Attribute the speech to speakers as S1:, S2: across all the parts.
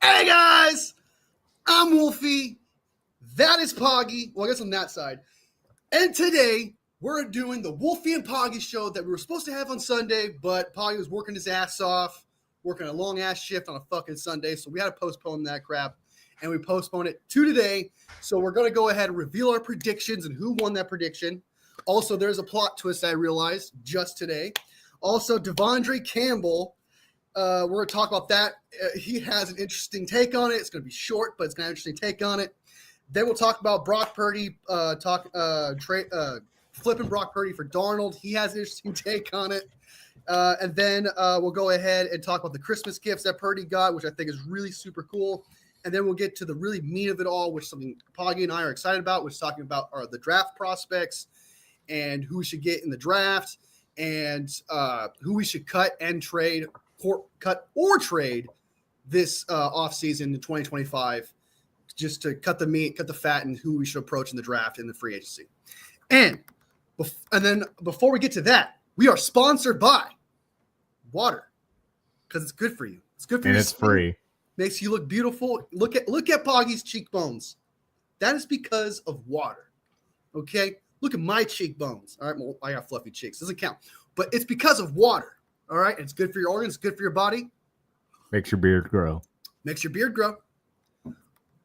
S1: Hey guys, I'm Wolfie. That is Poggy. Well, I guess on that side. And today we're doing the Wolfie and Poggy show that we were supposed to have on Sunday, but Poggy was working his ass off, working a long ass shift on a fucking Sunday, so we had to postpone that crap, and we postponed it to today. So we're gonna go ahead and reveal our predictions and who won that prediction. Also, there's a plot twist I realized just today. Also, Devondre Campbell. We're going to talk about that. He has an interesting take on it. It's going to be short, but it's going to have an interesting take on it. Then we'll talk about Brock Purdy, flipping Brock Purdy for Darnold. He has an interesting take on it. And then we'll go ahead and talk about the Christmas gifts that Purdy got, which I think is really super cool. And then we'll get to the really meat of it all, which is something Poggy and I are excited about, which is talking about the draft prospects and who we should get in the draft and who we should cut and trade. Cut or trade this offseason in 2025 just to cut the meat, cut the fat, and who we should approach in the draft and the free agency. And then before we get to that, we are sponsored by water because it's good for you. It's good for you. And
S2: it's free.
S1: Makes you look beautiful. Look at Poggy's cheekbones. That is because of water. Okay? Look at my cheekbones. All right, well, I got fluffy cheeks. Doesn't count. But it's because of water. All right, it's good for your organs, good for your body.
S2: Makes your beard grow.
S1: Makes your beard grow.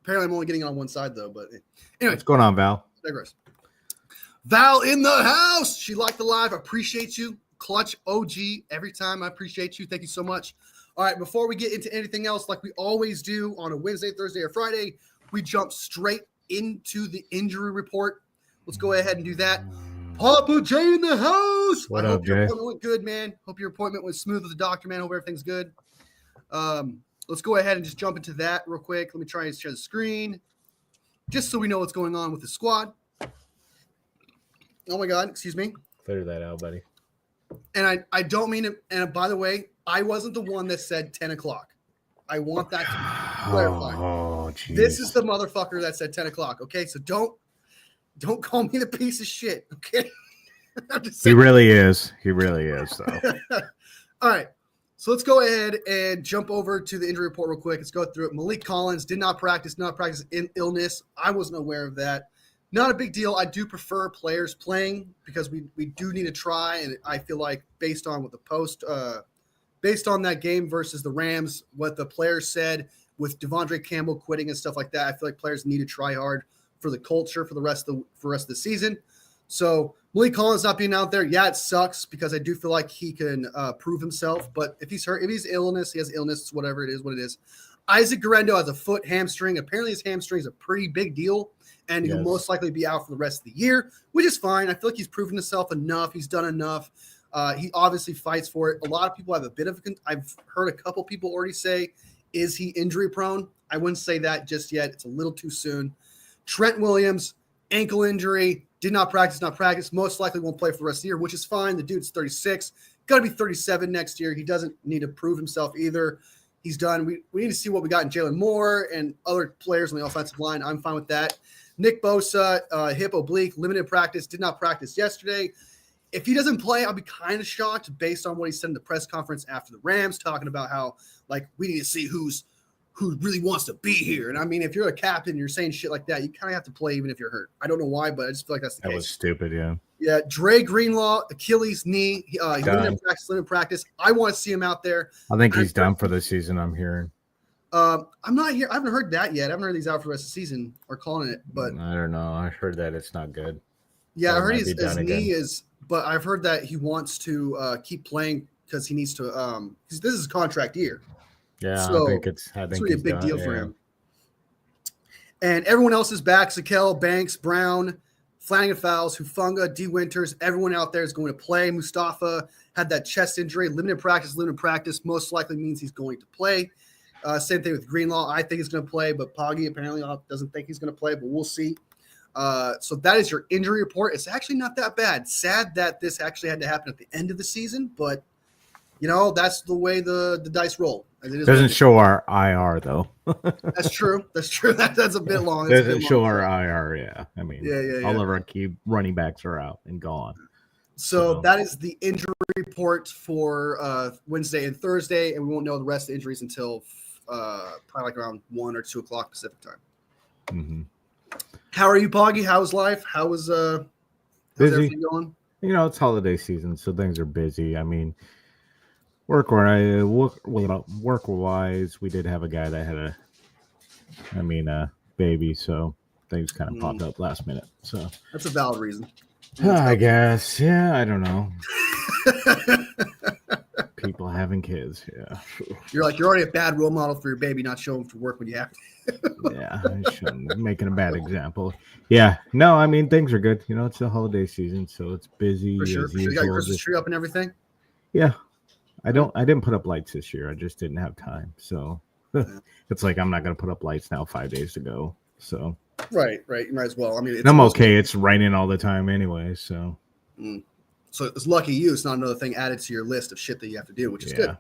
S1: Apparently, I'm only getting it on one side, though. But anyway.
S2: What's going on, Val?
S1: Digress. Val in the house. She liked the live. I appreciate you. Clutch OG every time. I appreciate you. Thank you so much. All right, before we get into anything else, like we always do on a Wednesday, Thursday, or Friday, we jump straight into the injury report. Let's go ahead and do that. Papa J in the house.
S2: What
S1: I
S2: up,
S1: hope your
S2: Jay?
S1: appointment went good, man. Hope your appointment was smooth with the doctor, man. Hope everything's good. Let's go ahead and just jump into that real quick. Let me try and share the screen just so we know what's going on with the squad. Oh, my God. Excuse me.
S2: Clear that out, buddy.
S1: And I don't mean it. And by the way, I wasn't the one that said 10 o'clock. I want that to be clarified.
S2: Oh, geez.
S1: This is the motherfucker that said 10 o'clock, okay? So don't call me the piece of shit, okay?
S2: He really is. He really is, though.
S1: All right. So let's go ahead and jump over to the injury report real quick. Let's go through it. Malik Collins did not practice in illness. I wasn't aware of that. Not a big deal. I do prefer players playing because we do need to try. And I feel like based on what based on that game versus the Rams, what the players said with Devondre Campbell quitting and stuff like that, I feel like players need to try hard for the culture for the rest of the season. So Malik Collins not being out there, yeah, it sucks because I do feel like he can prove himself. But if he's hurt, if he's illness, he has illness, whatever it is, what it is. Isaac Guerrero has a foot hamstring. Apparently his hamstring is a pretty big deal, and he'll most likely be out for the rest of the year, which is fine. I feel like he's proven himself enough. He's done enough. He obviously fights for it. A lot of people have a bit of I've heard a couple people already say, is he injury prone? I wouldn't say that just yet. It's a little too soon. Trent Williams, ankle injury, did not practice, most likely won't play for the rest of the year, which is fine. The dude's 36, got to be 37 next year. He doesn't need to prove himself either. He's done. We need to see what we got in Jalen Moore and other players on the offensive line. I'm fine with that. Nick Bosa, hip oblique, limited practice, did not practice yesterday. If he doesn't play, I'll be kind of shocked based on what he said in the press conference after the Rams, talking about how, like, we need to see who really wants to be here. And I mean, if you're a captain and you're saying shit like that, you kind of have to play even if you're hurt. I don't know why, but I just feel like that's the case.
S2: That was stupid, yeah.
S1: Yeah, Dre Greenlaw, Achilles knee, limited practice. I want to see him out there.
S2: I think he's done for the season, I'm hearing.
S1: I'm not here. I haven't heard that yet. I haven't heard he's out for the rest of the season or calling it, but
S2: I don't know. I heard that it's not good.
S1: Yeah, I heard his knee is, but I've heard that he wants to keep playing because he needs to. This is his contract year.
S2: Yeah,
S1: so
S2: I think it's
S1: really a big deal for him. And everyone else is back. Sakel, Banks, Brown, Flanagan Fowles, Hufunga, D. Winters. Everyone out there is going to play. Mustafa had that chest injury, limited practice. Most likely means he's going to play. Same thing with Greenlaw. I think he's going to play, but Poggy apparently doesn't think he's going to play, but we'll see. So that is your injury report. It's actually not that bad. Sad that this actually had to happen at the end of the season, but that's the way the dice roll. It
S2: doesn't show our IR though.
S1: That's true. That's a bit long.
S2: Doesn't show our IR. Yeah, I mean,
S1: yeah.
S2: All of our key running backs are out and gone.
S1: So that is the injury report for Wednesday and Thursday, and we won't know the rest of the injuries until probably like around 1 or 2 o'clock Pacific time.
S2: Mm-hmm.
S1: How are you, Poggy? How's life? How's everything going?
S2: It's holiday season, so things are busy. I mean, work-wise, we did have a guy that had a baby, so things kind of popped up last minute. So
S1: that's a valid reason.
S2: I guess. Yeah, I don't know. People having kids, yeah.
S1: You're already a bad role model for your baby, not showing for work when you have to.
S2: Yeah, making a bad example. Yeah, no, I mean things are good. It's the holiday season, so it's busy.
S1: For sure. You got your Christmas tree up and everything?
S2: Yeah. I didn't put up lights this year. I just didn't have time. So it's like I'm not gonna put up lights now 5 days to go. So
S1: Right. You might as well. I mean,
S2: I'm okay. It's raining all the time anyway. So
S1: So it's lucky you. It's not another thing added to your list of shit that you have to do, which is good.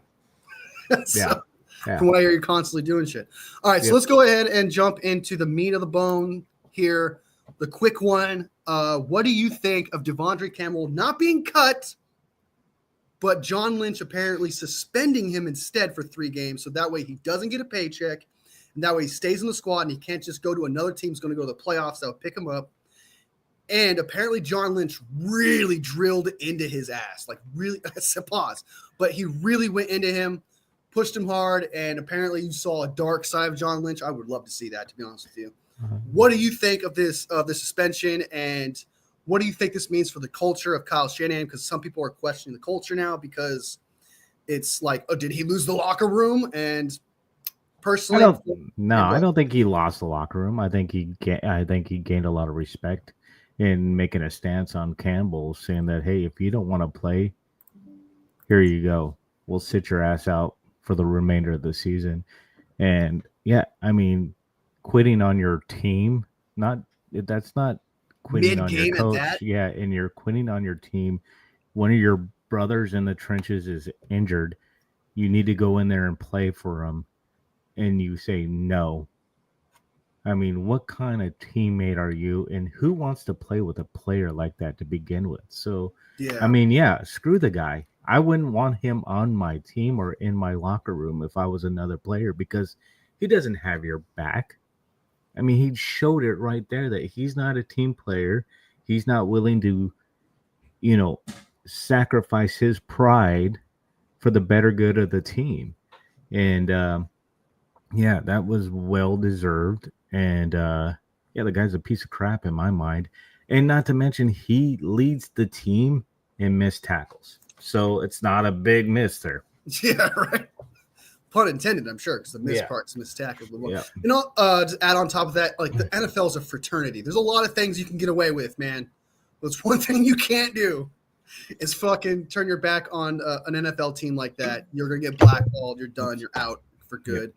S1: So, from what I hear, you're constantly doing shit. All right, so let's go ahead and jump into the meat of the bone here. The quick one. What do you think of Devondre Campbell not being cut, but John Lynch apparently suspending him instead for 3 games, so that way he doesn't get a paycheck, and that way he stays in the squad and he can't just go to another team who's going to go to the playoffs that will pick him up. And apparently John Lynch really drilled into his ass, like really, pause, but he really went into him, pushed him hard, and apparently you saw a dark side of John Lynch. I would love to see that, to be honest with you. What do you think of this, the suspension, and what do you think this means for the culture of Kyle Shanahan? Because some people are questioning the culture now because it's like, oh, did he lose the locker room? And personally,
S2: I don't think he lost the locker room. I think he gained a lot of respect in making a stance on Campbell, saying that, hey, if you don't want to play, here you go. We'll sit your ass out for the remainder of the season. And yeah, I mean, quitting on your team, that's not quitting on your coach. Yeah, and you're quitting on your team. One of your brothers in the trenches is injured. You need to go in there and play for him. And you say no. I mean, what kind of teammate are you, and who wants to play with a player like that to begin with? So, I mean, screw the guy. I wouldn't want him on my team or in my locker room if I was another player because he doesn't have your back. I mean, he showed it right there that he's not a team player. He's not willing to, sacrifice his pride for the better good of the team. And, that was well-deserved. And, the guy's a piece of crap in my mind. And not to mention, he leads the team in missed tackles. So it's not a big miss there.
S1: Yeah, right. Pun intended, I'm sure, because the missed part's missed tackles. To add on top of that, like the NFL is a fraternity. There's a lot of things you can get away with, man. There's one thing you can't do is fucking turn your back on an NFL team like that. You're going to get blackballed. You're done. You're out for good.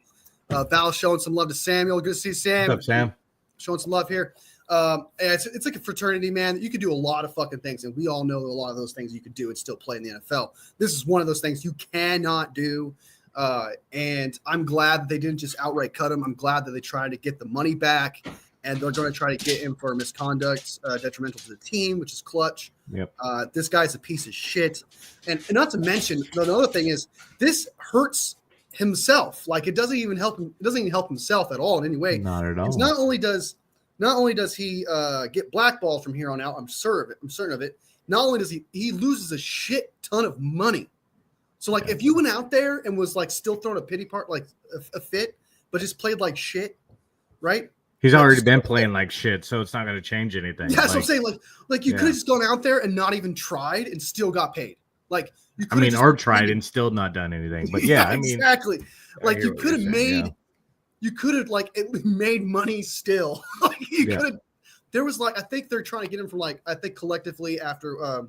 S1: Val showing some love to Samuel. Good to see Sam.
S2: What's up, Sam?
S1: Showing some love here. It's like a fraternity, man. You could do a lot of fucking things, and we all know a lot of those things you could do and still play in the NFL. This is one of those things you cannot do, and I'm glad that they didn't just outright cut him. I'm glad that they tried to get the money back, and they're going to try to get him for misconduct detrimental to the team, which is clutch.
S2: Yep.
S1: This guy's a piece of shit, and not to mention the other thing is this hurts himself. Like it doesn't even help him. It doesn't even help himself at all in any way.
S2: Not at all.
S1: It's not only does he get blackballed from here on out, I'm certain of it. Not only does he loses a shit ton of money. So like if you went out there and was like still throwing a pity part, like a fit, but just played like shit, right?
S2: He's already been playing like shit, so it's not going to change anything.
S1: Yeah, that's what I'm saying. Like you could have just gone out there and not even tried and still got paid. Like you could
S2: or tried and still not done anything. But I mean,
S1: exactly. Like you could have made. You could have made money still. Could have. There was I think they're trying to get him from I think collectively after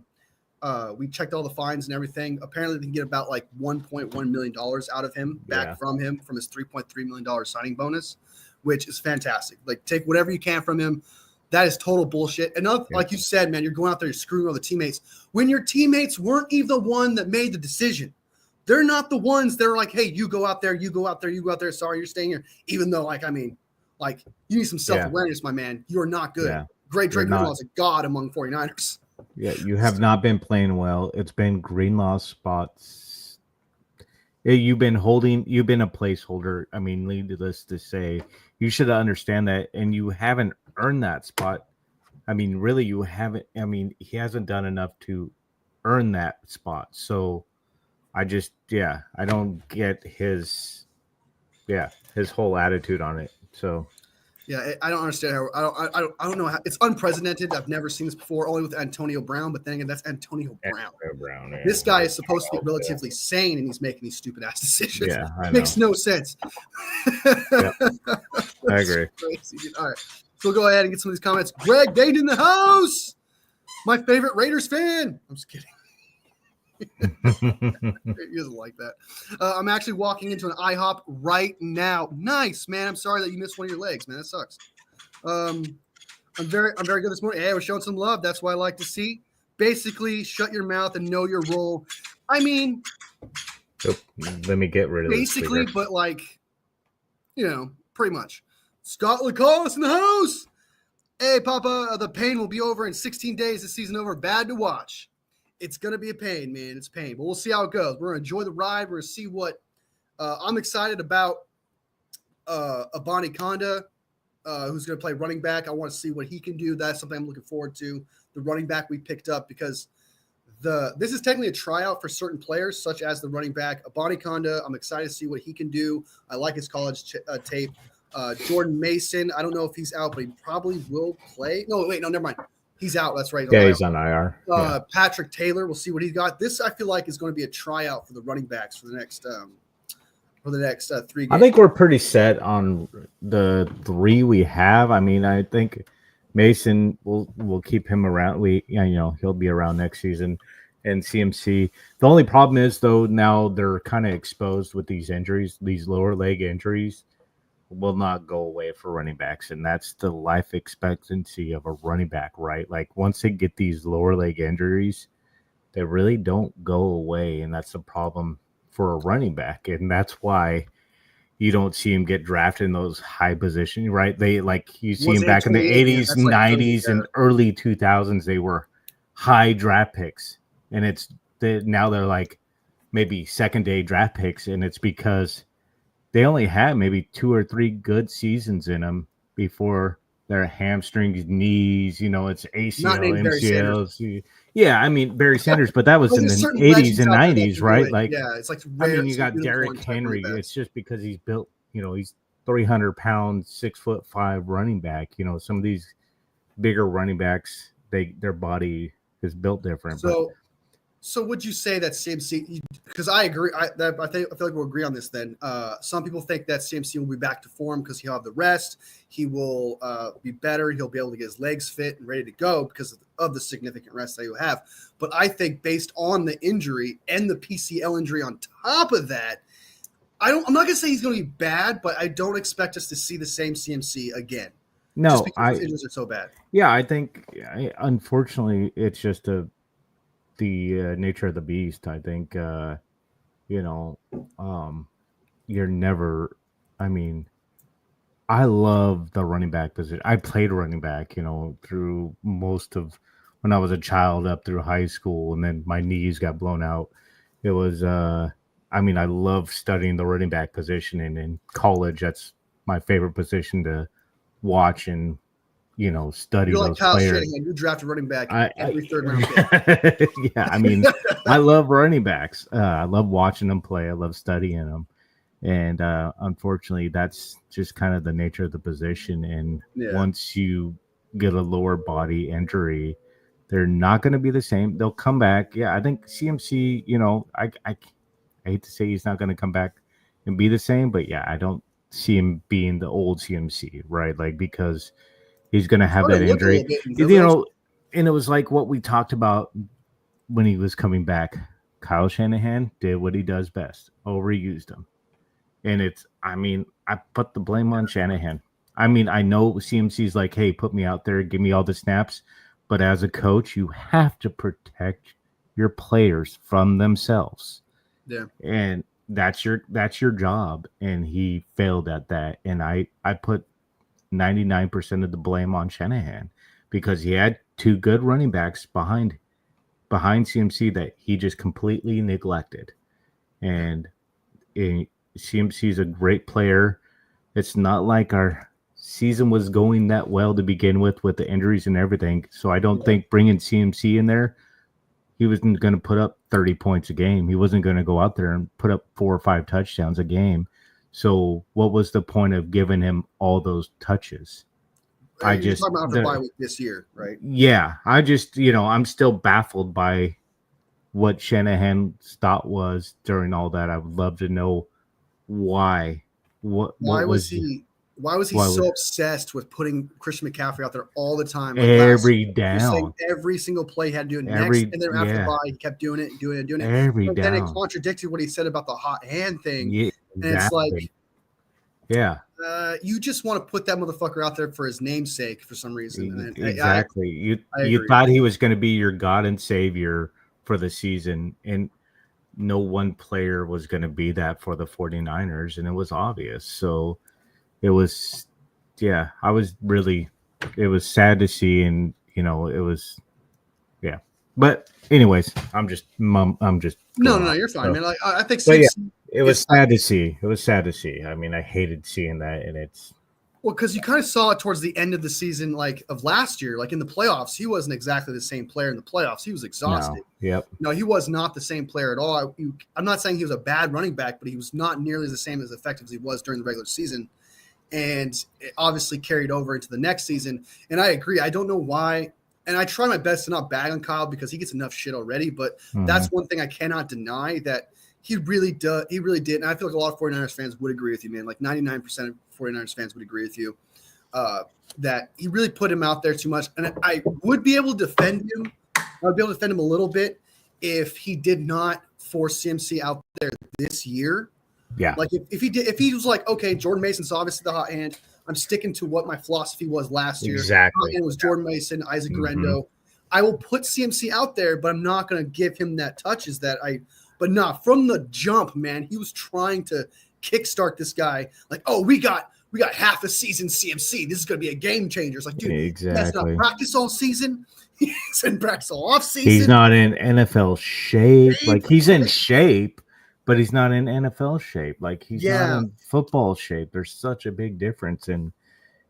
S1: we checked all the fines and everything. Apparently they can get about $1.1 million out of him back from his $3.3 million signing bonus, which is fantastic. Like take whatever you can from him. That is total bullshit. And like you said, man, you're going out there, you're screwing all the teammates when your teammates weren't even the one that made the decision. They're not the ones that are like, hey, you go out there, you go out there, you go out there. Sorry, you're staying here. Even though, you need some self-awareness, my man. You are not good. Yeah. Great Drake Greenlaw is a god among 49ers.
S2: Yeah, you have not been playing well. It's been Greenlaw's spots. You've been a placeholder. I mean, needless to say, you should understand that, and you haven't earned that spot. I mean, really, you haven't. I mean, he hasn't done enough to earn that spot. So I don't get his whole attitude on it. So
S1: Yeah, I don't understand how. I don't know how. It's unprecedented. I've never seen this before. Only with Antonio Brown, but then again, that's Antonio Brown.
S2: Brown, yeah.
S1: This guy is supposed to be relatively sane, and he's making these stupid ass decisions.
S2: Yeah, I know.
S1: Makes no sense.
S2: Yep. I agree.
S1: Crazy, dude. All right, so we'll go ahead and get some of these comments. Greg Dayton in the house. My favorite Raiders fan. I'm just kidding. He doesn't like that. I'm actually walking into an IHOP right now. Nice, man. I'm sorry that you missed one of your legs, man. That sucks. I'm very good this morning. Hey, I was showing some love. That's what I like to see. Basically, shut your mouth and know your role. I mean,
S2: let me get rid of
S1: basically, but pretty much. Scott Lacoste in the house. Hey, Papa, the pain will be over in 16 days. This season over. Bad to watch. It's going to be a pain, man. It's pain. But we'll see how it goes. We're going to enjoy the ride. We're going to see what I'm excited about Abani Konda, who's going to play running back. I want to see what he can do. That's something I'm looking forward to. The running back we picked up because this is technically a tryout for certain players, such as the running back Abani Konda. I'm excited to see what he can do. I like his college tape. Jordan Mason, I don't know if he's out, but he probably will play. No, wait, no, never mind. He's out. That's right.
S2: Yeah, he's on IR.
S1: Patrick Taylor, we'll see what he's got. This, I feel like, is going to be a tryout for the running backs for the next 3 games.
S2: I think we're pretty set on the 3 we have. I mean, I think Mason will keep him around. He'll be around next season. And CMC. The only problem is, though, now they're kind of exposed with these injuries. These lower leg injuries will not go away for running backs, and that's the life expectancy of a running back, right? Like once they get these lower leg injuries, they really don't go away, and that's the problem for a running back, and that's why you don't see him get drafted in those high positions, right? You see him back in the 80s, 90s, and early 2000s. They were high draft picks, and now they're like maybe second day draft picks, and it's because they only had maybe 2 or 3 good seasons in them before their hamstrings, knees, it's ACL, MCLs. Yeah, I mean, Barry Sanders, but that was in the 80s and 90s, right?
S1: It's like
S2: rare. I mean, you got Derrick Henry. It's just because he's built, he's 300-pound, 6'5" running back. Some of these bigger running backs, their body is built different.
S1: So would you say that CMC? Because I agree. I feel like we'll agree on this. Then some people think that CMC will be back to form because he'll have the rest. He will be better. He'll be able to get his legs fit and ready to go because of the significant rest that he'll have. But I think based on the injury and the PCL injury on top of that, I'm not gonna say he's gonna be bad, but I don't expect us to see the same CMC again.
S2: No,
S1: just because his injuries are so bad.
S2: Yeah, I think unfortunately it's just the nature of the beast. I think you're never. I mean, I love the running back position. I played running back, through most of when I was a child up through high school, and then my knees got blown out. It was I love studying the running back position, and in college that's my favorite position to watch and study. You're those Kyle players.
S1: Shanahan, you drafted running back every third round pick.
S2: Yeah, I mean, I love running backs. I love watching them play. I love studying them, and unfortunately, that's just kind of the nature of the position. And once you get a lower body injury, they're not going to be the same. They'll come back. Yeah, I think CMC. I hate to say he's not going to come back and be the same, but yeah, I don't see him being the old CMC, right? Like because he's going to have that injury, and it was like what we talked about when he was coming back. Kyle Shanahan did what he does best, overused him. And I put the blame on Shanahan. I mean, I know CMC's like, hey, put me out there, give me all the snaps. But as a coach, you have to protect your players from themselves.
S1: Yeah.
S2: And that's your job. And he failed at that. And I put 99% of the blame on Shanahan because he had 2 good running backs behind CMC that he just completely neglected. And CMC is a great player. It's not like our season was going that well to begin with the injuries and everything. So I don't think bringing CMC in there, he wasn't going to put up 30 points a game. He wasn't going to go out there and put up 4 or 5 touchdowns a game. So what was the point of giving him all those touches?
S1: You're talking about after bye week this year, right?
S2: Yeah, I just, I'm still baffled by what Shanahan's thought was during all that. I would love to know why. Why was he
S1: so obsessed with putting Christian McCaffrey out there all the time?
S2: Like every down.
S1: Every single play he had to do it next. And then after the bye, he kept doing it.
S2: Every
S1: but
S2: down.
S1: Then it contradicted what he said about the hot hand thing.
S2: Yeah, exactly.
S1: And it's like,
S2: yeah.
S1: You just want to put that motherfucker out there for his namesake for some reason. And
S2: exactly. You thought he was going to be your God and Savior for the season, and no one player was going to be that for the 49ers, and it was obvious. So it was, it was sad to see, and it was, But anyways, I'm just
S1: no, you're fine, man. Like, I think
S2: it was sad to see. It was sad to see. I mean, I hated seeing that, and it's
S1: because you kind of saw it towards the end of the season, like of last year, like in the playoffs, he wasn't exactly the same player in the playoffs. He was exhausted.
S2: No,
S1: he was not the same player at all. I'm not saying he was a bad running back, but he was not nearly the same as effective as he was during the regular season. And it obviously carried over into the next season. And I agree. I don't know why. And I try my best to not bag on Kyle because he gets enough shit already. But that's one thing I cannot deny, that he really did. He really did. And I feel like a lot of 49ers fans would agree with you, man. Like 99% of 49ers fans would agree with you that he really put him out there too much. And I would be able to defend him. I would be able to defend him a little bit if he did not force CMC out there this year.
S2: Yeah.
S1: Like if he was like, okay, Jordan Mason's obviously the hot hand. I'm sticking to what my philosophy was last year.
S2: Exactly.
S1: It was Jordan Mason, Isaac Guerrero. I will put CMC out there, but I'm not going to give him that touches but not from the jump, man. He was trying to kickstart this guy. Like, oh, we got half a season CMC. This is going to be a game changer. It's like, dude, that's not practice all season. He's in practice all off season.
S2: He's not in NFL shape. Like, he's in shape, but he's not in NFL shape. Like, he's not in football shape. There's such a big difference. And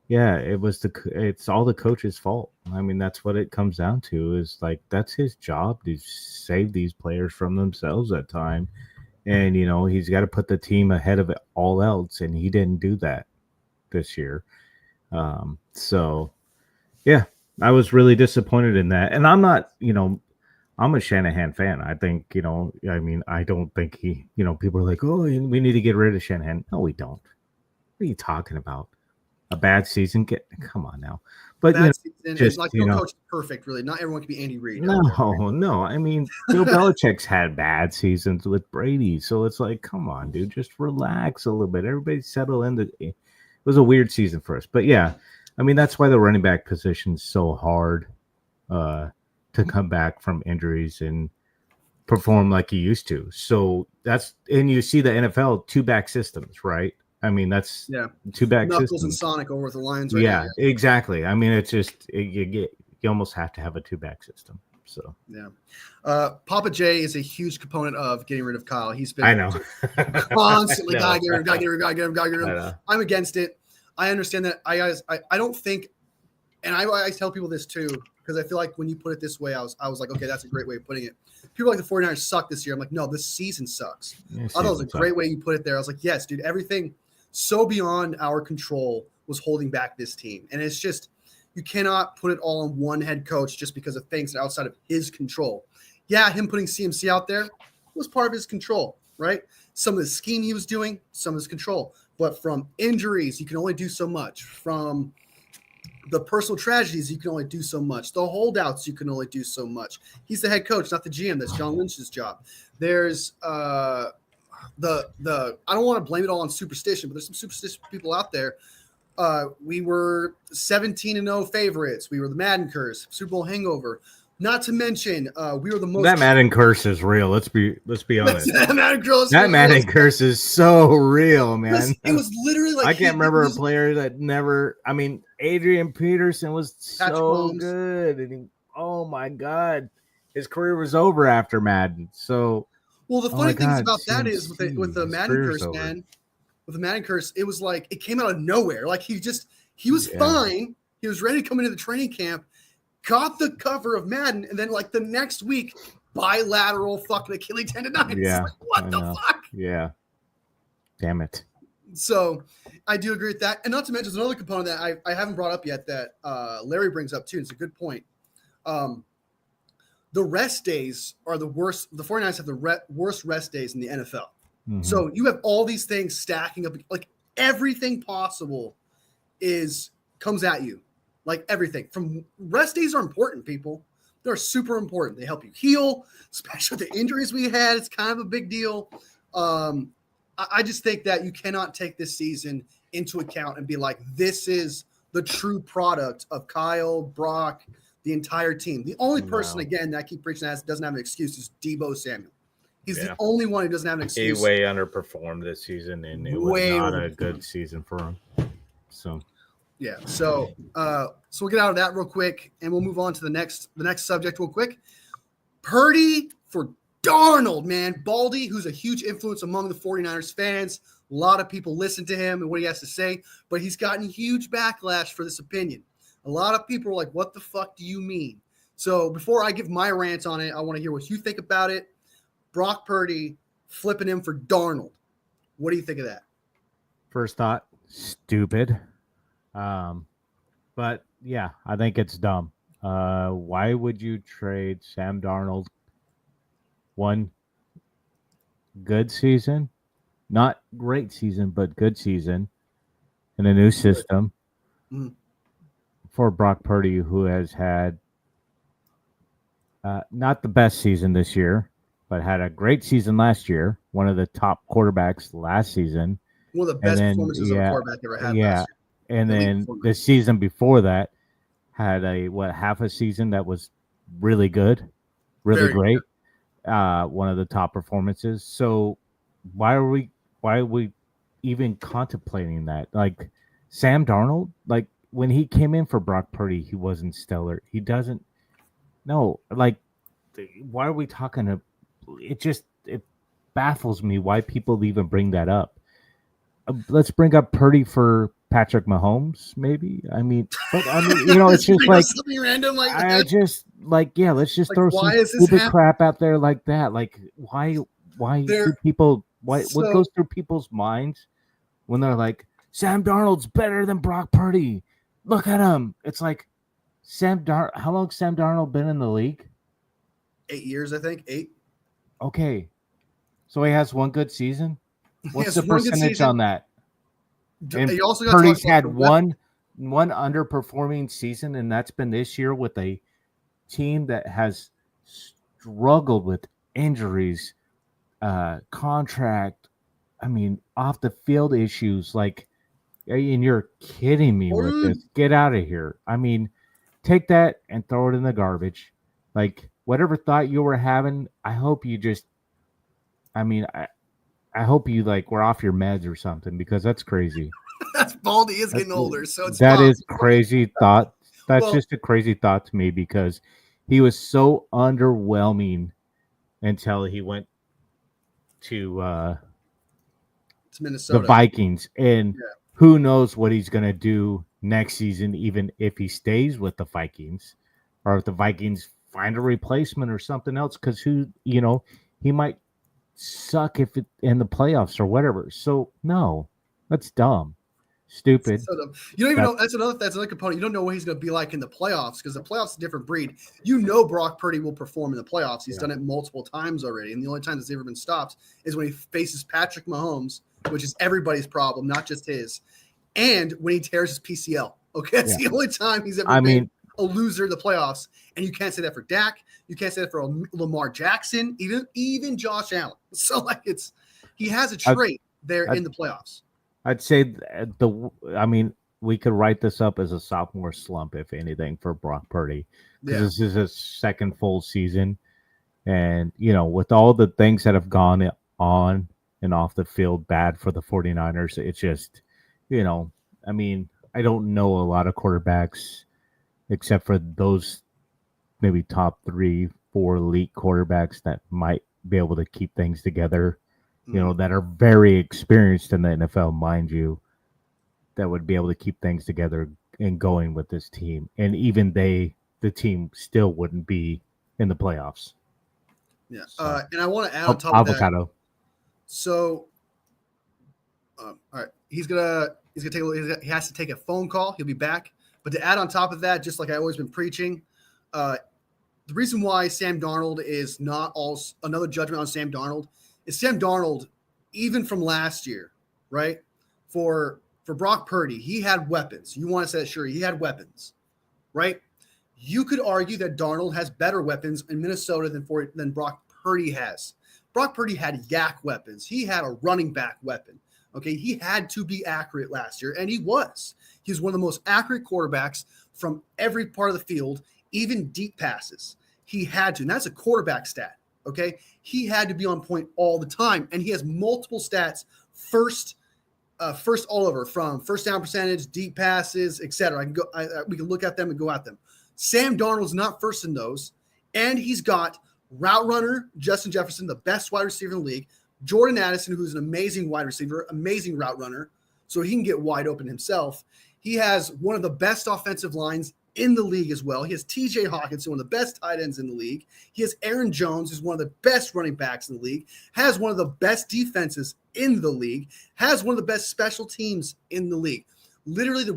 S2: it's all the coach's fault. I mean, that's what it comes down to, is like, that's his job to save these players from themselves at time. And, he's got to put the team ahead of it all else. And he didn't do that this year. I was really disappointed in that. And I'm not, I'm a Shanahan fan. I think, I don't think he, people are like, oh, we need to get rid of Shanahan. No, we don't. What are you talking about? A bad season? Come on now. But
S1: it's like no coach is perfect, really. Not everyone can be Andy Reid.
S2: No. I mean, Bill Belichick's had bad seasons with Brady, so it's like, come on, dude, just relax a little bit. Everybody settle in. It was a weird season for us, but yeah, I mean, that's why the running back position is so hard to come back from injuries and perform like you used to. So and you see the NFL 2-back systems, right? I mean, that's 2-back
S1: Knuckles
S2: systems.
S1: and Sonic over with the Lions right
S2: now.
S1: now.
S2: Yeah, exactly. I mean, it's just you almost have to have a 2-back system. So
S1: Papa J is a huge component of getting rid of Kyle. He's been constantly gotta get him. I'm against it. I understand that. I don't think, and I tell people this too, because I feel like when you put it this way, I was like, okay, that's a great way of putting it. People like the 49ers suck this year. I'm like, no, this season sucks. I thought it was a great way you put it there. I was like, yes, dude, everything so beyond our control was holding back this team. And it's just, you cannot put it all on one head coach just because of things outside of his control. Yeah, him putting CMC out there was part of his control, right? Some of the scheme he was doing, some of his control. But from injuries, you can only do so much. From the personal tragedies, you can only do so much. The holdouts, you can only do so much. He's the head coach, not the GM. That's John Lynch's job. There's I don't want to blame it all on superstition, but there's some superstitious people out there. We were 17-0 favorites. We were the Madden curse, Super Bowl hangover. Not to mention, we were the most.
S2: That Madden curse is real. Let's be honest.
S1: That
S2: Madden curse is so real, man.
S1: It was literally like,
S2: I can't remember a player that never. I mean, Adrian Peterson was so good, and oh my god, his career was over after Madden. So
S1: Well, the
S2: Oh my
S1: funny things
S2: God,
S1: about that is with
S2: CMC,
S1: the
S2: his
S1: Madden
S2: career's
S1: curse,
S2: over.
S1: man. With the Madden curse, it was like it came out of nowhere. Like he was
S2: Yeah.
S1: fine. He was ready to come into the training camp, got the cover of Madden, and then like the next week, bilateral fucking Achilles tendonitis.
S2: Yeah,
S1: Like, what
S2: I
S1: the
S2: know.
S1: fuck?
S2: Yeah. Damn it.
S1: So I do agree with that. And not to mention, there's another component that I haven't brought up yet that Larry brings up too. It's a good point. The rest days are the worst. The 49ers have the worst rest days in the NFL.
S2: Mhm.
S1: So you have all these things stacking up, like everything possible comes at you, like everything. From rest days are important, people. They're super important. They help you heal, especially with the injuries we had. It's kind of a big deal. I just think that you cannot take this season into account and be like, this is the true product of Kyle, Brock, the entire team. The only person,
S2: No.
S1: again, that I keep preaching that doesn't have an excuse is Deebo Samuel. He's
S2: Yeah.
S1: the only one who doesn't have an
S2: He
S1: excuse.
S2: way underperformed this season, and it was
S1: Way
S2: not a
S1: overperformed.
S2: good season for him. So
S1: Yeah. So we'll get out of that real quick, and we'll move on to the next subject real quick. Purdy for Darnold, man. Baldy, who's a huge influence among the 49ers fans. A lot of people listen to him and what he has to say, but he's gotten huge backlash for this opinion. A lot of people are like, what the fuck do you mean? So before I give my rant on it, I want to hear what you think about it. Brock Purdy flipping him for Darnold. What do you think of that?
S2: first thought, stupid. But yeah, I think it's dumb. Why would you trade Sam Darnold one good season, not great season, but good season in a new system
S1: Mhm.
S2: for Brock Purdy, who has had not the best season this year, but had a great season last year, one of the top quarterbacks last season.
S1: One of the
S2: And
S1: best
S2: then,
S1: performances of a quarterback ever had last year.
S2: and
S1: Elite
S2: then
S1: performance.
S2: the season before that had half a season that was really good, really
S1: Very
S2: great. One of the top performances. So why are we even contemplating that? Like Sam Darnold, like when he came in for Brock Purdy, he wasn't stellar. He doesn't. No, like why are we talking? It baffles me why people even bring that up. Let's bring up Purdy for Patrick Mahomes, maybe. I mean, it's just like
S1: something random like
S2: I
S1: that.
S2: just like let's just
S1: Like,
S2: throw
S1: why
S2: some
S1: is this
S2: stupid
S1: happening?
S2: crap out there like that. Like why do people what goes through people's minds when they're like Sam Darnold's better than Brock Purdy? Look at him. It's like how long Sam Darnold been in the league?
S1: 8 years, I think. 8.
S2: Okay. So he has one good season. What's
S1: Yes,
S2: the
S1: one good
S2: percentage
S1: season.
S2: on that? And
S1: You also got
S2: Purdy's
S1: to talk
S2: had
S1: about
S2: one underperforming season, and that's been this year with a team that has struggled with injuries, contract. I mean, off the field issues. Like, and you're kidding me with this. Get out of here. I mean, take that and throw it in the garbage. Like, whatever thought you were having, I hope you just. I mean, I hope you were off your meds or something because that's crazy.
S1: That's Baldy is getting older, so it's
S2: that
S1: possible.
S2: is crazy thought. That's just a crazy thought to me because he was so underwhelming until he went to
S1: Minnesota.
S2: The Vikings, and who knows what he's going to do next season, even if he stays with the Vikings, or if the Vikings find a replacement or something else. Because he might suck in the playoffs or whatever. So no, that's dumb. Stupid.
S1: So you don't even know that's another component. You don't know what he's going to be like in the playoffs because the playoffs is a different breed. Brock Purdy will perform in the playoffs. He's done it multiple times already, and the only time that's ever been stopped is when he faces Patrick Mahomes, which is everybody's problem, not just his, and when he tears his PCL. Okay, that's the only time he's ever been a loser in the playoffs, and you can't say that for Dak. You can't say that for Lamar Jackson, even Josh Allen. So he has a trait in the playoffs.
S2: I'd say we could write this up as a sophomore slump, if anything, for Brock Purdy, because this is his second full season. And, with all the things that have gone on and off the field bad for the 49ers, it's just, I don't know a lot of quarterbacks except for those maybe top 3-4 elite quarterbacks that might be able to keep things together, that are very experienced in the NFL, mind you, that would be able to keep things together and going with this team. And even the team still wouldn't be in the playoffs.
S1: Yeah.
S2: So,
S1: And I want to add on top of that.
S2: avocado.
S1: So, all right, he's gonna take he has to take a phone call. He'll be back. But to add on top of that, just like I always been preaching, the reason why Sam Darnold is not all another judgment on Sam Darnold is Sam Darnold, even from last year, right? For Brock Purdy, he had weapons. You want to say sure, he had weapons, right? You could argue that Darnold has better weapons in Minnesota than Brock Purdy has. Brock Purdy had yak weapons. He had a running back weapon. Okay, he had to be accurate last year, and he was. He was one of the most accurate quarterbacks from every part of the field, even deep passes. He had to, and that's a quarterback stat. Okay, he had to be on point all the time, and he has multiple stats. First all over, from first down percentage, deep passes, etc. We can look at them and go at them. Sam Darnold's not first in those, and he's got route runner Justin Jefferson, the best wide receiver in the league. Jordan Addison, who's an amazing wide receiver, amazing route runner, so he can get wide open himself. He has one of the best offensive lines in the league as well. He has TJ Hawkinson, one of the best tight ends in the league. He has Aaron Jones, who's one of the best running backs in the league, has one of the best defenses in the league, has one of the best special teams in the league. Literally, the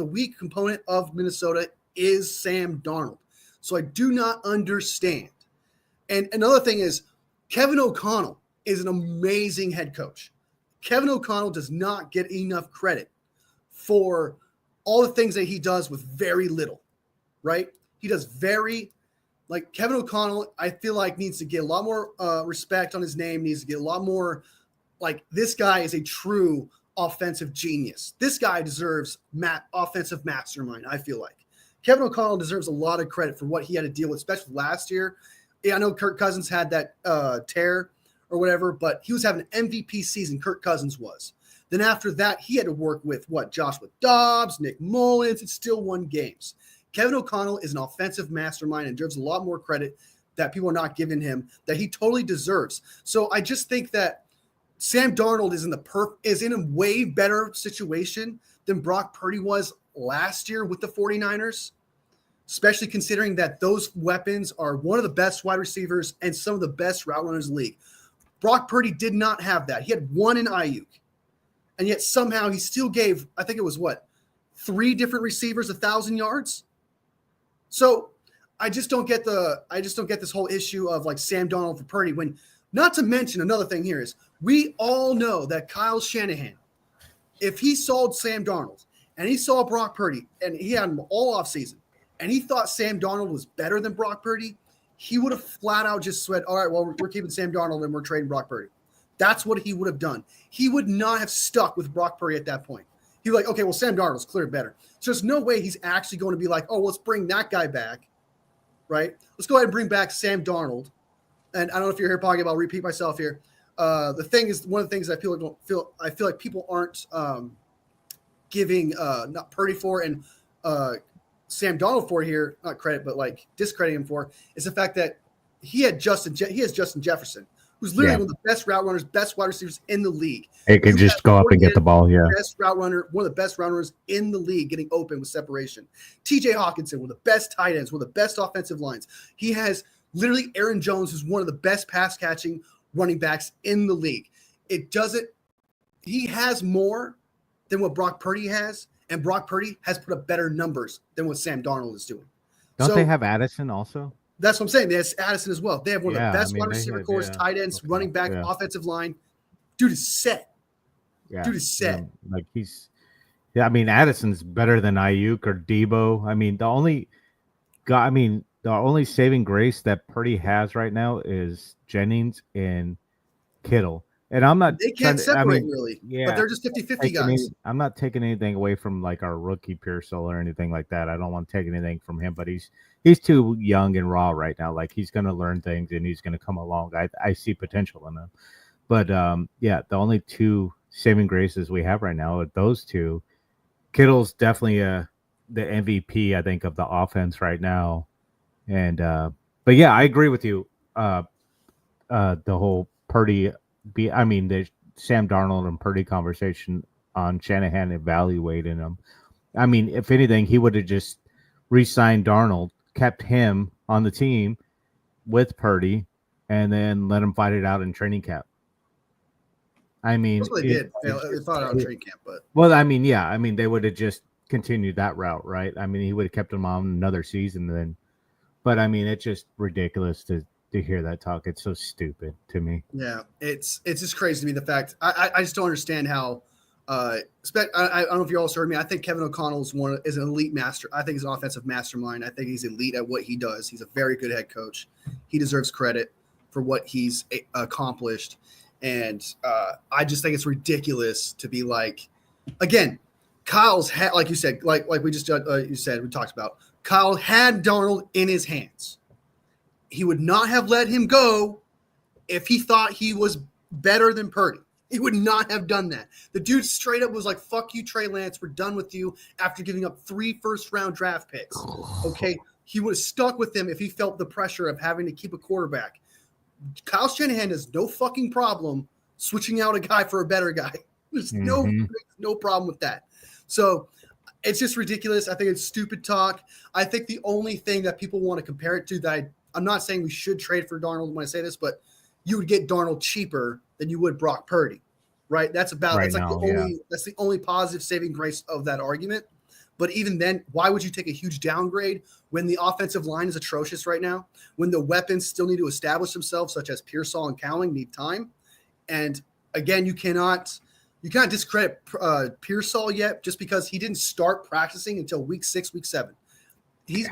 S1: weak component of Minnesota is Sam Darnold. So I do not understand. And another thing is, Kevin O'Connell is an amazing head coach. Kevin O'Connell does not get enough credit for all the things that he does with very little, right? He does like Kevin O'Connell, I feel like needs to get a lot more respect on his name, needs to get a lot more, like, this guy is a true offensive genius. This guy deserves offensive mastermind, I feel like. Kevin O'Connell deserves a lot of credit for what he had to deal with, especially last year. Yeah, I know Kirk Cousins had that tear or whatever, but he was having an MVP season, Kirk Cousins was. Then after that, he had to work with Joshua Dobbs, Nick Mullins, and still won games. Kevin O'Connell is an offensive mastermind and deserves a lot more credit that people are not giving him that he totally deserves. So I just think that Sam Darnold is in a way better situation than Brock Purdy was last year with the 49ers, especially considering that those weapons are one of the best wide receivers and some of the best route runners in the league. Brock Purdy did not have that. He had one in Ayuk. And yet somehow he still gave, I think it was 3 different receivers 1,000 yards. So I just don't get this whole issue of like Sam Darnold for Purdy. When, not to mention, another thing here is we all know that Kyle Shanahan, if he saw Sam Darnold and he saw Brock Purdy and he had him all offseason and he thought Sam Darnold was better than Brock Purdy, he would have flat out just said, all right, well, we're keeping Sam Darnold and we're trading Brock Purdy. That's what he would have done. He would not have stuck with Brock Purdy at that point. He'd be like, okay, well, Sam Darnold's clearly better. So there's no way he's actually going to be like, oh, let's bring that guy back, right? Let's go ahead and bring back Sam Darnold. And I don't know if you're here, Poggy, but I'll repeat myself here. The thing is, one of the things I feel like people aren't giving not Purdy for and Sam Darnold for here, not credit, but like discrediting him for, is the fact that he has Justin Jefferson, who's literally one of the best route runners, best wide receivers in the league.
S2: It can just go up and get the ball,
S1: Best route runner, one of the best route runners in the league, getting open with separation. TJ Hawkinson, one of the best tight ends, one of the best offensive lines. He has literally Aaron Jones, who's one of the best pass-catching running backs in the league. He has more than what Brock Purdy has, and Brock Purdy has put up better numbers than what Sam Darnold is doing.
S2: Don't they have Addison also?
S1: That's what I'm saying. They have Addison as well. They have one of the best wide receiver cores, tight ends, running back, offensive line. Dude is set.
S2: Yeah.
S1: Dude is set.
S2: Like Addison's better than Ayuk or Debo. The only saving grace that Purdy has right now is Jennings and Kittle. And I'm not.
S1: They can't separate really. Yeah, but they're just 50-50 guys.
S2: I'm not taking anything away from like our rookie Pearsall or anything like that. I don't want to take anything from him, but he's too young and raw right now. Like he's going to learn things and he's going to come along. I see potential in him. But the only 2 saving graces we have right now are those 2. Kittle's definitely the MVP, I think, of the offense right now. And but yeah, I agree with you. the whole Purdy the Sam Darnold and Purdy conversation on Shanahan evaluating him. I mean, if anything, he would have just re-signed Darnold, kept him on the team with Purdy, and then let him fight it out in training camp. I mean,
S1: That's what they did. They thought out in training camp, but
S2: well, I mean, yeah, I mean, they would have just continued that route, right? I mean, he would have kept him on another season then. But I mean, it's just ridiculous to hear that talk. It's so stupid to me.
S1: yeah, it's just crazy to me the fact I just don't understand how. I don't know if you also heard me. I think Kevin O'Connell is an elite master. I think he's an offensive mastermind. I think he's elite at what he does. He's a very good head coach. He deserves credit for what he's accomplished. And I just think it's ridiculous to be like, again, Kyle's had, like you said, like we just you said, we talked about. Kyle had Darnold in his hands. He would not have let him go if he thought he was better than Purdy. He would not have done that. The dude straight up was like, fuck you, Trey Lance. We're done with you after giving up 3 first-round draft picks. Okay? He would have stuck with him if he felt the pressure of having to keep a quarterback. Kyle Shanahan has no fucking problem switching out a guy for a better guy. There's no problem with that. So it's just ridiculous. I think it's stupid talk. I think the only thing that people want to compare it to that I'm not saying we should trade for Darnold when I say this, but you would get Darnold cheaper than you would Brock Purdy, right? That's the only positive saving grace of that argument. But even then, why would you take a huge downgrade when the offensive line is atrocious right now? When the weapons still need to establish themselves, such as Pearsall and Cowling, need time. And again, you cannot discredit Pearsall yet just because he didn't start practicing until week 6, week 7.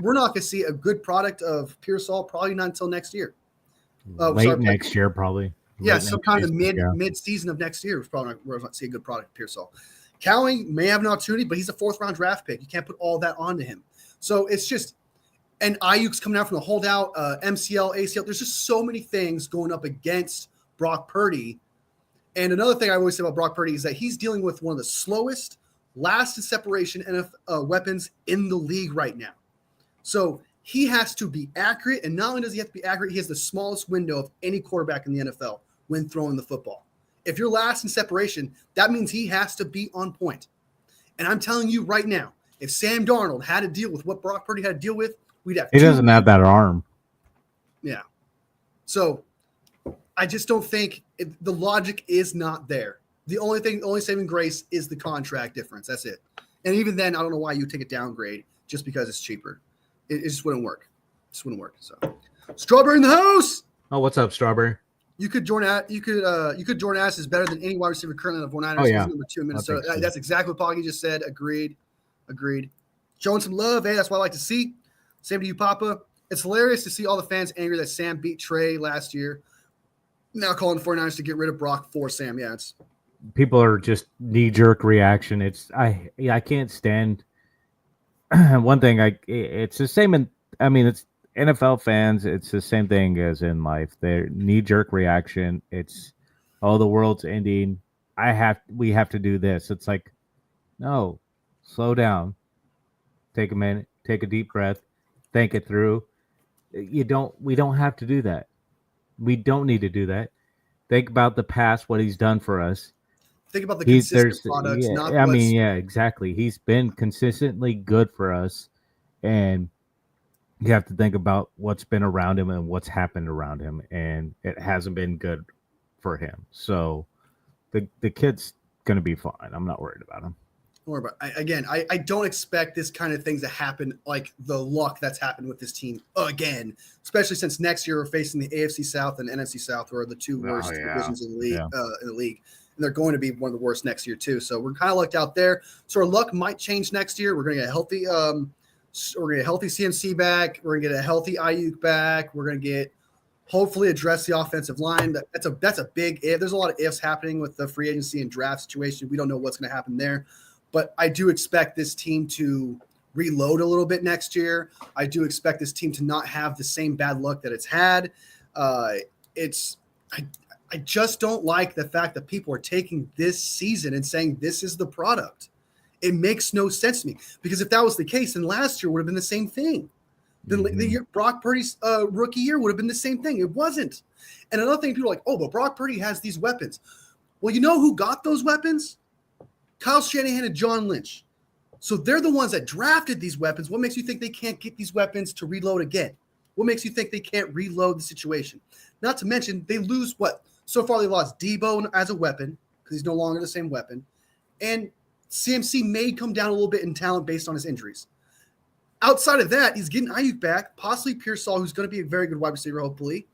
S1: We're not going to see a good product of Pearsall probably not until next year.
S2: Next year, probably.
S1: Yeah, some kind of mid season of next year. We're not going to see a good product of Pearsall. Cowling may have an opportunity, but he's a 4th-round draft pick. You can't put all that onto him. So it's just – and Ayuk's coming out from the holdout, MCL, ACL. There's just so many things going up against Brock Purdy. And another thing I always say about Brock Purdy is that he's dealing with one of the slowest, last in separation weapons in the league right now. So he has to be accurate, and not only does he have to be accurate, he has the smallest window of any quarterback in the NFL when throwing the football. If you're last in separation, that means he has to be on point. And I'm telling you right now, if Sam Darnold had to deal with what Brock Purdy had to deal with, we'd have.
S2: He doesn't have that arm.
S1: Yeah. So I just don't think the logic is not there. The only saving grace is the contract difference. That's it. And even then, I don't know why you take a downgrade just because it's cheaper. It just wouldn't work. It just wouldn't work. So, Strawberry in the house.
S2: Oh, what's up, Strawberry?
S1: Jordan Addis is better than any wide receiver currently on the 49ers.
S2: Oh, yeah.
S1: He's number 2 in Minnesota.
S2: So.
S1: That's exactly what Poggy just said. Agreed. Showing some love. Hey, that's what I like to see. Same to you, Papa. It's hilarious to see all the fans angry that Sam beat Trey last year. Now calling the 49ers to get rid of Brock for Sam. Yeah,
S2: people are just knee-jerk reaction. I can't stand one thing. It's the same it's NFL fans. It's the same thing as in life. Their knee-jerk reaction. It's, oh, the world's ending. We have to do this. It's like, no, slow down. Take a minute. Take a deep breath. Think it through. We don't have to do that. We don't need to do that. Think about the past, what he's done for us.
S1: Think about the consistent products.
S2: Exactly. He's been consistently good for us, and you have to think about what's been around him and what's happened around him, and it hasn't been good for him. So the kid's going to be fine. I'm not worried about him.
S1: I don't expect this kind of thing to happen, like the luck that's happened with this team again, especially since next year we're facing the AFC South and NFC South, who are the 2 worst divisions in the league. And they're going to be one of the worst next year too. So we're kind of lucked out there. So our luck might change next year. We're going to get a healthy CMC back. We're going to get a healthy Ayuk back. We're going to get hopefully address the offensive line. That's a big if. There's a lot of ifs happening with the free agency and draft situation. We don't know what's going to happen there. But I do expect this team to reload a little bit next year. I do expect this team to not have the same bad luck that it's had. I just don't like the fact that people are taking this season and saying this is the product. It makes no sense to me, because if that was the case, then last year would have been the same thing. The year, Brock Purdy's rookie year would have been the same thing. It wasn't. And another thing, people are like, oh, but Brock Purdy has these weapons. Well, you know who got those weapons? Kyle Shanahan and John Lynch. So they're the ones that drafted these weapons. What makes you think they can't get these weapons to reload again? What makes you think they can't reload the situation? Not to mention, they lose what? So far, they lost Debo as a weapon because he's no longer the same weapon. And CMC may come down a little bit in talent based on his injuries. Outside of that, he's getting Ayuk back, possibly Pearsall, who's going to be a very good wide receiver, hopefully.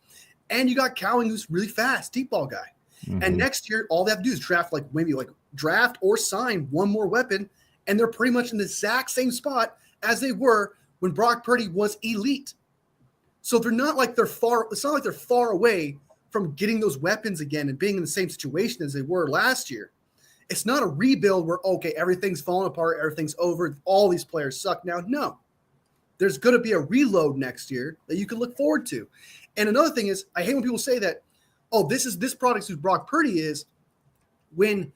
S1: And you got Cowing, who's really fast, deep ball guy. Mm-hmm. And next year, all they have to do is draft, draft or sign one more weapon, and they're pretty much in the exact same spot as they were when Brock Purdy was elite. So they're not like they're far. It's not like they're far away from getting those weapons again and being in the same situation as they were last year. It's not a rebuild where, okay, everything's falling apart, everything's over, all these players suck now. No. There's going to be a reload next year that you can look forward to. And another thing is, I hate when people say that, oh, this product's who Brock Purdy is, when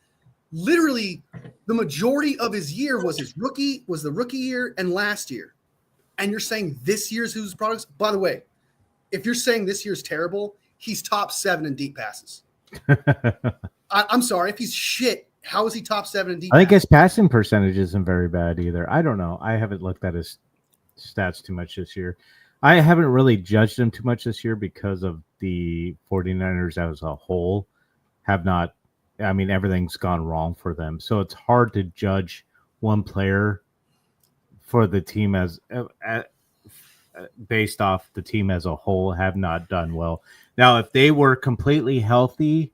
S1: literally the majority of his year was the rookie year and last year. And you're saying this year's whose products? By the way, if you're saying this year's terrible, he's top 7 in deep passes. I'm sorry. If he's shit, how is he top 7 in deep passes?
S2: I think his passing percentage isn't very bad either. I don't know. I haven't looked at his stats too much this year. I haven't really judged him too much this year because of the 49ers as a whole have not, I mean, everything's gone wrong for them. So it's hard to judge one player for the team as based off the team as a whole have not done well. Now, if they were completely healthy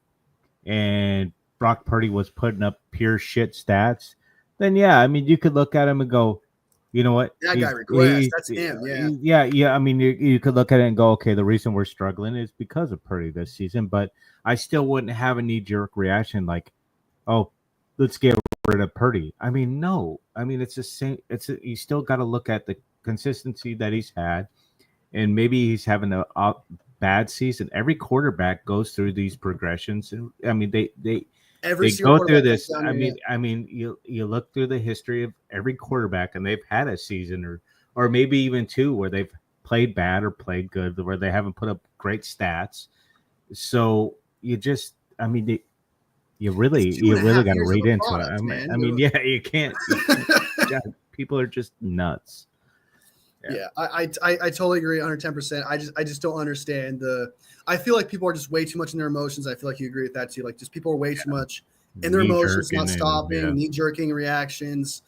S2: and Brock Purdy was putting up pure shit stats, then yeah, I mean, you could look at him and go, you know what?
S1: That guy regressed. That's him.
S2: Yeah. I mean, you could look at it and go, okay, the reason we're struggling is because of Purdy this season. But I still wouldn't have a knee-jerk reaction like, oh, let's get rid of Purdy. I mean, no. I mean, it's the same. You still got to look at the consistency that he's had, and maybe he's having a bad season. Every quarterback goes through these progressions, and I mean, they go through this. I mean, you look through the history of every quarterback, and they've had a season or maybe even two where they've played bad or played good, where they haven't put up great stats. So you just, I mean, you really got to read into it. I mean, yeah, you can't. People are just nuts.
S1: Yeah, I totally agree 110%. I just don't understand I feel like people are just way too much in their emotions. I feel like you agree with that too. Like just people are way too much in their emotions, not stopping, knee-jerking reactions.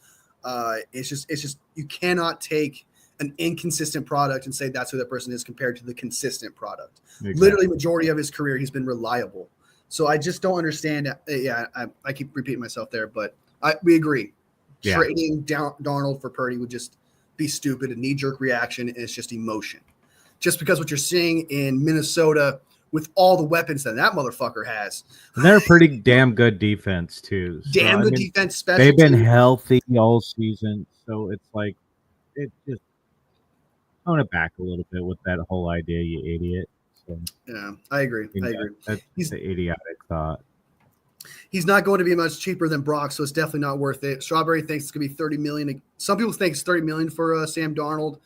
S1: It's just you cannot take an inconsistent product and say that's who that person is compared to the consistent product. Exactly. Literally, majority of his career, he's been reliable. So I just don't understand. Yeah, I keep repeating myself there, but we agree. Yeah. Trading Darnold for Purdy would just be stupid, a knee-jerk reaction, and it's just emotion. Just because what you're seeing in Minnesota with all the weapons that motherfucker has.
S2: And they're a pretty damn good defense, too.
S1: Good defense, special
S2: they've been healthy all season, so it's like it just tone it back a little bit with that whole idea, you idiot. So,
S1: yeah, I agree.
S2: That's the idiotic thought.
S1: He's not going to be much cheaper than Brock, so it's definitely not worth it. Strawberry thinks it's going to be $30 million. Some people think it's $30 million for Sam Darnold.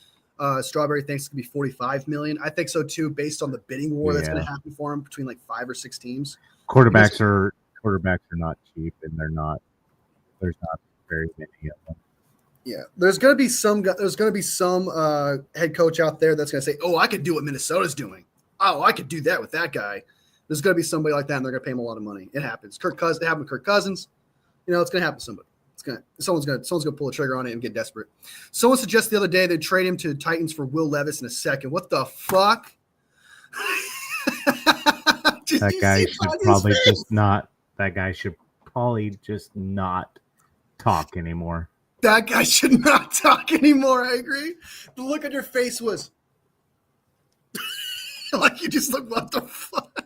S1: Strawberry thinks it's going to be $45 million. I think so too, based on the bidding war that's going to happen for him between like 5 or 6 teams.
S2: Quarterbacks are not cheap, and there's not very many of them.
S1: Yeah, there's going to be some head coach out there that's going to say, "Oh, I could do what Minnesota's doing. Oh, I could do that with that guy." There's going to be somebody like that, and they're going to pay him a lot of money. It happens. It happened with Kirk Cousins. You know, it's going to happen to somebody. Someone's going to pull a trigger on it and get desperate. Someone suggested the other day they'd trade him to the Titans for Will Levis in a second. What the fuck?
S2: That guy should probably just not talk anymore.
S1: That guy should not talk anymore. I agree. The look on your face was like you just looked, what the fuck?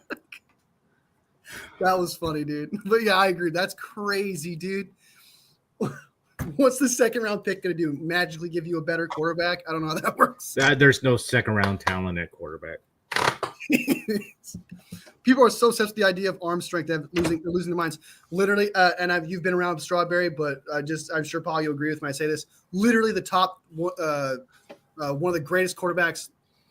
S1: That was funny, dude. But yeah, I agree. That's crazy, dude. What's the second round pick going to do? Magically give you a better quarterback? I don't know how that works.
S2: There's no second round talent at quarterback.
S1: People are so obsessed with the idea of arm strength that they're losing their minds. Literally, you've been around Strawberry, but I'm sure Paul, you'll agree with me. I say this. Literally, the top one of the greatest quarterbacks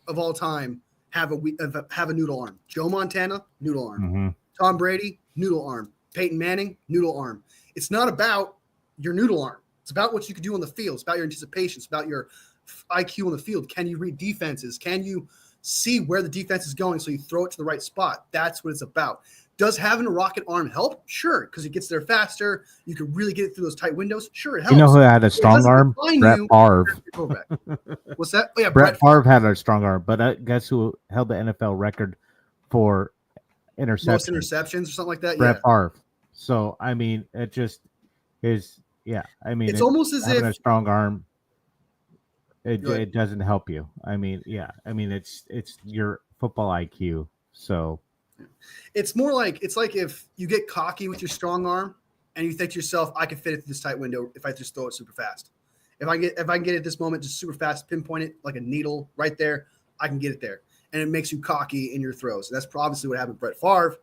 S1: of all time have a noodle arm. Joe Montana, noodle arm.
S2: Mm-hmm.
S1: Tom Brady, noodle arm. Peyton Manning, noodle arm. It's not about your noodle arm. It's about what you can do on the field. It's about your anticipation. It's about your IQ on the field. Can you read defenses? Can you see where the defense is going so you throw it to the right spot? That's what it's about. Does having a rocket arm help? Sure, because it gets there faster. You can really get it through those tight windows. Sure, it helps.
S2: You know who had a strong arm? Brett Favre.
S1: What's that? Oh, yeah,
S2: Brett Favre had a strong arm, but guess who held the NFL record for interceptions?
S1: Most interceptions or something like that?
S2: Brett Favre. So, I mean, it just is, yeah. I mean,
S1: it's almost as
S2: having
S1: if
S2: a strong arm, it doesn't help you. I mean, yeah. I mean, it's your football IQ. So
S1: it's more like it's like if you get cocky with your strong arm and you think to yourself, I can fit it through this tight window if I just throw it super fast. If I can get it at this moment, just super fast, pinpoint it like a needle right there, I can get it there. And it makes you cocky in your throws. And that's obviously what happened with Brett Favre.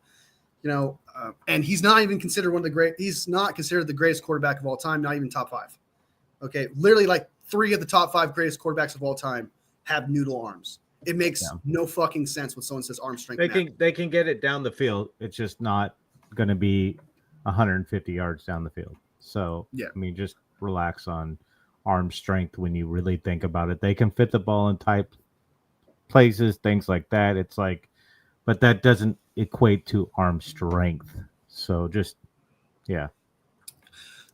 S1: And he's not even considered he's not considered the greatest quarterback of all time, not even top 5. Okay. Literally like 3 of the top 5 greatest quarterbacks of all time have noodle arms. It makes no fucking sense when someone says arm strength.
S2: They can get it down the field. It's just not going to be 150 yards down the field. So, yeah. I mean, just relax on arm strength when you really think about it. They can fit the ball in tight places, things like that. It's like, but that doesn't equate to arm strength. So just, yeah.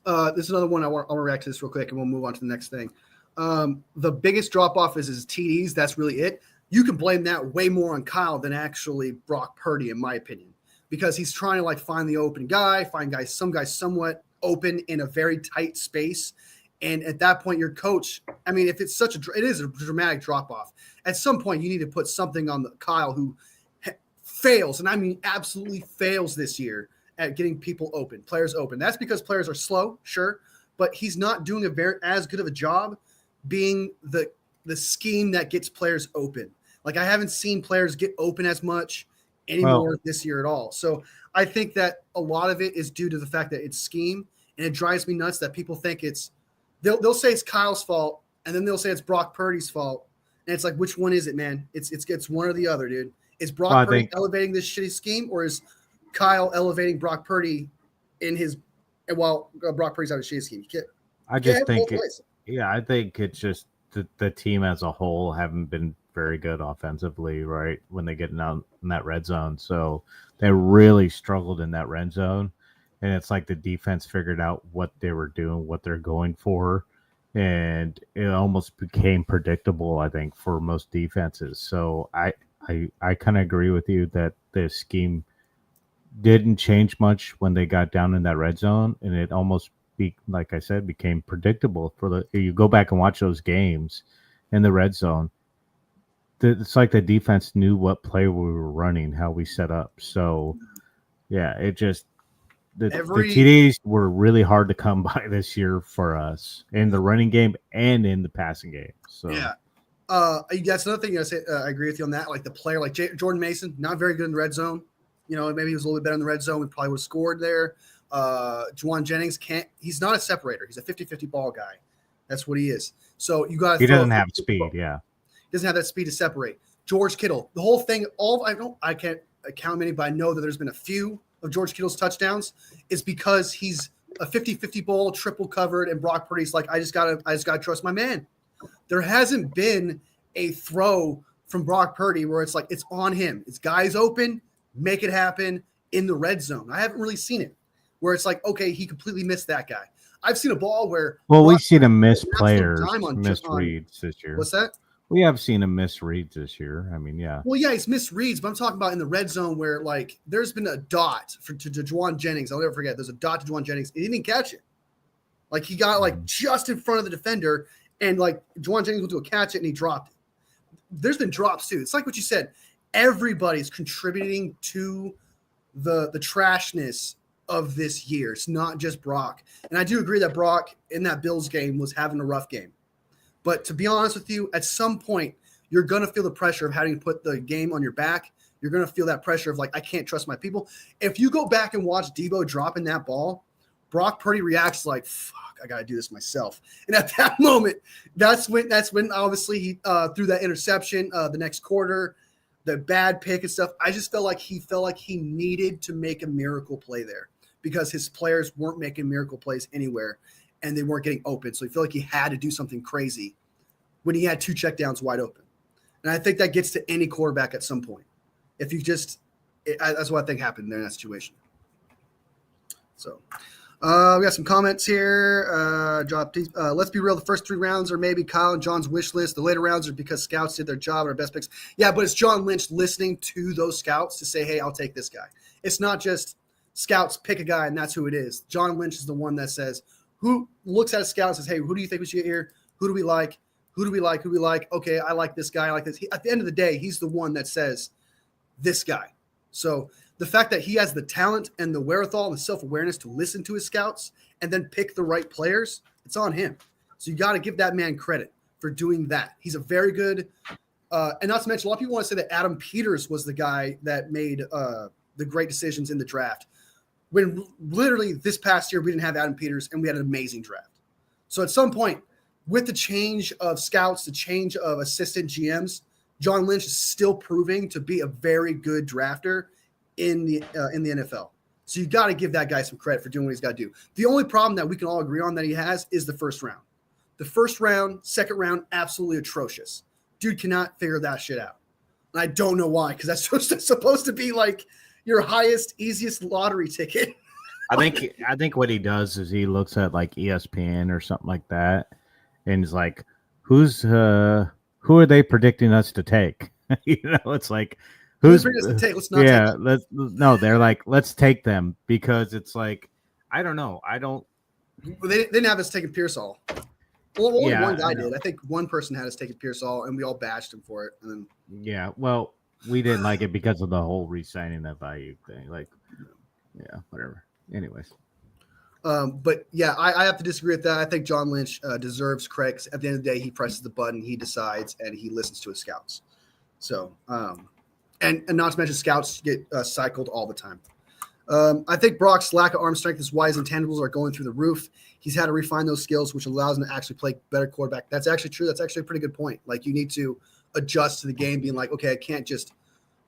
S1: This is another one I want to react to this real quick, and we'll move on to the next thing. The biggest drop-off is his TDs. That's really it. You can blame that way more on Kyle than actually Brock Purdy, in my opinion, because he's trying to like find the open guy, some guy somewhat open in a very tight space. And at that point, your coach, I mean, if it's it is a dramatic drop-off. At some point, you need to put something on the Kyle who fails, and I mean absolutely fails this year at getting people open, players open. That's because players are slow, sure, but he's not doing as good of a job being the scheme that gets players open. Like, I haven't seen players get open as much anymore this year at all. So I think that a lot of it is due to the fact that it's scheme, and it drives me nuts that people think they'll say it's Kyle's fault, and then they'll say it's Brock Purdy's fault. And it's like, which one is it, man? It's one or the other, dude. Is Brock Purdy elevating this shitty scheme, or is Kyle elevating Brock Purdy while Brock Purdy's out of shitty scheme?
S2: I think it's just the team as a whole haven't been very good offensively, right? When they get in that red zone. So they really struggled in that red zone. And it's like the defense figured out what they were doing, what they're going for. And it almost became predictable, I think, for most defenses. So I kind of agree with you that the scheme didn't change much when they got down in that red zone. And it almost, like I said, became predictable. You go back and watch those games in the red zone. It's like the defense knew what play we were running, how we set up. So, yeah, it just the TDs were really hard to come by this year for us in the running game and in the passing game. So
S1: yeah, that's another thing I say. I agree with you on that. Like the player, like Jordan Mason, not very good in the red zone. Maybe he was a little bit better in the red zone. We probably would have scored there. Juwan Jennings he's not a separator. He's a 50-50 ball guy. That's what he is. So you got to.
S2: He doesn't have speed. Yeah.
S1: He doesn't have that speed to separate. George Kittle, the whole thing, I can't count many, but I know that there's been a few of George Kittle's touchdowns is because he's a 50-50 ball, triple covered, and Brock Purdy's like, I just gotta trust my man. There hasn't been a throw from Brock Purdy where it's like it's on him. It's guys open, make it happen in the red zone. I haven't really seen it where it's like, okay, he completely missed that guy. I've seen a ball where
S2: we've seen him miss players, miss reads this year.
S1: What's that?
S2: We have seen him miss reads this year. I mean, yeah.
S1: Well, yeah, he's missed reads, but I'm talking about in the red zone where, like, there's been a dot to Juwan Jennings. I'll never forget. There's a dot to Juwan Jennings. He didn't catch it. Like, he got, like, just in front of the defender, and, like, Juwan Jennings went to catch it, and he dropped it. There's been drops, too. It's like what you said. Everybody's contributing to the trashness of this year. It's not just Brock. And I do agree that Brock, in that Bills game, was having a rough game. But to be honest with you, at some point, you're going to feel the pressure of having to put the game on your back. You're going to feel that pressure of, like, I can't trust my people. If you go back and watch Debo dropping that ball, Brock Purdy reacts like, fuck, I got to do this myself. And at that moment, that's when obviously he threw that interception the next quarter, the bad pick and stuff. I just felt like he needed to make a miracle play there because his players weren't making miracle plays anywhere and they weren't getting open. So he felt like he had to do something crazy when he had 2 checkdowns wide open. And I think that gets to any quarterback at some point. If you just that's what I think happened there in that situation. So we got some comments here. Let's be real. The first 3 rounds are maybe Kyle and John's wish list. The later rounds are because scouts did their job and our best picks. Yeah, but it's John Lynch listening to those scouts to say, hey, I'll take this guy. It's not just scouts pick a guy and that's who it is. John Lynch is the one that says, who looks at a scout and says, hey, who do you think we should get here? Who do we like? Who do we like? Who do we like? Okay, I like this guy. I like this. At the end of the day, he's the one that says this guy. So the fact that he has the talent and the wherewithal and the self-awareness to listen to his scouts and then pick the right players, it's on him. So you got to give that man credit for doing that. He's a very good and not to mention, a lot of people want to say that Adam Peters was the guy that made the great decisions in the draft. When literally this past year, we didn't have Adam Peters and we had an amazing draft. So at some point, with the change of scouts, the change of assistant GMs, John Lynch is still proving to be a very good drafter in the NFL. So you got to give that guy some credit for doing what he's got to do. The only problem that we can all agree on that he has is the first round. The first round, second round, absolutely atrocious. Dude cannot figure that shit out. And I don't know why, because that's supposed to be like your highest, easiest lottery ticket.
S2: I think what he does is he looks at like ESPN or something like that, and he's like, who are they predicting us to take? It's like who's
S1: bringing us to take? Let's not take
S2: no, they're like, let's take them because it's like, I don't know.
S1: Well, they didn't have us taking Pearsall. Well, only one guy did. I think one person had us taking Pearsall, and we all bashed him for it. And then
S2: well, we didn't like it because of the whole re-signing that value thing. Like, whatever. Anyways.
S1: But yeah, I have to disagree with that. I think John Lynch deserves credit 'cause at the end of the day, he presses the button, he decides, and he listens to his scouts. So, and not to mention scouts get cycled all the time. I think Brock's lack of arm strength is why his intangibles are going through the roof. He's had to refine those skills, which allows him to actually play better quarterback. That's actually true. That's actually a pretty good point. Like, you need to adjust to the game, being like, okay, I can't just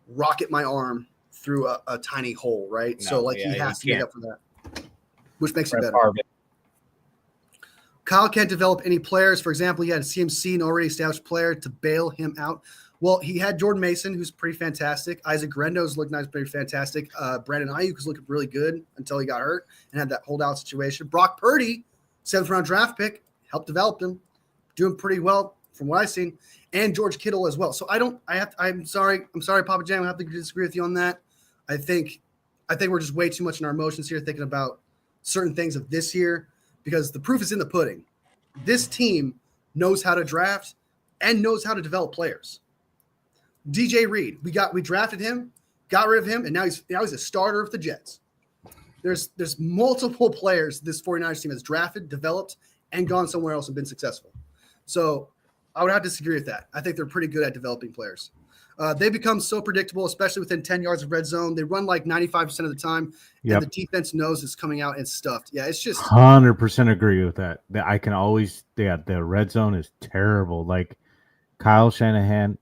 S1: rocket my arm through a tiny hole, right?
S3: No,
S1: so, like, he has to make up for that, which makes him better. Kyle can't develop any players. For example, he had a CMC, an already established player, to bail him out. Well, he had Jordan Mason, who's pretty fantastic. Isaac Rendo's looking nice, pretty fantastic. Brandon Ayuk was looking really good until he got hurt and had that holdout situation. Brock Purdy, 7th-round draft pick, helped develop him, doing pretty well from what I've seen, and George Kittle as well. So I'm sorry, Papa Jam, I have to disagree with you on that. I think we're just way too much in our emotions here, thinking about certain things of this year, because the proof is in the pudding. This team knows how to draft and knows how to develop players. DJ Reed, we drafted him, got rid of him, and now he's a starter of the Jets. There's multiple players this 49ers team has drafted, developed, and gone somewhere else and been successful. So I would have to disagree with that. I think they're pretty good at developing players. They become so predictable, especially within 10 yards of red zone. They run like 95% of the time, and the defense knows it's coming out and stuffed. Yeah, it's just
S2: 100% agree with that. I can always the red zone is terrible. Like Kyle Shanahan,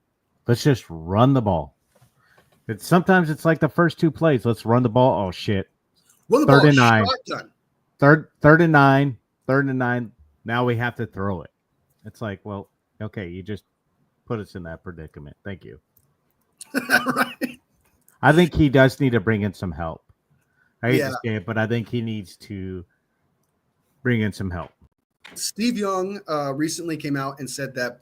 S2: let's just run the ball. Sometimes it's like the first 2 plays. Let's run the ball. Oh shit!
S1: Run the
S2: third
S1: ball.
S2: And 9.
S1: Shotgun.
S2: Third and 9. 3rd and 9. Now we have to throw it. It's like, well, okay, you just put us in that predicament. Thank you.
S1: Right.
S2: I think he does need to bring in some help. I hate
S1: Yeah.
S2: to say it, but I think he needs to bring in some help.
S1: Steve Young recently came out and said that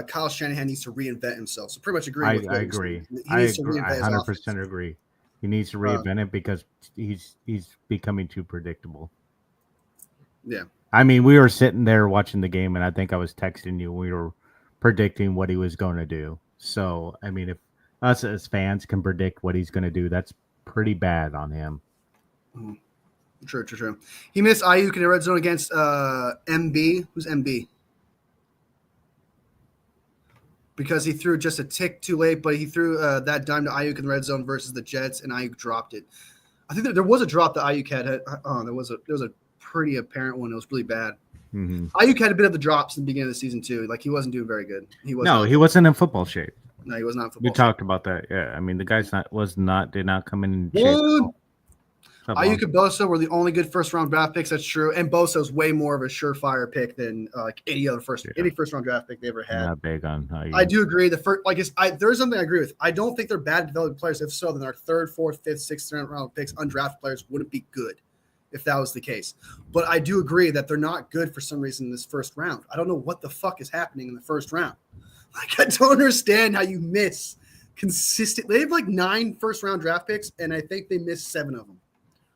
S1: Kyle Shanahan needs to reinvent himself. So pretty much agree with what
S2: I
S1: you're
S2: agree.
S1: saying. He
S2: I
S1: needs to
S2: agree.
S1: reinvent
S2: I
S1: his
S2: 100%
S1: offense.
S2: agree. He needs to reinvent it because he's becoming too predictable.
S1: Yeah.
S2: I mean, we were sitting there watching the game, and I think I was texting you. We were predicting what he was going to do. So, I mean, if us as fans can predict what he's going to do, that's pretty bad on him.
S1: True. He missed Ayuk in the red zone against MB. Who's MB? Because he threw just a tick too late, but he threw that dime to Ayuk in the red zone versus the Jets, and Ayuk dropped it. I think there was a drop that Ayuk had. There was a pretty apparent when it was really bad.
S2: Mm-hmm.
S1: Ayuk had a bit of the drops in the beginning of the season too. Like he wasn't doing very good. He
S2: wasn't in football shape.
S1: No, he was not in
S2: We
S1: football
S2: talked about that. Yeah, I mean the guy's did not come in shape.
S1: shape. Ayuk and Bosa were the only good first round draft picks. That's true. And Bosa is way more of a surefire pick than any first round draft pick they ever had.
S2: Not big on Ayuk.
S1: I do agree. There's something I agree with. I don't think they're bad developing players. If so, then our third, fourth, fifth, sixth round picks, undrafted players, wouldn't be good if that was the case. But I do agree that they're not good for some reason in this first round. I don't know what the fuck is happening in the first round. Like I don't understand how you miss consistent. They have like 9 first round draft picks, and I think they missed 7 of them.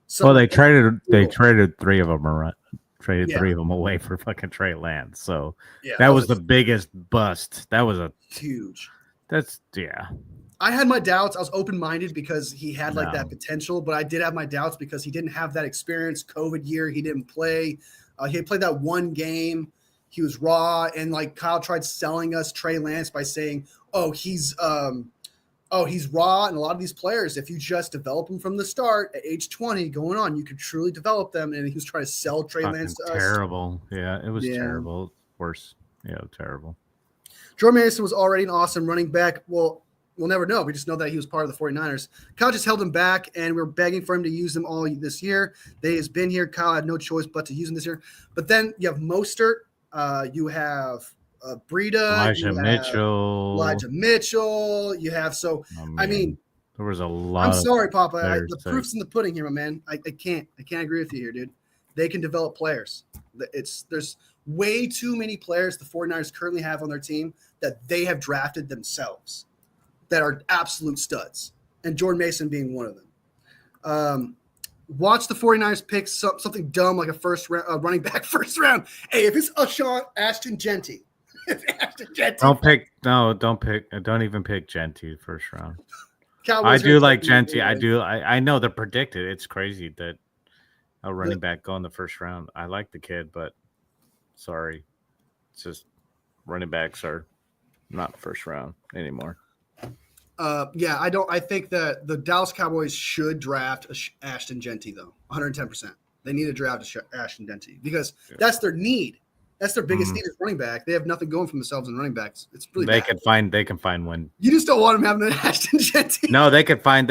S1: So
S2: well, they traded 3 of them around. Traded 3 of them away for fucking Trey Lance. So that was the biggest bust. That was a
S1: huge.
S2: I
S1: had my doubts. I was open-minded because he had that potential, but I did have my doubts because he didn't have that experience. COVID year, he didn't play. He had played that one game. He was raw, and like Kyle tried selling us Trey Lance by saying, he's raw, and a lot of these players, if you just develop them from the start at age 20 going on, you could truly develop them. And he was trying to sell Trey Lance to us.
S2: Terrible. Yeah, it was terrible. Worse. Yeah, terrible.
S1: Jordan Mason was already an awesome running back. Well, we'll never know. We just know that he was part of the 49ers. Kyle just held him back, and we were begging for him to use them all this year. They has been here. Kyle had no choice but to use them this year. But then you have Mostert. You have Breida, Elijah Mitchell. You have I mean,
S2: there was a lot.
S1: I'm sorry, Papa. The proof's in the pudding here, my man. I can't agree with you here, dude. They can develop players. There's way too many players the 49ers currently have on their team that they have drafted themselves that are absolute studs, and Jordan Mason being one of them. Watch the 49ers pick something dumb like a running back first round. Hey, if it's Ashton Genty.
S2: Don't even pick Genty first round.
S1: Cowboys
S2: I do like Genty. I know they're predicted. It's crazy that a running back go in the first round. I like the kid, but sorry. It's just running backs are not first round anymore.
S1: I think that the Dallas Cowboys should draft Ashton Genty, though, 110%. They need to draft Ashton Genty because that's their need. That's their biggest need is running back. They have nothing going for themselves in running backs. It's really
S2: they
S1: bad.
S2: can find one.
S1: You just don't want them having an Ashton Genty.
S2: No, they could find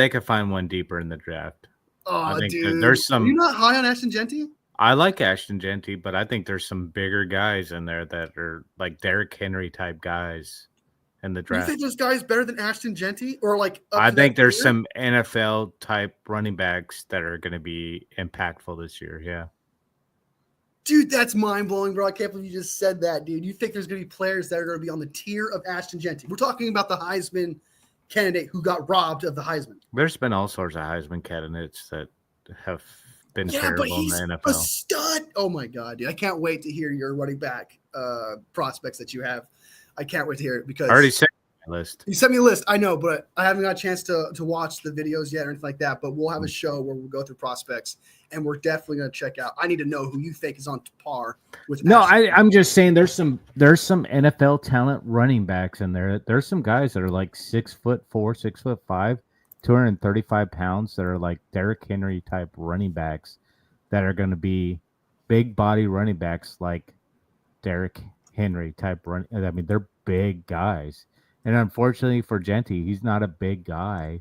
S2: one deeper in the draft.
S1: Oh,
S2: I think
S1: dude,
S2: there's some.
S1: Are you not high on Ashton Genty?
S2: I like Ashton Genty, but I think there's some bigger guys in there that are like Derrick Henry type guys in the draft.
S1: You think this guy's better than Ashton Genty, or like?
S2: I think there's some NFL type running backs that are going to be impactful this year. Yeah.
S1: Dude, that's mind-blowing, bro. I can't believe you just said that, dude. You think there's going to be players that are going to be on the tier of Ashton Genty? We're talking about the Heisman candidate who got robbed of the Heisman.
S2: There's been all sorts of Heisman candidates that have been terrible in the NFL.
S1: A stud. Oh, my God, dude. I can't wait to hear your running back prospects that you have. I can't wait to hear it because
S2: I already sent my list.
S1: You sent me a list. I know, but I haven't got a chance to watch the videos yet or anything like that. But we'll have a show where we'll go through prospects, and we're definitely going to check out. I need to know who you think is on par with.
S2: No, I'm just saying there's some NFL talent running backs in there. There's some guys that are like 6'4", 6'5", 235 pounds that are like Derrick Henry type running backs that are going to be big body running backs like Derrick Henry type run. I mean, they're big guys. And unfortunately for Genty, he's not a big guy,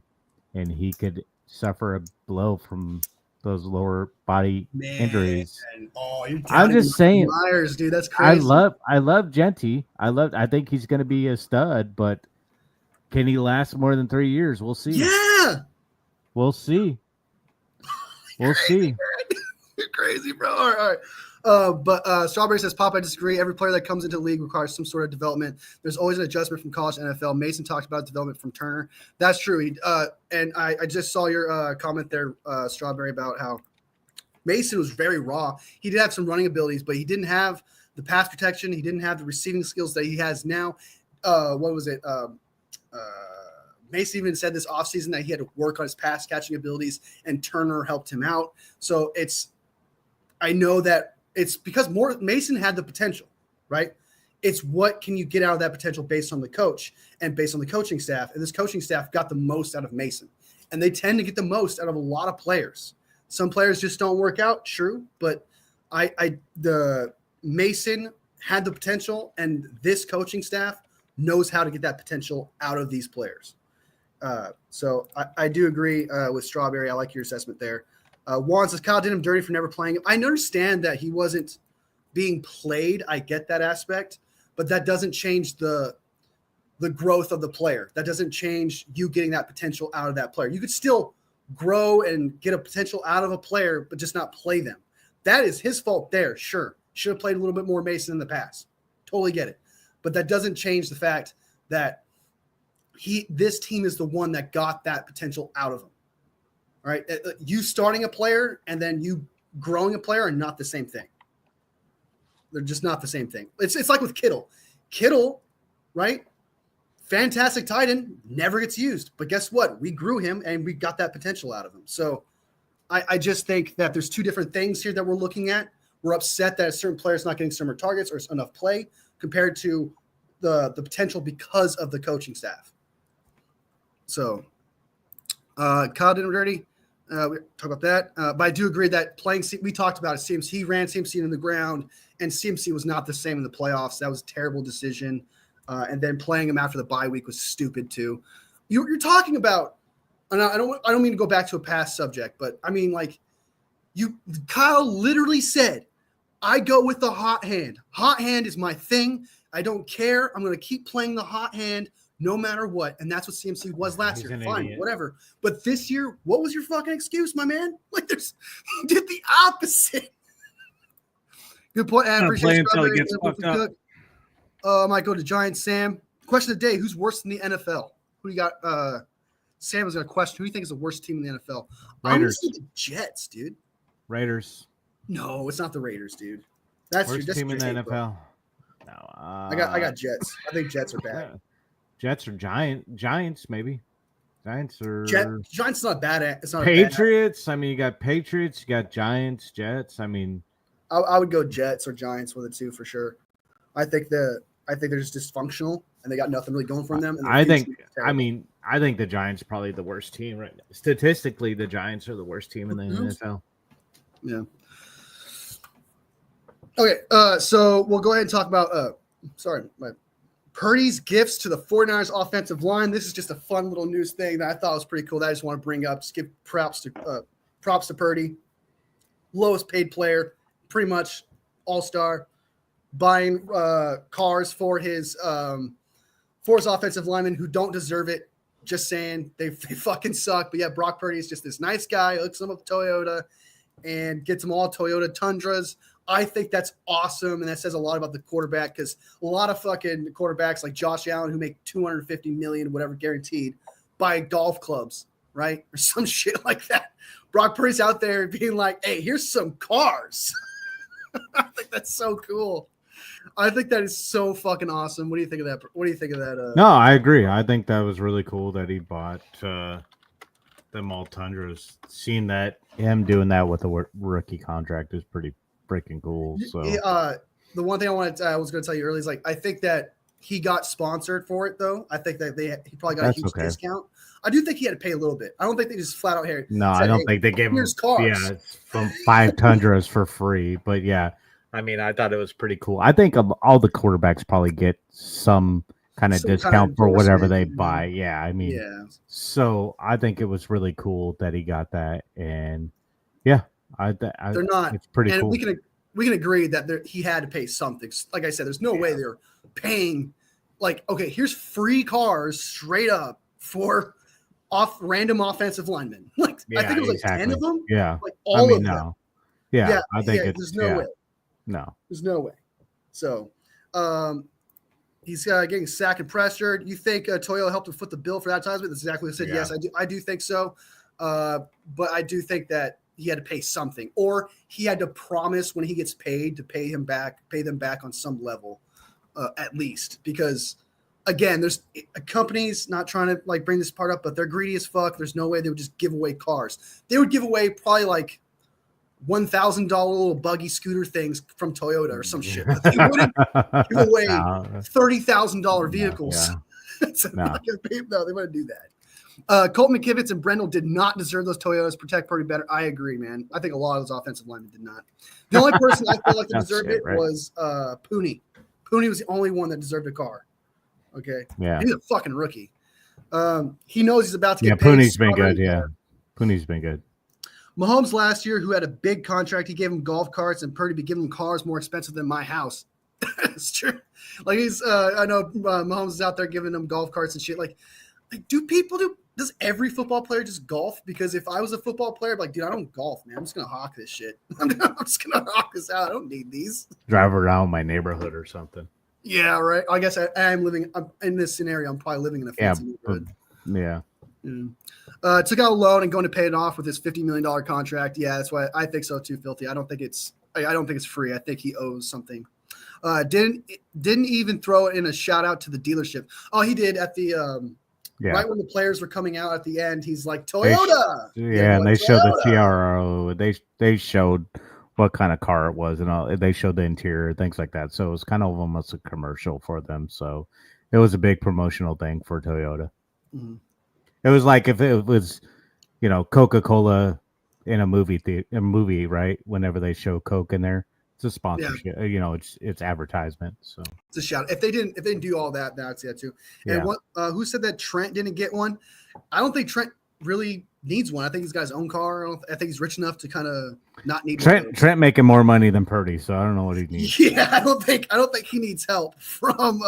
S2: and he could suffer a blow from those lower body injuries. I'm just saying,
S1: Myers, dude, that's crazy.
S2: I love Genty. I think he's going to be a stud, but can he last more than 3 years? We'll see.
S1: Yeah,
S2: we'll see. We'll see.
S1: You're crazy, bro. All right. But Strawberry says, Pop, I disagree. Every player that comes into the league requires some sort of development. There's always an adjustment from college to NFL. Mason talked about development from Turner. That's true. And I just saw your comment there, Strawberry, about how Mason was very raw. He did have some running abilities, but he didn't have the pass protection. He didn't have the receiving skills that he has now. What was it? Mason even said this offseason that he had to work on his pass catching abilities, and Turner helped him out. So I know that it's because Mason had the potential, right? It's what can you get out of that potential based on the coach and based on the coaching staff. And this coaching staff got the most out of Mason. And they tend to get the most out of a lot of players. Some players just don't work out, true. But The Mason had the potential, and this coaching staff knows how to get that potential out of these players. So I do agree with Strawberry. I like your assessment there. Juan says Kyle did him dirty for never playing him. I understand that he wasn't being played. I get that aspect, but that doesn't change the growth of the player. That doesn't change you getting that potential out of that player. You could still grow and get a potential out of a player, but just not play them. That is his fault there. Sure. Should have played a little bit more Mason in the past. Totally get it. But that doesn't change the fact that this team is the one that got that potential out of him. All right. You starting a player and then you growing a player are not the same thing. They're just not the same thing. It's like with Kittle. Kittle, right? Fantastic tight end, never gets used. But guess what? We grew him and we got that potential out of him. So I just think that there's two different things here that we're looking at. We're upset that a certain player is not getting similar targets or enough play compared to the potential because of the coaching staff. So Kyle did it dirty. We talked about that. But I do agree that playing – we talked about it. He ran CMC in the ground, and CMC was not the same in the playoffs. That was a terrible decision. And then playing him after the bye week was stupid too. You're talking about – and I don't mean to go back to a past subject, but I mean like Kyle literally said, I go with the hot hand. Hot hand is my thing. I don't care. I'm going to keep playing the hot hand no matter what. And that's what CMC was last year. Fine, idiot. Whatever. But this year, what was your fucking excuse, my man? Like he did the opposite. Good point.
S2: Play until he gets fucked up.
S1: Might go to Giant Sam. Question of the day: who's worse than the NFL? Who you got? Sam was going to question. Who do you think is the worst team in the NFL?
S2: Raiders.
S1: I'm going to say the Jets, dude.
S2: Raiders.
S1: No, it's not the Raiders, dude. That's
S2: worst team in the NFL. Bro. No,
S1: I got Jets. I think Jets are bad.
S2: Jets or Giants, maybe. Giants or
S1: Giants is not bad at. It's not
S2: Patriots. I mean, you got Patriots, you got Giants, Jets. I mean,
S1: I would go Jets or Giants with the two for sure. I think they're just dysfunctional and they got nothing really going for them. And
S2: I think the Giants are probably the worst team right now. Statistically, the Giants are the worst team in the NFL.
S1: Yeah. Okay, so we'll go ahead and talk about Purdy's gifts to the 49ers offensive line. This is just a fun little news thing that I thought was pretty cool that I just want to bring up. Just give props to Purdy. Lowest paid player, pretty much all-star, buying cars for his offensive linemen who don't deserve it. Just saying, they fucking suck. But yeah, Brock Purdy is just this nice guy, hooks them up Toyota and gets them all Toyota Tundras. I think that's awesome, and that says a lot about the quarterback because a lot of fucking quarterbacks like Josh Allen who make $250 million, whatever, guaranteed, buy golf clubs, right, or some shit like that. Brock Purdy's out there being like, "Hey, here's some cars." I think that's so cool. I think that is so fucking awesome. What do you think of that? What do you think of that?
S2: No, I agree. I think that was really cool that he bought them all Tundras. Seeing that him doing that with a rookie contract is pretty freaking cool. So
S1: the one thing I was going to tell you earlier is like I think that he got sponsored for it though. I think that he probably got a huge discount. I do think he had to pay a little bit. I don't think they just flat out here.
S2: No, I don't think they gave him cars. From 5 Tundras for free. But yeah, I mean, I thought it was pretty cool. I think all the quarterbacks probably get some kind of discount for whatever they buy. Yeah, I mean, so I think it was really cool that he got that, and yeah. They're not. It's pretty cool.
S1: We can agree that he had to pay something. Like I said, there's no way they're paying. Like, okay, here's free cars straight up for random offensive linemen. Like I think it was like 10 of them.
S2: Yeah,
S1: like all of them.
S2: Yeah, I think
S1: there's no way.
S2: No,
S1: there's no way. So, he's getting sacked and pressured. You think Toyota helped him foot the bill for that time? That's exactly what I said. Yeah. Yes, I do think so. But I do think that he had to pay something, or he had to promise when he gets paid to pay them back on some level, at least. Because again, there's companies not trying to like bring this part up, but they're greedy as fuck. There's no way they would just give away cars. They would give away probably like $1,000 little buggy scooter things from Toyota or some shit. But they wouldn't give away $30,000 vehicles.
S2: No.
S1: Not gonna pay, no, they wouldn't do that. Colt McKivitz and Brendel did not deserve those Toyotas. Protect Purdy better. I agree, man. I think a lot of those offensive linemen did not. The only person I feel like that deserved it was Pooney. Pooney was the only one that deserved a car. Okay.
S2: Yeah.
S1: He's a fucking rookie. He knows he's about to get paid.
S2: Pooney's been good. Yeah. Pooney's been good.
S1: Mahomes last year, who had a big contract, he gave him golf carts, and Purdy be giving him cars more expensive than my house. It's true. Like I know Mahomes is out there giving them golf carts and shit. Like does every football player just golf? Because if I was a football player, I'd be like, dude, I don't golf, man. I'm just gonna hawk this shit. I'm just gonna hawk this out. I don't need these.
S2: Drive around my neighborhood or something.
S1: Yeah, right. I guess I'm in this scenario. I'm probably living in a fancy neighborhood.
S2: Yeah.
S1: Took out a loan and going to pay it off with his $50 million contract. Yeah, that's why I think so too, Filthy. I don't think it's free. I think he owes something. Didn't even throw in a shout out to the dealership. Oh, he did at the right when the players were coming out at the end. He's like Toyota.
S2: And they showed the TRO. They showed what kind of car it was and all. They showed the interior, things like that. So it was kind of almost a commercial for them. So it was a big promotional thing for Toyota.
S1: Mm-hmm.
S2: It was like if it was, Coca-Cola in a movie, right? Whenever they show Coke in there, it's a sponsorship. Yeah. It's advertisement. So
S1: it's a shout. If they didn't do all that, that's it too. And who said that Trent didn't get one? I don't think Trent really needs one. I think he's got his own car. I think he's rich enough to kind of not need
S2: Trent making more money than Purdy, so I don't know what he needs.
S1: Yeah, I don't think he needs help from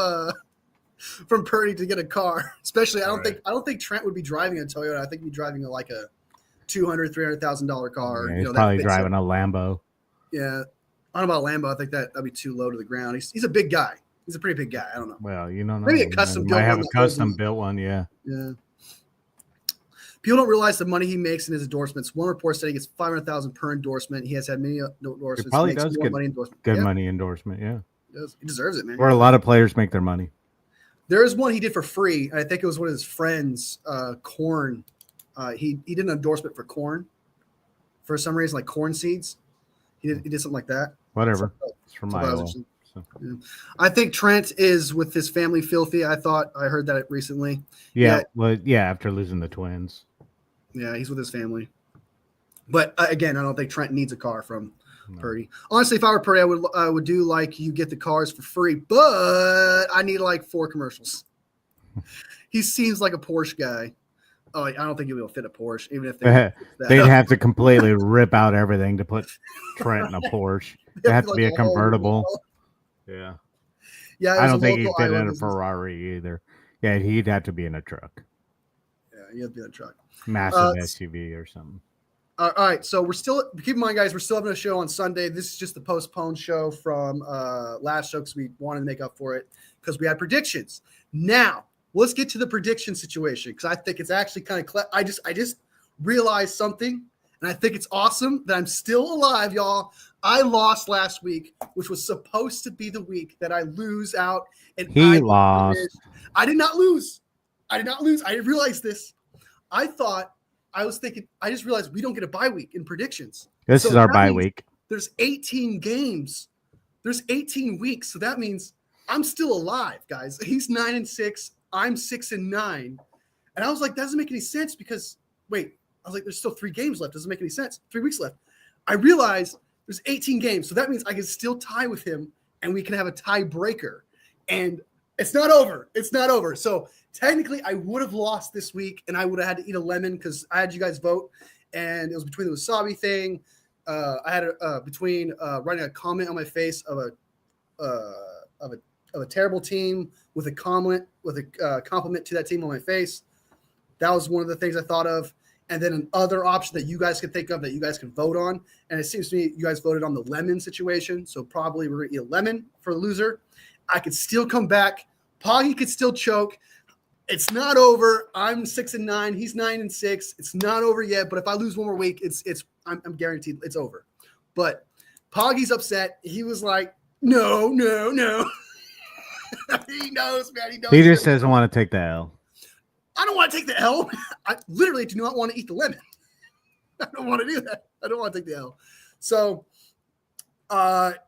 S1: Purdy to get a car. Especially, I don't think Trent would be driving a Toyota. I think he'd be driving like a $200,000-$300,000 car.
S2: Yeah, he's probably driving a Lambo.
S1: Yeah, I don't know about Lambo. I think that'd be too low to the ground. He's a big guy. He's a pretty big guy. I don't know.
S2: Well, you don't know.
S1: Maybe a custom built.
S2: Might have a custom built one. Yeah.
S1: Yeah. People don't realize the money he makes in his endorsements. One report said he gets $500,000 per endorsement. He has had many endorsements.
S2: He probably does get
S1: money endorsement.
S2: Good money endorsement. Yeah.
S1: He deserves it, man.
S2: Where a lot of players make their money.
S1: There is one he did for free. And I think it was one of his friends, Corn. He did an endorsement for corn for some reason, like corn seeds. He did something like that.
S2: Whatever. It's from Iowa.
S1: So. Yeah. I think Trent is with his family filthy. I heard that recently.
S2: Yeah. Well, yeah. After losing the twins.
S1: Yeah, he's with his family. But again, I don't think Trent needs a car from Purdy. Honestly, if I were Purdy, I would do like you get the cars for free, but I need like 4 commercials. He seems like a Porsche guy. Oh, I don't think he'll be able to fit a Porsche, even if
S2: they'd have to completely rip out everything to put Trent in a Porsche. It has to be a convertible. Yeah.
S1: Yeah.
S2: I don't think he'd fit in a Ferrari either. Yeah, he'd have to be in a truck.
S1: Yeah, he'd have to be in a truck.
S2: Massive SUV or something.
S1: All right, so we're still keep in mind, guys. We're still having a show on Sunday. This is just the postponed show from last show because we wanted to make up for it because we had predictions. Now let's get to the prediction situation because I think it's actually kind of clever. I just realized something, and I think it's awesome that I'm still alive, y'all. I lost last week, which was supposed to be the week that I lose out, and
S2: he lost.
S1: I did not lose. I didn't realize this. I just realized we don't get a bye week in predictions.
S2: This is our bye week.
S1: There's 18 games. There's 18 weeks. So that means I'm still alive, guys. He's 9-6. I'm 6-9. And I was like, that doesn't make any sense because there's still 3 games left. Doesn't make any sense. 3 weeks left. I realized there's 18 games. So that means I can still tie with him and we can have a tiebreaker. And it's not over. It's not over. So technically, I would have lost this week, and I would have had to eat a lemon because I had you guys vote, and it was between the wasabi thing. I had between writing a comment on my face of a terrible team with a compliment to that team on my face. That was one of the things I thought of, and then another option that you guys can think of that you guys can vote on. And it seems to me you guys voted on the lemon situation, so probably we're gonna eat a lemon for the loser. I could still come back. Poggy could still choke. It's not over. I'm 6-9. He's 9-6. It's not over yet. But if I lose one more week, I'm guaranteed it's over. But Poggy's upset. He was like, no. He knows, man. He knows.
S2: He just doesn't want to take the L.
S1: I don't want to take the L. I literally do not want to eat the lemon. I don't want to do that. I don't want to take the L. So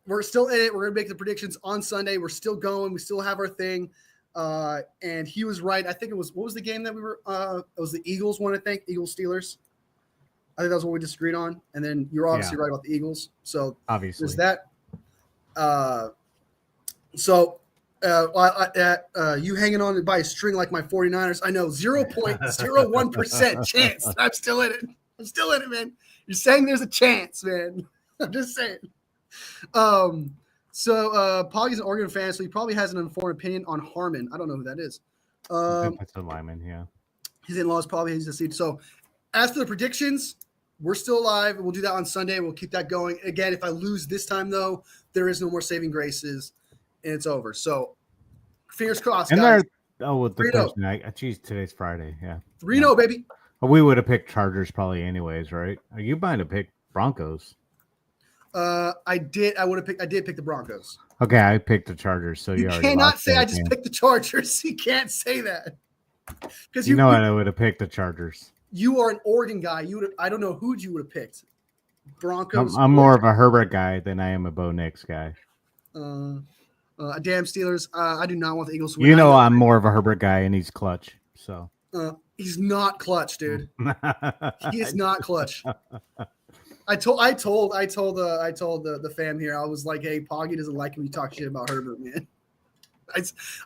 S1: we're still in it. We're going to make the predictions on Sunday. We're still going. We still have our thing. And he was right. I think it was, what was the game that we were, it was the Eagles one, I think, Eagles Steelers. I think that was what we disagreed on. And then you're obviously right about the Eagles. So
S2: Obviously.
S1: there's that. You hanging on by a string like my 49ers. I know 0.01% chance. I'm still in it. I'm still in it, man. You're saying there's a chance, man. I'm just saying. Poggy's an Oregon fan, so he probably has an informed opinion on Harmon. I don't know who that is.
S2: That's a lineman, yeah.
S1: His in-laws probably he's deceived. So as for the predictions, we're still alive. We'll do that on Sunday. We'll keep that going. Again, if I lose this time, though, there is no more saving graces, and it's over. So fingers crossed,
S2: and
S1: guys.
S2: With the Thursday night. Geez, today's Friday. Yeah.
S1: 3-0, baby.
S2: We would have picked Chargers probably anyways, right? You might have picked Broncos.
S1: I did pick the Broncos.
S2: Okay, I picked the Chargers. So you
S1: cannot say I just picked the Chargers. You can't say that. Because
S2: you know what? I would have picked the Chargers.
S1: You are an Oregon guy. I don't know who you would have picked. Broncos.
S2: I'm more of a Herbert guy than I am a Bo Nix guy.
S1: Damn Steelers. I do not want the Eagles to win.
S2: You know I'm more of a Herbert guy, and he's clutch. So
S1: he's not clutch, dude. He is not clutch. I told the fam here. I was like, hey, Poggy doesn't like when you talk shit about Herbert, man.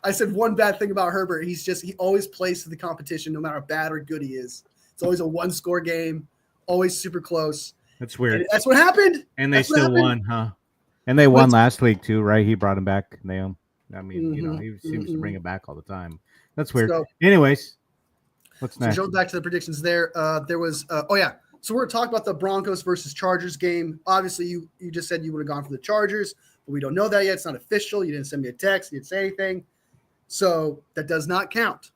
S1: I said one bad thing about Herbert. He always plays to the competition, no matter how bad or good he is. It's always a one-score game, always super close.
S2: That's weird.
S1: And that's what happened.
S2: And they still won, huh? And they won last week too, right? He brought him back. I mean, he seems to bring it back all the time. That's weird. So, anyways, what's next?
S1: So jump back to the predictions there. There was so we're going to talk about the Broncos versus Chargers game. Obviously, you just said you would have gone for the Chargers, but we don't know that yet. It's not official. You didn't send me a text. You didn't say anything. So that does not count.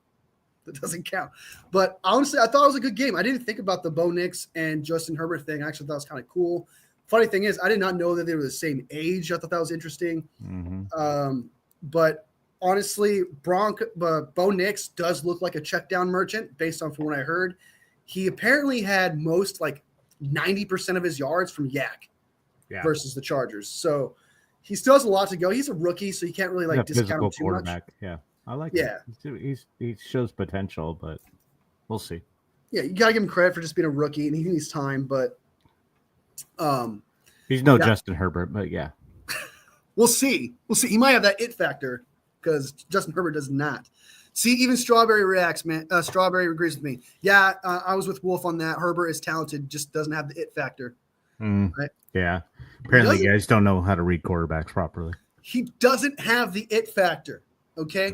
S1: That doesn't count. But honestly, I thought it was a good game. I didn't think about the Bo Nix and Justin Herbert thing. I actually thought it was kind of cool. Funny thing is, I did not know that they were the same age. I thought that was interesting.
S2: Mm-hmm.
S1: But honestly, Bo Nix does look like a check down merchant based on from what I heard. He apparently had most 90% of his yards from Yak versus the Chargers. So he still has a lot to go. He's a rookie, so you can't really discount him too much.
S2: Yeah, I like it. He shows potential, but we'll see.
S1: Yeah, you gotta give him credit for just being a rookie, and he needs time. But
S2: he's no Justin Herbert, but yeah,
S1: we'll see. He might have that it factor because Justin Herbert does not. See, even Strawberry reacts, man. Strawberry agrees with me. Yeah, I was with Wolf on that. Herbert is talented, just doesn't have the it factor.
S2: Right? Yeah. Apparently, you guys don't know how to read quarterbacks properly.
S1: He doesn't have the it factor. Okay,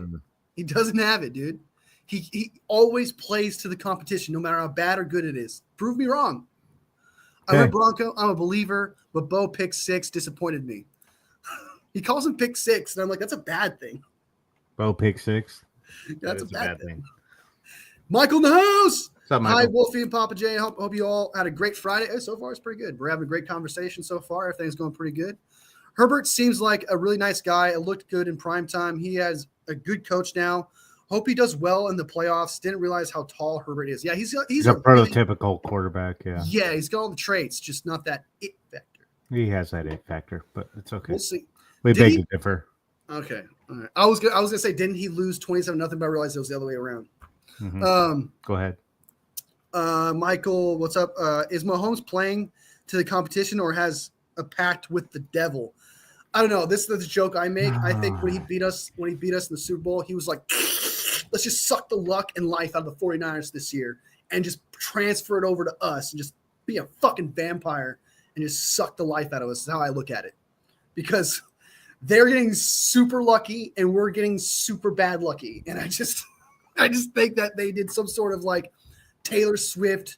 S1: He doesn't have it, dude. He always plays to the competition, no matter how bad or good it is. Prove me wrong. I'm a Bronco. I'm a believer, but Bo pick 6 disappointed me. He calls him pick 6, and I'm like, that's a bad thing.
S2: Bo pick 6.
S1: That's a bad thing. Michael in the house.
S2: What's up, Michael?
S1: Hi, Wolfie and Papa J. Hope you all had a great Friday. So far, it's pretty good. We're having a great conversation so far. Everything's going pretty good. Herbert seems like a really nice guy. It looked good in prime time. He has a good coach now. Hope he does well in the playoffs. Didn't realize how tall Herbert is. Yeah, he's a
S2: prototypical quarterback.
S1: Yeah, he's got all the traits, just not that it factor.
S2: He has that it factor, but it's okay.
S1: We'll see.
S2: We beg to differ.
S1: Okay. All right. I was gonna say, didn't he lose 27-0? But I realized it was the other way around.
S2: Mm-hmm. Go ahead.
S1: Michael, what's up? Is Mahomes playing to the competition or has a pact with the devil? I don't know. This is the joke I make. I think when he beat us in the Super Bowl, he was like, let's just suck the luck and life out of the 49ers this year and just transfer it over to us and just be a fucking vampire and just suck the life out of us. Is how I look at it. Because they're getting super lucky and we're getting super bad lucky. And I just think that they did some sort of Taylor Swift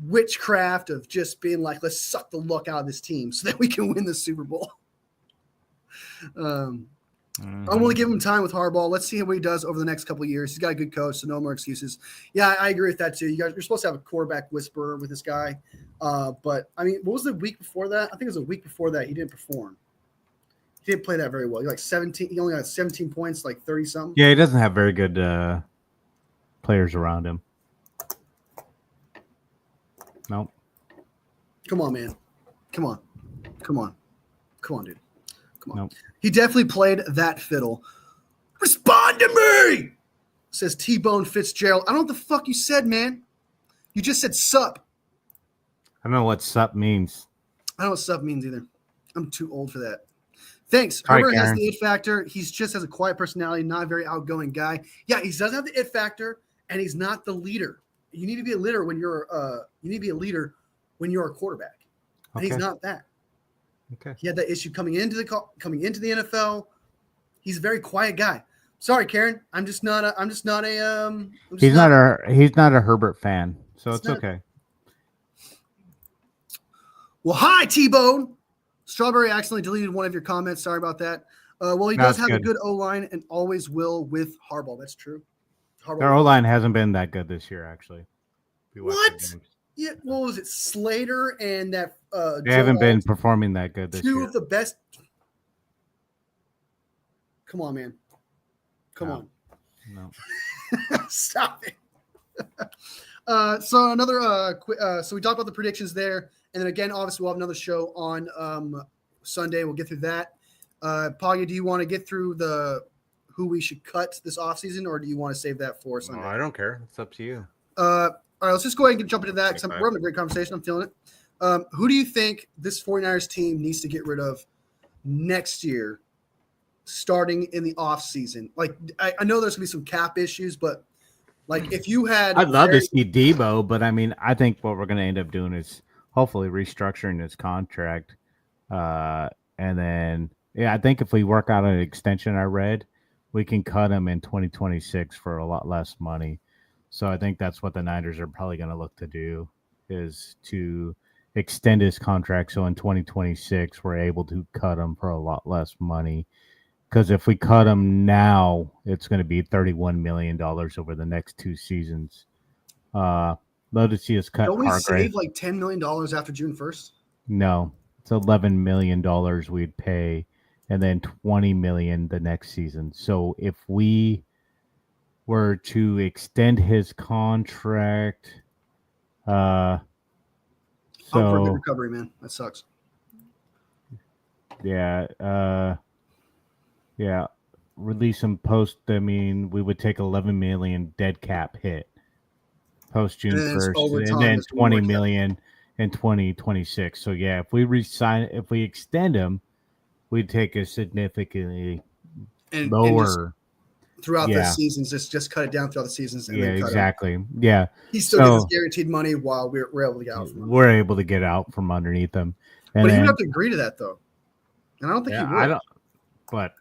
S1: witchcraft of just being like, let's suck the luck out of this team so that we can win the Super Bowl. I'm going to give him time with Harbaugh. Let's see what he does over the next couple of years. He's got a good coach, so no more excuses. Yeah, I agree with that too. You're supposed to have a quarterback whisperer with this guy. But I mean, what was the week before that? I think it was a week before that he didn't perform. He didn't play that very well. He only got 17 points, 30 something.
S2: Yeah, he doesn't have very good players around him. Nope.
S1: Come on, man. Come on, dude. Come on.
S2: Nope.
S1: He definitely played that fiddle. Respond to me, says T-Bone Fitzgerald. I don't know what the fuck you said, man. You just said sup.
S2: I don't know what sup means.
S1: I don't know what sup means either. I'm too old for that. Thanks.
S2: All right,
S1: Herbert has
S2: Karen.
S1: the it factor. He's just has a quiet personality, not a very outgoing guy. Yeah, he does have the it factor, and he's not the leader. You need to be a leader when you're a quarterback, and he's not that.
S2: Okay.
S1: He had that issue coming into the NFL. He's a very quiet guy. Sorry, Karen.
S2: He's not a Herbert fan, so it's okay.
S1: Well, hi, T-Bone. Strawberry accidentally deleted one of your comments. Sorry about that. Well, he does have a good O-line and always will with Harbaugh. That's true.
S2: Their O-line hasn't been that good this year, actually.
S1: What? Yeah, what was it? Slater and that.
S2: They haven't been performing that good this year.
S1: Two of the best. Come on, man. Come on.
S2: No.
S1: Stop it. So another so we talked about the predictions there, and then again, obviously we'll have another show on Sunday. We'll get through that. Poggy, do you want to get through who we should cut this offseason, or do you want to save that for Sunday?
S2: No, I don't care. It's up to you.
S1: All right, let's just go ahead and jump into that because we're having a great conversation. I'm feeling it. Who do you think this 49ers team needs to get rid of next year, starting in the offseason? Like, I know there's going to be some cap issues, but like if you had –
S2: I'd love to see Debo, but I mean, I think what we're going to end up doing is hopefully restructuring his contract. And then, I think if we work out an extension I read, we can cut him in 2026 for a lot less money. So I think that's what the Niners are probably going to look to do, is to extend his contract. So in 2026, we're able to cut him for a lot less money. Because if we cut him now, it's going to be $31 million over the next 2 seasons. Love to see us cut.
S1: Don't we save like $10 million after June 1st?
S2: No, it's $11 million we'd pay, and then $20 million the next season. So if we were to extend his contract,
S1: for a good recovery, man. That sucks.
S2: Yeah, release him post. I mean, we would take $11 million dead cap hit post June 1st, and then $20 million in 2026. So yeah, if we extend him, we'd take a significantly lower.
S1: Throughout the seasons, just cut it down throughout the seasons. And then cut
S2: exactly.
S1: him.
S2: Yeah,
S1: he still gets his guaranteed money while we're able to get out.
S2: We're able to get out from underneath him,
S1: but he would have to agree to that though, and I don't think he would.
S2: I don't. But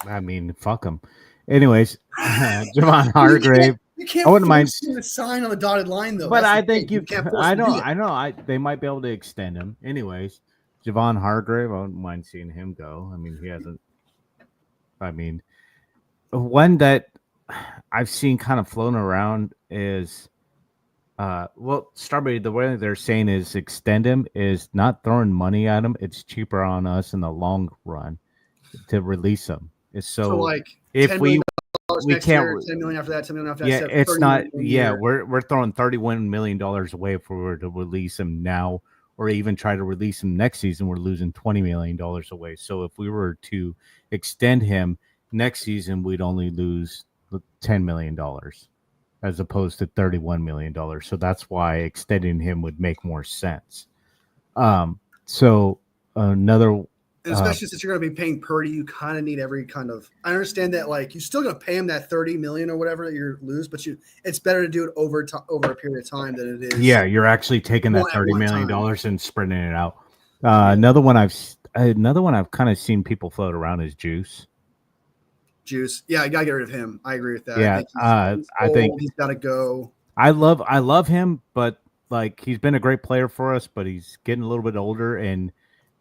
S2: I mean, fuck him. Anyways, Javon Hargrave.
S1: You can't.
S2: I wouldn't mind
S1: the sign on the dotted line though.
S2: But I think you can. I know. They might be able to extend him. Anyways, Javon Hargrave. I wouldn't mind seeing him go. I mean, he hasn't. I mean. One that I've seen kind of floating around is, Strawberry, the way they're saying is extend him is not throwing money at him. It's cheaper on us in the long run to release him. So like if we can't
S1: year, 10 million after that, 10 million after that.
S2: Yeah, it's not. Yeah, we're throwing $31 million away if we were to release him now, or even try to release him next season. We're losing $20 million away. So if we were to extend him next season, we'd only lose $10 million as opposed to $31 million. So that's why extending him would make more sense. So another,
S1: and especially since you're going to be paying Purdy, you kind of need every kind of. I understand that, like, you're still going to pay him that $30 million or whatever that you lose, but it's better to do it over a period of time than it is.
S2: Yeah, you're actually taking that $30 million and spreading it out. Another one I've kind of seen people float around is Juice.
S1: Yeah, I gotta get rid of him. I agree with that.
S2: Yeah,
S1: I think he's got to go.
S2: I love him, but like he's been a great player for us, but he's getting a little bit older. And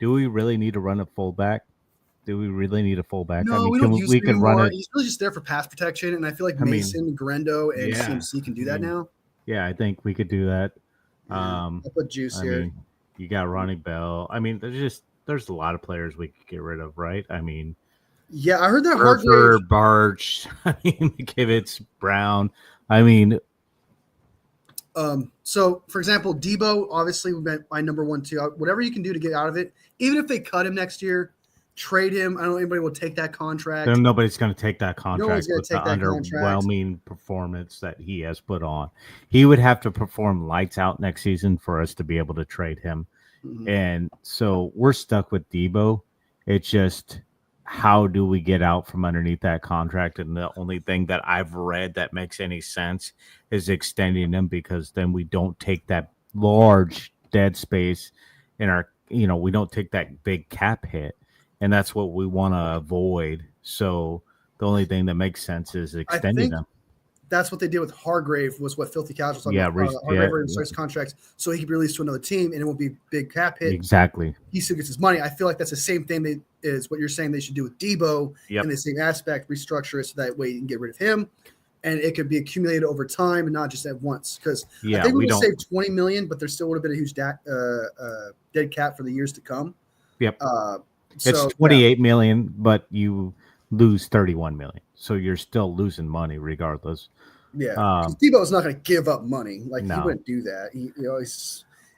S2: do we really need to run a fullback? Do we really need a fullback?
S1: No, we don't use him anymore. He's really just there for pass protection, and I feel like Mason, Grendo, and CMC can do that now. Yeah,
S2: I think we could do that.
S1: I'll put Juice here.
S2: Mean, you got Ronnie Bell. I mean, there's a lot of players we could get rid of, right? I mean.
S1: Yeah, I heard that
S2: Hargrave, Barch, McKivitz, Brown. I mean,
S1: so for example, Debo obviously would be my number 1, 2. Whatever you can do to get out of it, even if they cut him next year, trade him. I don't know anybody will take that contract.
S2: Then nobody's going to take that
S1: No one's
S2: contract
S1: gonna
S2: with the
S1: take that contract.
S2: underwhelming performance that he has put on. He would have to perform lights out next season for us to be able to trade him.
S1: Mhm.
S2: And so we're stuck with Debo. It's just, how do we get out from underneath that contract? And the only thing that I've read that makes any sense is extending him, because then we don't take that large dead space in our, we don't take that big cap hit. And that's what we want to avoid. So the only thing that makes sense is extending them.
S1: That's what they did with Hargrave, was what Filthy Cows was talking about. Hargrave starts contracts so he can be released to another team, and it won't be a big cap hit.
S2: Exactly.
S1: He still gets his money. I feel like that's the same thing is what you're saying they should do with Debo in the same aspect, restructure it so that way you can get rid of him, and it could be accumulated over time and not just at once. Because I think we would save $20 million, but there still would have been a huge dead cap for the years to come.
S2: Yep. It's $28 million, but you lose $31 million, so you're still losing money regardless.
S1: Yeah, Debo's not going to give up money. Like, he wouldn't do that.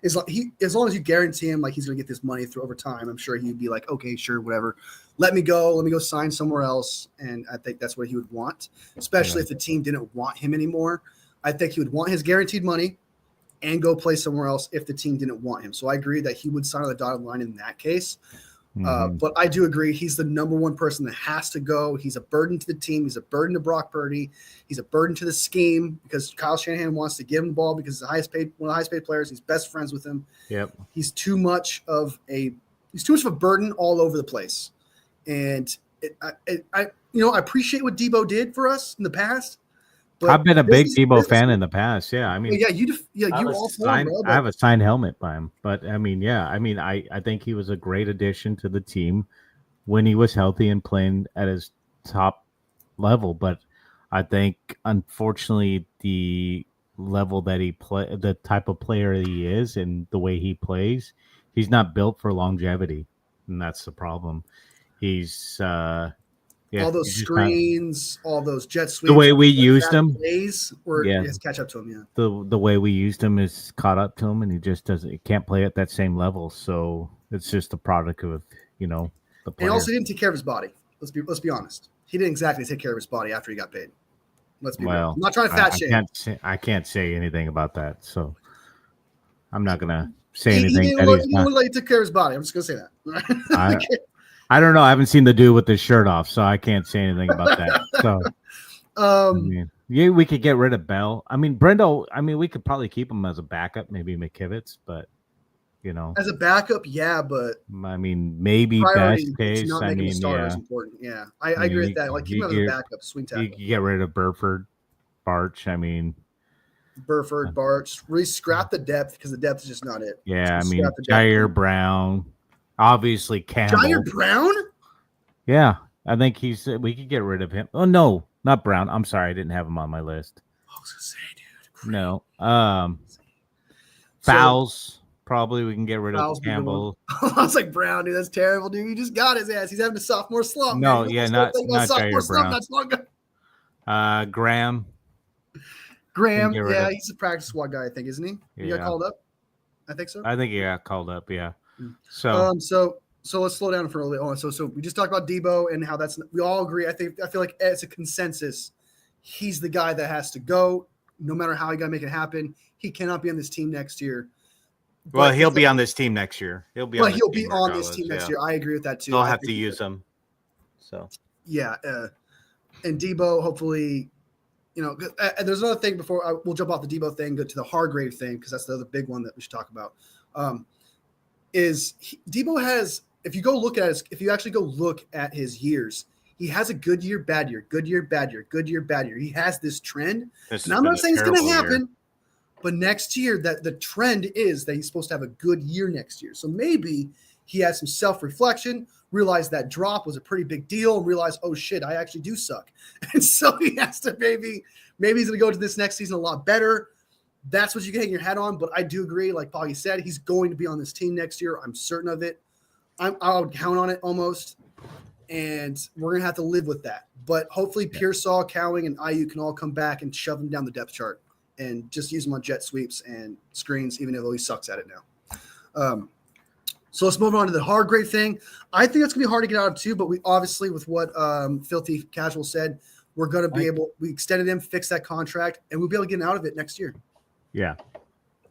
S1: As long as you guarantee him like he's going to get this money through over time, I'm sure he'd be like, okay, sure, whatever. Let me go sign somewhere else. And I think that's what he would want, especially if the team didn't want him anymore. I think he would want his guaranteed money and go play somewhere else if the team didn't want him. So I agree that he would sign on the dotted line in that case. But I do agree he's the number one person that has to go. He's a burden to the team. He's a burden to Brock Purdy. He's a burden to the scheme because Kyle Shanahan wants to give him the ball because he's one of the highest paid players. He's best friends with him.
S2: Yep.
S1: He's too much of a burden all over the place. And I appreciate what Debo did for us in the past. But
S2: I've been a big Debo fan in the past. Yeah, I mean,
S1: I
S2: have a signed helmet by him. But I mean, I think he was a great addition to the team when he was healthy and playing at his top level. But I think, unfortunately, the level that the type of player he is, and the way he plays, he's not built for longevity, and that's the problem. He's
S1: all those screens, all those jet sweeps.
S2: The way we used him,
S1: catch up to him. Yeah,
S2: the way we used him is caught up to him, and he just can't play at that same level. So it's just a product of the player.
S1: And also, he didn't take care of his body. Let's be honest. He didn't exactly take care of his body after he got paid. Let's be real. I'm not trying to fat shame.
S2: I can't say anything about that, so I'm not gonna say anything.
S1: He didn't look like he took care of his body. I'm just gonna say that.
S2: I don't know. I haven't seen the dude with his shirt off, so I can't say anything about that. So, we could get rid of Bell. I mean, Brendo. I mean, we could probably keep him as a backup, maybe McKivitz, but
S1: as a backup, yeah. But
S2: I mean, maybe best case.
S1: Not making the starter is important. Yeah, I agree with that. Like, keep him as a backup, swing tackle.
S2: You could get rid of Burford, Barch. I mean,
S1: Barch. Really scrap the depth because the depth is just not it.
S2: Yeah, I mean, Jair Brown. Obviously, Campbell.
S1: Jair Brown?
S2: Yeah, I think we could get rid of him. Oh, no, not Brown. I'm sorry. I didn't have him on my list.
S1: I was going to say, dude.
S2: No. Fouls. Probably we can get rid of Campbell.
S1: I was like, Brown, dude, that's terrible, dude. You just got his ass. He's having a sophomore slump.
S2: No,
S1: man.
S2: Yeah, not Jair Brown. Graham.
S1: Yeah, he's a practice squad guy, I think, isn't he?
S2: Yeah.
S1: He got called up? I think so.
S2: I think he got called up, yeah.
S1: So let's slow down for a little bit. So we just talked about Debo and how we all agree. I feel like it's a consensus. He's the guy that has to go, no matter how he got to make it happen. He cannot be on this team next year.
S2: Well, he'll be on this team next year. He'll be on
S1: this team next year. I agree with that too.
S2: They'll have to use him. So
S1: yeah, and Debo, hopefully, and there's another thing before we'll jump off the Debo thing, go to the Hargrave thing because that's the other big one that we should talk about. Debo has, if you actually go look at his years, he has a good year, bad year, good year, bad year, good year, bad year. He has this trend. And I'm not saying it's going to happen, but next year that the trend is that he's supposed to have a good year next year. So maybe he has some self-reflection, realized that drop was a pretty big deal, and realized, oh shit, I actually do suck. And so he has to maybe he's going to go to this next season a lot better. That's what you can hang your hat on. But I do agree, like Poggy said, he's going to be on this team next year. I'm certain of it. I would count on it almost. And we're going to have to live with that. But hopefully Pearsall, Cowing, and IU can all come back and shove him down the depth chart and just use him on jet sweeps and screens, even though he sucks at it now. So let's move on to the Hargrave thing. I think that's gonna be hard to get out of too, but we obviously, with what Filthy Casual said, we're gonna be able. We extended him, fixed that contract, and we'll be able to get out of it next year.
S2: Yeah.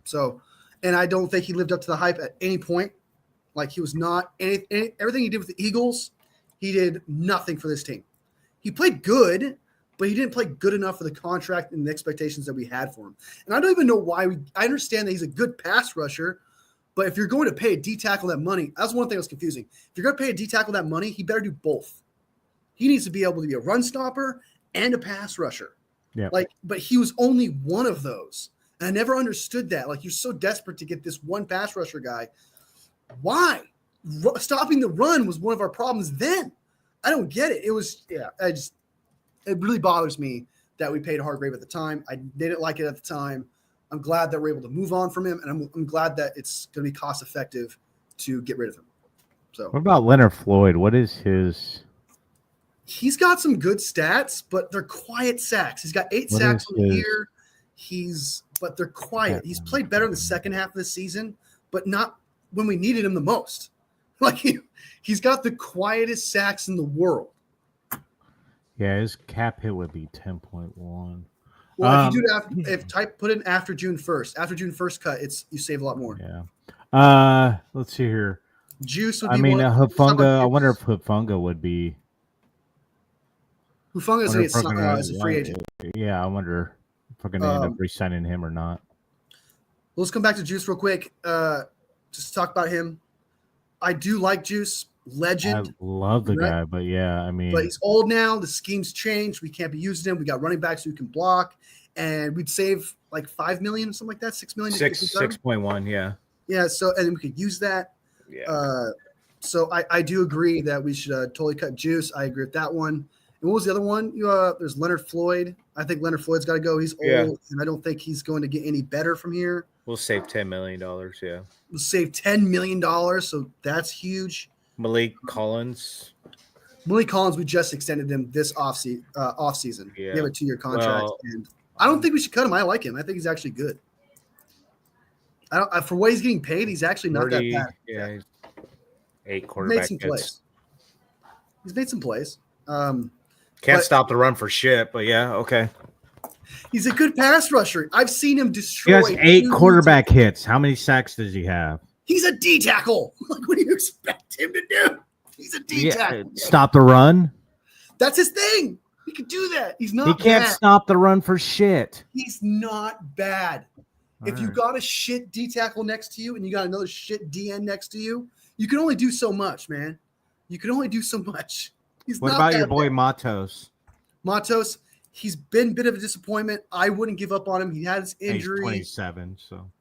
S1: So, and I don't think he lived up to the hype at any point. Like, he was not everything he did with the Eagles, he did nothing for this team. He played good, but he didn't play good enough for the contract and the expectations that we had for him. And I don't even know why. I understand that he's a good pass rusher, but if you're going to pay a D tackle that money, that's one thing that was confusing. If you're going to pay a D tackle that money, he better do both. He needs to be able to be a run stopper and a pass rusher.
S2: Yeah.
S1: But he was only one of those. And I never understood that. Like, you're so desperate to get this one pass rusher guy. Why? Stopping the run was one of our problems then. I don't get it. It was, it really bothers me that we paid Hargrave at the time. I didn't like it at the time. I'm glad that we're able to move on from him, and I'm glad that it's going to be cost effective to get rid of him. So,
S2: what about Leonard Floyd? What is his?
S1: He's got some good stats, but they're quiet sacks. He's got 8 sacks on the year. But they're quiet. He's played better in the second half of the season, but not when we needed him the most. Like, he's got the quietest sacks in the world.
S2: Yeah, his cap hit would be 10.1.
S1: Well, if you do put in after June 1st, after June 1st cut, you save a lot more.
S2: Yeah. Let's see here.
S1: Juice would be.
S2: Hufunga. I wonder if Hufunga would be.
S1: Hufunga is a free agent.
S2: Yeah, I wonder if we're going to end up re-signing him or not.
S1: Let's come back to Juice real quick. Just to talk about him. I do like Juice. Legend.
S2: I love the guy, but but
S1: he's old now. The scheme's changed. We can't be using him. We got running backs who can block, and we'd save like $5 million or something like that. $6 million.
S2: 6.1. Yeah.
S1: Yeah. So, and then we could use that.
S2: Yeah.
S1: So I do agree that we should totally cut Juice. I agree with that one. And what was the other one? There's Leonard Floyd. I think Leonard Floyd's got to go. He's old, and I don't think he's going to get any better from here.
S3: We'll save $10 million. Yeah.
S1: We'll save $10 million. So that's huge.
S3: Malik Collins,
S1: we just extended him this off season.
S3: Yeah.
S1: We have a 2-year contract, and I don't think we should cut him. I like him. I think he's actually good. For what he's getting paid, he's actually not that bad.
S3: Yeah, 8 quarterback hits.
S1: He's made some plays.
S3: Can't stop the run for shit, but yeah, okay.
S1: He's a good pass rusher. I've seen him destroy.
S2: He has 8 quarterback hits. How many sacks does he have?
S1: He's a D tackle. Like, what do you expect him to do? He's a D tackle.
S2: Stop the run.
S1: That's his thing. He can do that. He's not.
S2: He can't stop the run for shit.
S1: He's not bad. If you got a shit D tackle next to you and you got another shit DN next to you, you can only do so much, man. You can only do so much.
S2: What about your boy Matos?
S1: Matos, he's been a bit of a disappointment. I wouldn't give up on him. He had his injury.
S2: He's 27, so.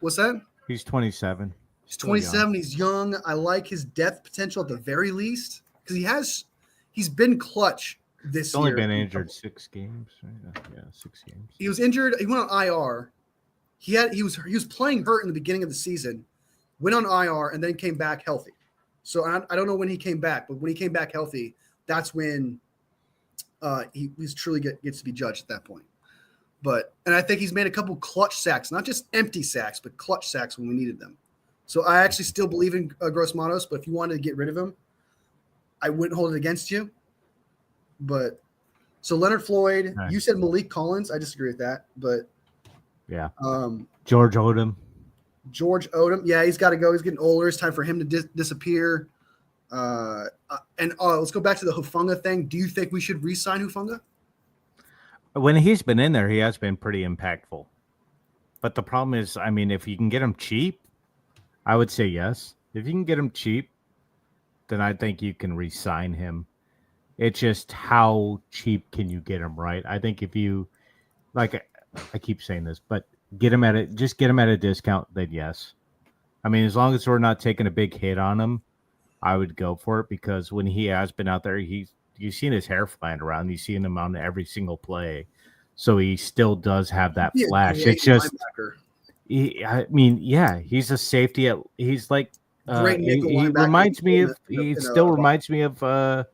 S1: What's that?
S2: He's 27.
S1: He's 27. He's young. I like his depth potential at the very least because he's been clutch this year.
S2: He's only been injured 6 games. Right? Yeah, 6 games.
S1: He was injured. He went on IR. He was playing hurt in the beginning of the season, went on IR, and then came back healthy. So I don't know when he came back, but when he came back healthy, that's when he's truly gets to be judged at that point. And I think he's made a couple clutch sacks, not just empty sacks, but clutch sacks when we needed them. So I actually still believe in Gross Matos, but if you wanted to get rid of him, I wouldn't hold it against you. But so Leonard Floyd, you said Malik Collins. I disagree with that, but
S2: yeah. George Odom.
S1: Yeah, he's got to go. He's getting older. It's time for him to disappear. Let's go back to the Hufunga thing. Do you think we should re-sign Hufunga?
S2: When he's been in there, he has been pretty impactful. But the problem is, I mean, if you can get him cheap, I would say yes. If you can get him cheap, then I think you can re-sign him. It's just how cheap can you get him, right? I think if you, like, I keep saying this, but get him at a discount, then yes. I mean, as long as we're not taking a big hit on him, I would go for it because when he has been out there, you've seen his hair flying around. You've seen him on every single play. So he still does have that flash. It's just, he's a safety. He reminds me of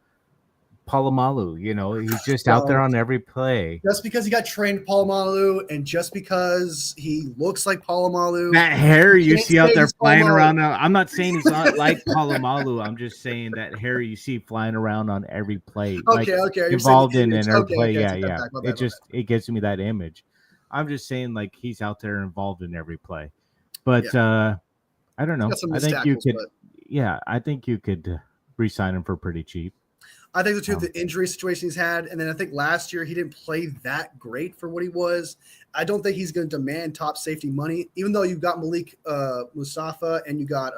S2: Palomalu. You know, he's just out there on every play.
S1: Just because he got trained Palomalu, and just because he looks like Palomalu,
S2: That hair you
S1: can't
S2: see out
S1: say
S2: there
S1: he's
S2: flying
S1: Palomalu.
S2: around now. I'm not saying he's not like Palomalu. I'm just saying that hair you see flying around on every play. Like,
S1: Okay. You're
S2: involved
S1: saying
S2: in every play.
S1: I
S2: Yeah,
S1: take that
S2: yeah.
S1: back. My bad.
S2: It gives me that image. I'm just saying, like, he's out there involved in every play. But I don't know.
S1: Got some
S2: I
S1: missed
S2: think you
S1: tackles,
S2: could.
S1: but
S2: Yeah, I think you could re-sign him for pretty cheap.
S1: I think the injury situation he's had, and then I think last year he didn't play that great for what he was. I don't think he's going to demand top safety money, even though you've got Malik Mustafa and you got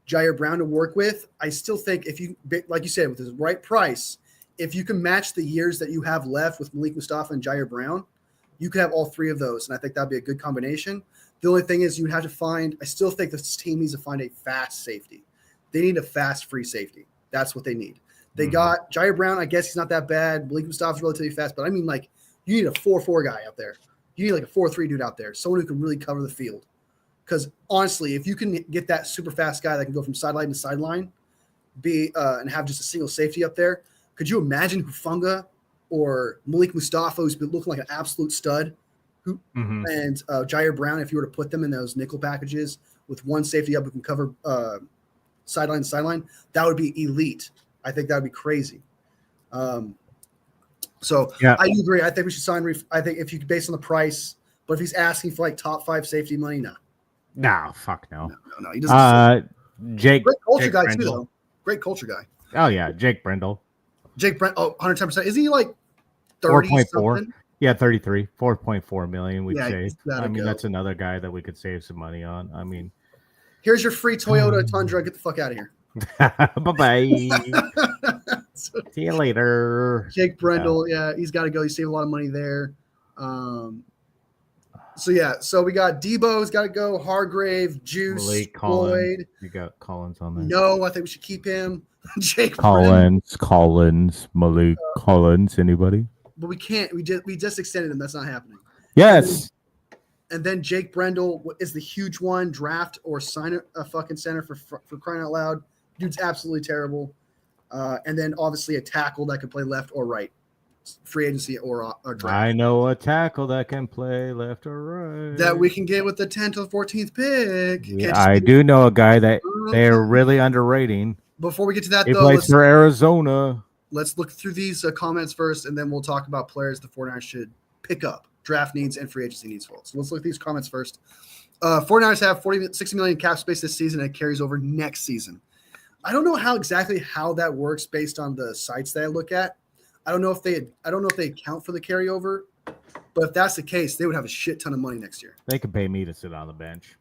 S1: Jair Brown to work with. I still think if you, like you said, with the right price, if you can match the years that you have left with Malik Mustafa and Jair Brown, you could have all three of those, and I think that'd be a good combination. The only thing is you have to find – I still think this team needs to find a fast safety. They need a fast free safety. That's what they need. They got Jair Brown. I guess he's not that bad. Malik Mustafa's relatively fast, but I mean, like, you need a 4-4 guy out there. You need like a 4-3 dude out there, someone who can really cover the field. Because honestly, if you can get that super fast guy that can go from sideline to sideline, and have just a single safety up there, could you imagine Hufanga or Malik Mustafa, who's been looking like an absolute stud, and Jair Brown, if you were to put them in those nickel packages with one safety up who can cover sideline to sideline, that would be elite. I think that would be crazy. So yeah. I do agree. I think we should sign. I think if you based on the price, but if he's asking for like top 5 safety money, no.
S2: No, fuck no.
S1: No. He doesn't.
S2: Jake,
S1: great culture
S2: Jake
S1: guy
S2: Brendel.
S1: too, though. Great culture guy.
S2: Oh yeah, Jake Brendel.
S1: 110%. Isn't he like 30
S2: 4.4? Yeah, 33. 4.4 million. We'd save. I mean,
S1: go.
S2: That's another guy that we could save some money on. I mean,
S1: here's your free Toyota Tundra. Get the fuck out of here.
S2: Bye-bye. See you later.
S1: Jake Brendel, he's got to go. He saved a lot of money there. So we got Debo's got to go. Hargrave, Juice,
S2: Malik
S1: Floyd.
S2: You got Collins on there.
S1: No, I think we should keep him. Jake
S2: Collins, Malik Collins. Anybody?
S1: But we can't. We just extended him. That's not happening.
S2: Yes.
S1: And then Jake Brendel is the huge one. Draft or sign a fucking center for crying out loud. Dude's absolutely terrible. And then obviously a tackle that can play left or right, free agency or draft.
S2: I know a tackle that can play left or right.
S1: That we can get with the 10th to 14th pick.
S2: Yeah, I do know a guy that they're really underrating.
S1: Before we get to that,
S2: he plays for Arizona.
S1: Let's look through these comments first, and then we'll talk about players the 49ers should pick up, draft needs, and free agency needs. So let's look at these comments first. 49ers have $60 million cap space this season, and it carries over next season. I don't know how that works based on the sites that I look at. I don't know if they account for the carryover, but if that's the case, they would have a shit ton of money next year.
S2: They could pay me to sit on the bench.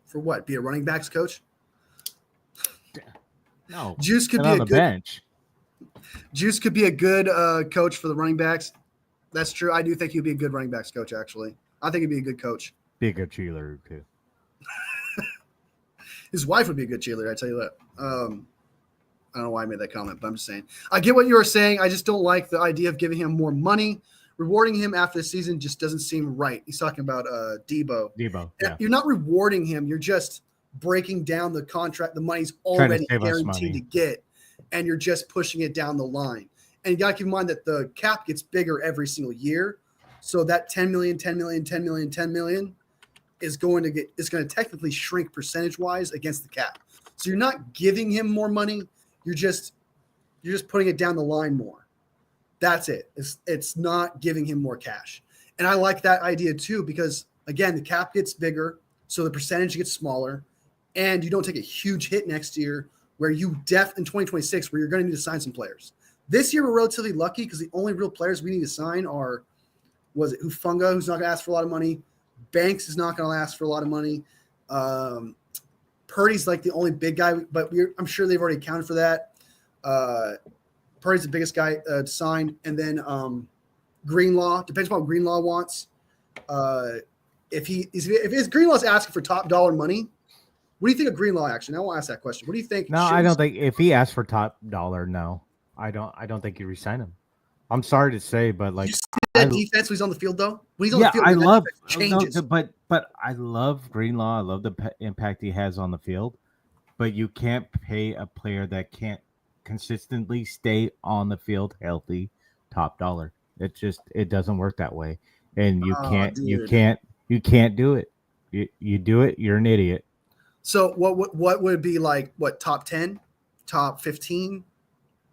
S1: For what? Be a running backs coach?
S2: No.
S1: Juice could be
S2: on the bench.
S1: Juice could be a good coach for the running backs. That's true. I do think he'd be a good running backs coach, actually. I think he'd be a good coach.
S2: Be a good cheerleader, too.
S1: His wife would be a good cheerleader, I tell you that. I don't know why I made that comment, but I'm just saying. I get what you were saying. I just don't like the idea of giving him more money. Rewarding him after the season just doesn't seem right. He's talking about Debo.
S2: Yeah.
S1: You're not rewarding him. You're just breaking down the contract. The money's already guaranteed to get, and you're just pushing it down the line. And you got to keep in mind that the cap gets bigger every single year. So that 10 million is going to technically shrink percentage-wise against the cap. So you're not giving him more money. You're just putting it down the line more. That's it. It's not giving him more cash. And I like that idea too, because again, the cap gets bigger, so the percentage gets smaller, and you don't take a huge hit next year where in 2026, where you're going to need to sign some players. This year, we're relatively lucky because the only real players we need to sign are, Hufanga, who's not going to ask for a lot of money. Banks is not going to ask for a lot of money. Purdy's like the only big guy, but I'm sure they've already accounted for that. Purdy's the biggest guy to sign. And then Greenlaw, depends on what Greenlaw wants. If Greenlaw's asking for top dollar money, what do you think of Greenlaw actually? I won't ask that question. What do you think?
S2: No, I don't think if he asks for top dollar, no. I don't think you resign him. I'm sorry to say, but like
S1: that defense when he's on the field though. When he's on the field,
S2: I love
S1: changes.
S2: No, but I love Greenlaw. I love the impact he has on the field. But you can't pay a player that can't consistently stay on the field healthy, top dollar. It doesn't work that way, and you
S1: Oh,
S2: can't
S1: dude.
S2: you can't do it. You do it, you're an idiot.
S1: So what would be like what top 10, top 15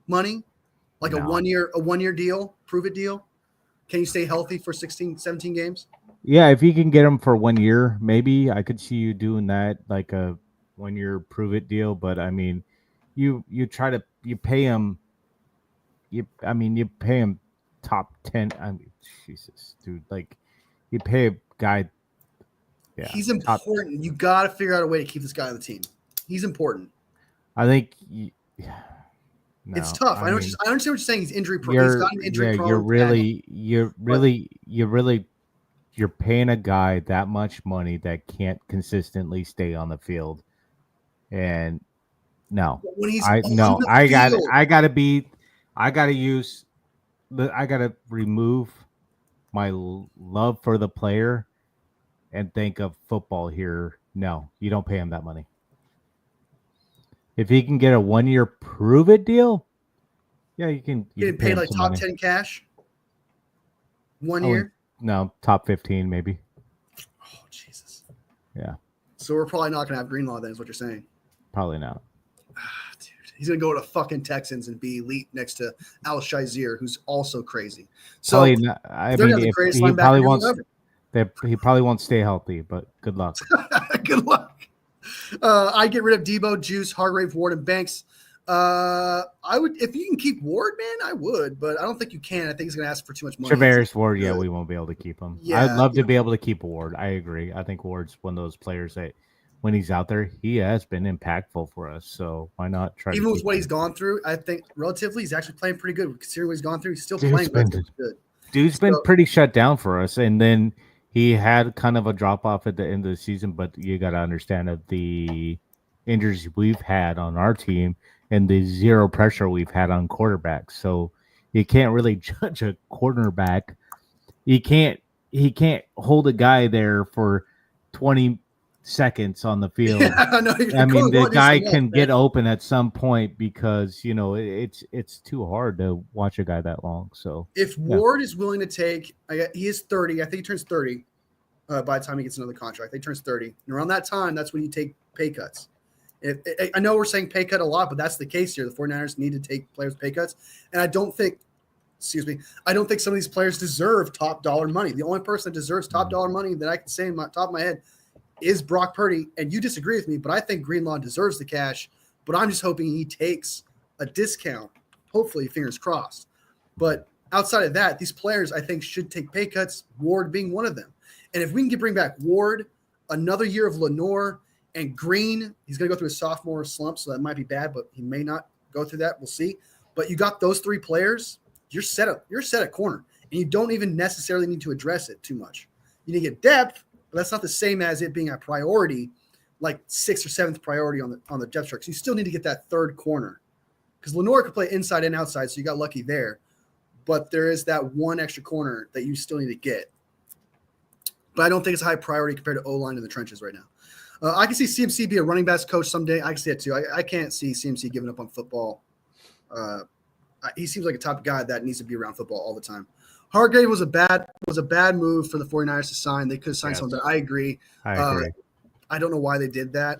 S1: money? Like a
S2: No.
S1: 1 year deal, prove it deal? Can you stay healthy for 16, 17 games?
S2: Yeah, if you can get them for 1 year, maybe I could see you doing that, like a 1 year prove it deal. But I mean, you try to you pay them. You pay him top 10. I mean, Jesus, dude, like you pay a guy. Yeah,
S1: He's
S2: top.
S1: important. You got to figure out a way to keep this guy on the team. He's important.
S2: I think.
S1: It's
S2: No,
S1: tough.
S2: I
S1: I
S2: mean,
S1: understand what you're saying. He's injury prone. He's got an injury
S2: you're
S1: prone tag.
S2: really you're paying a guy that much money that can't consistently stay on the field, and no,
S1: But when he's on the field,
S2: I gotta remove my love for the player and think of football here. No, you don't pay him that money. If he can get a 1 year prove it deal, yeah, you can
S1: getting
S2: pay
S1: paid
S2: him
S1: like
S2: some
S1: top
S2: money.
S1: 10 cash, 1
S2: I wouldn't-
S1: year.
S2: No, top 15 maybe.
S1: Oh, Jesus.
S2: Yeah,
S1: So we're probably not going to have Greenlaw then, is what you're saying.
S2: probably not.
S1: Dude, he's going to go to fucking Texans and be elite next to Al Shazier, who's also crazy. So
S2: Probably not. I
S1: they're
S2: mean,
S1: going to have the
S2: if
S1: greatest
S2: he probably
S1: linebacker
S2: wants,
S1: ever.
S2: he probably won't stay healthy. But good luck.
S1: Good luck. I get rid of Debo, Juice, Hargrave, Ward, and Banks. I would, if you can keep Ward, man, I would, but I don't think you can. I think he's going to ask for too much money.
S2: Travaris Ward, yeah, we won't be able to keep him.
S1: Yeah,
S2: I'd love to be able to keep Ward. I agree. I think Ward's one of those players that, when he's out there, he has been impactful for us. So why not try?
S1: Even
S2: to
S1: with
S2: keep
S1: what
S2: him?
S1: he's gone through, I think relatively he's actually playing pretty good. Considering what he's gone through, he's still
S2: Dude's
S1: playing
S2: been-
S1: relatively good.
S2: Dude's been pretty shut down for us, and then he had kind of a drop off at the end of the season. But you got to understand that the injuries we've had on our team and the zero pressure we've had on quarterbacks, so you can't really judge a quarterback. He can't hold a guy there for 20 seconds on the field.
S1: Yeah, no,
S2: I mean, the guy can get
S1: open.
S2: open at some point because it's too hard to watch a guy that long. So
S1: If Ward is willing to take, he is 30. I think he turns 30 by the time he gets another contract. He turns 30, and around that time, that's when you take pay cuts. I know we're saying pay cut a lot, but that's the case here. The 49ers need to take players pay cuts, and I don't think some of these players deserve top dollar money. The only person that deserves top dollar money that I can say in my top of my head is Brock Purdy, and you disagree with me, but I think Greenlaw deserves the cash, but I'm just hoping he takes a discount, hopefully, fingers crossed. But outside of that, these players, I think, should take pay cuts, Ward being one of them. And if we can bring back Ward, another year of Lenore, and Green, he's going to go through a sophomore slump, so that might be bad, but he may not go through that. We'll see. But you got those three players, you're set at corner, and you don't even necessarily need to address it too much. You need to get depth, but that's not the same as it being a priority, like 6th or 7th priority on the depth chart. So you still need to get that third corner because Lenore could play inside and outside, so you got lucky there. But there is that one extra corner that you still need to get. But I don't think it's a high priority compared to O-line in the trenches right now. I can see CMC be a running backs coach someday. I can see it too. I can't see CMC giving up on football. He seems like a type of guy that needs to be around football all the time. Hargrave was a bad move for the 49ers to sign. They could have signed someone. I agree.
S2: I agree.
S1: I don't know why they did that.